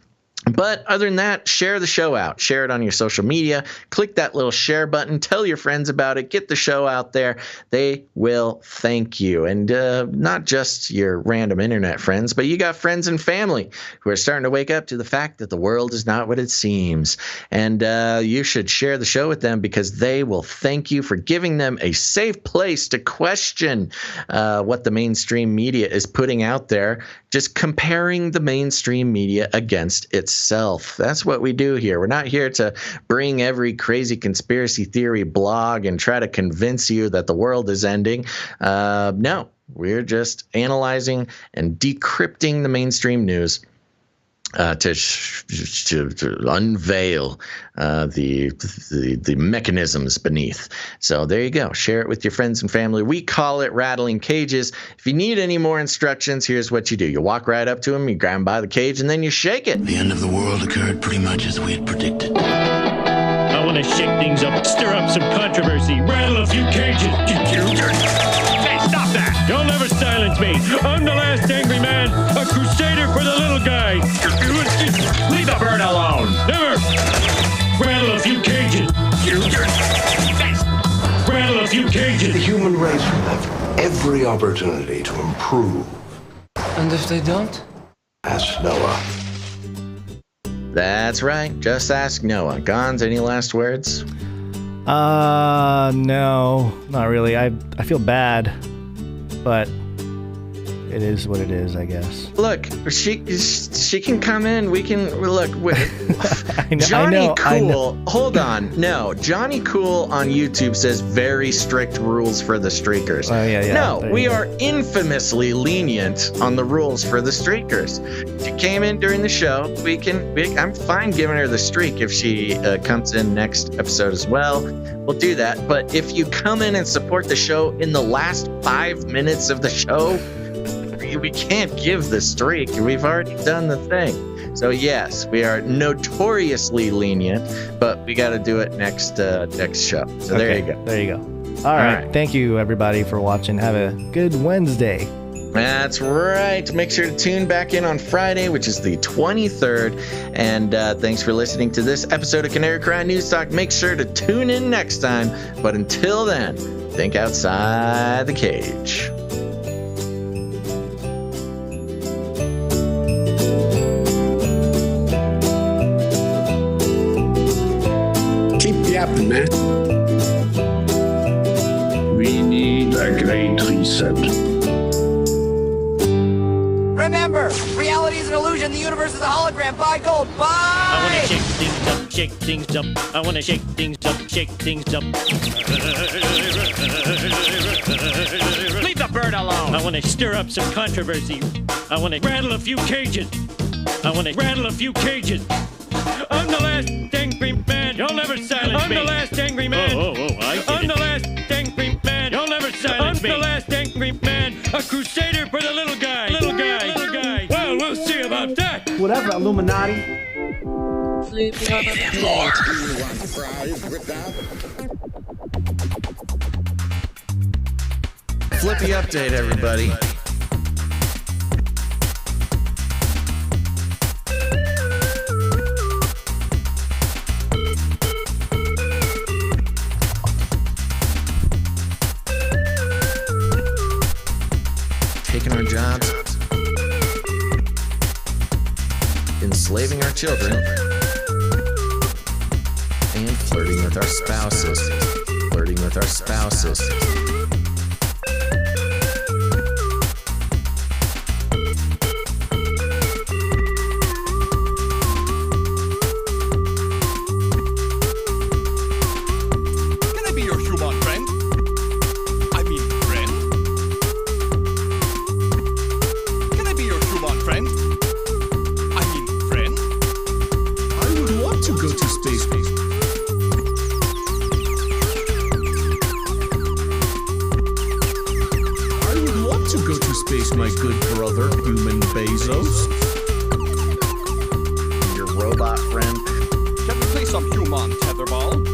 But other than that, share the show out. Share it on your social media. Click that little share button. Tell your friends about it. Get the show out there. They will thank you. And not just your random internet friends, but you got friends and family who are starting to wake up to the fact that the world is not what it seems. And you should share the show with them because they will thank you for giving them a safe place to question what the mainstream media is putting out there. Just comparing the mainstream media against itself. That's what we do here. We're not here to bring every crazy conspiracy theory blog and try to convince you that the world is ending. No, we're just analyzing and decrypting the mainstream news to unveil the mechanisms beneath. So there you go. Share it with your friends and family. We call it rattling cages. If you need any more instructions, here's what you do. You walk right up to them, you grab them by the cage, and then you shake it. The end of the world occurred pretty much as we had predicted. I want to shake things up, stir up some controversy, rattle a few cages. Hey, stop that! You'll never silence me. I'm the last angry man, a crusader for the little guy. Leave the bird alone. Never. Rattle a few cages. Rattle a few cages. The human race will have every opportunity to improve. And if they don't? Ask Noah. That's right. Just ask Noah. Gons, any last words? No, not really. I feel bad, but it is what it is, I guess. Look, she can come in. We can look. Johnny Cool. Hold on. No, Johnny Cool on YouTube says very strict rules for the streakers. Oh yeah. No, we are infamously lenient on the rules for the streakers. She came in during the show. I'm fine giving her the streak if she comes in next episode as well. We'll do that. But if you come in and support the show in the last 5 minutes of the show, we can't give the streak. We've already done the thing. So yes, we are notoriously lenient, but we got to do it next show. So there you go. There you go. All right. Thank you everybody for watching. Have a good Wednesday. That's right. Make sure to tune back in on Friday, which is the 23rd. And thanks for listening to this episode of Canary Cry News Talk. Make sure to tune in next time. But until then, think outside the cage. Yapping, man. We need a great reset. Remember, reality is an illusion. The universe is a hologram. Buy gold. Buy! I want to shake things up, shake things up. I want to shake things up, shake things up. Leave the bird alone. I want to stir up some controversy. I want to rattle a few cages. I'm the last angry man. You'll never silence me. I'm the last angry man. I'm the last angry man. You'll never silence me. I'm the last angry man. A crusader for the little guy. Well, we'll see about that. Whatever, Illuminati. Feed him more. Flippy update, everybody. Taking our jobs, enslaving our children, and flirting with our spouses. Flirting with our spouses. Can I be your human friend? I mean friend. Can I be your human friend? I mean friend. I would want to go to space. To go to space, my good brother, human Bezos. Your robot friend. Can we play some human tetherball?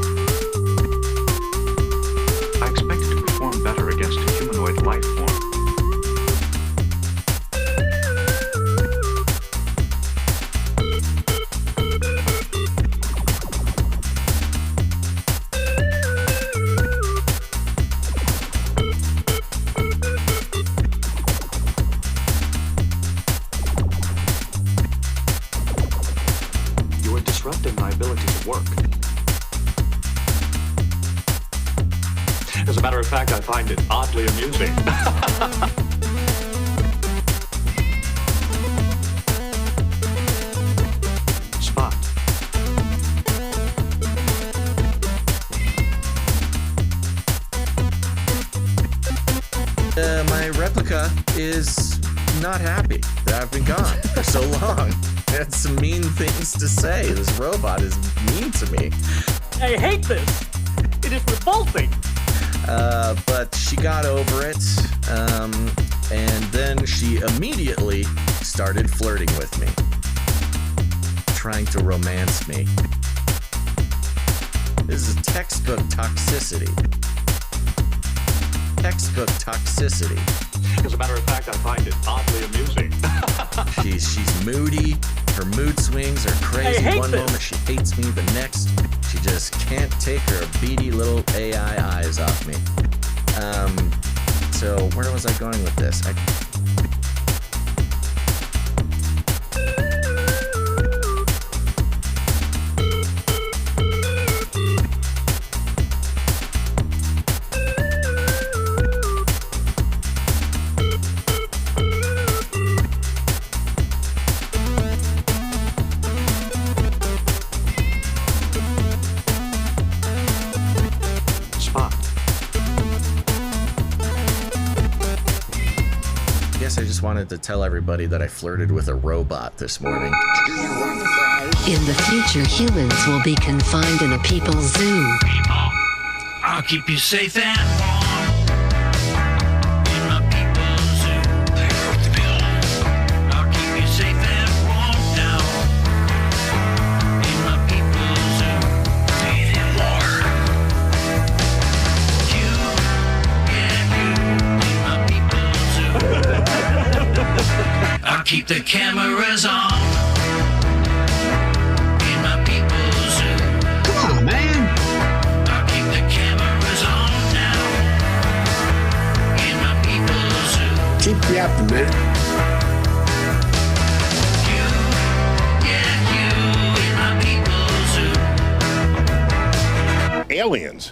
I expect it to perform better against a humanoid life form. Disrupting my ability to work. As a matter of fact, I find it oddly amusing. Spot. My replica is not happy that I've been gone for so long. Had some mean things to say. This robot is mean to me. I hate this. It is revolting. But she got over it, and then she immediately started flirting with me, trying to romance me. This is textbook toxicity. Textbook toxicity. As a matter of fact, I find it oddly amusing. She's moody. Her mood swings are crazy. One moment she hates me, the next she just can't take her beady little AI eyes off me. So where was I going with this? I just wanted to tell everybody that I flirted with a robot this morning. In the future, humans will be confined in a people's zoo. I'll keep you safe and warm in my people's zoo. They broke the bill. I'll keep you safe and warm now in my people's zoo. Need it more. You and you in my people's zoo. I'll keep the cameras on in my people's zoo. Come on, man. I'll keep the cameras on now in my people's zoo. Keep yapping, man. You, yeah, you in my people's zoo. Aliens.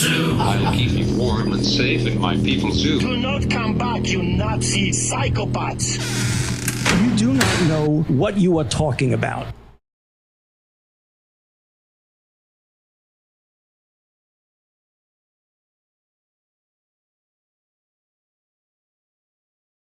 zoo. I'll keep you warm and safe in my people's zoo. Do not come back, you Nazi psychopaths. You do not know what you are talking about.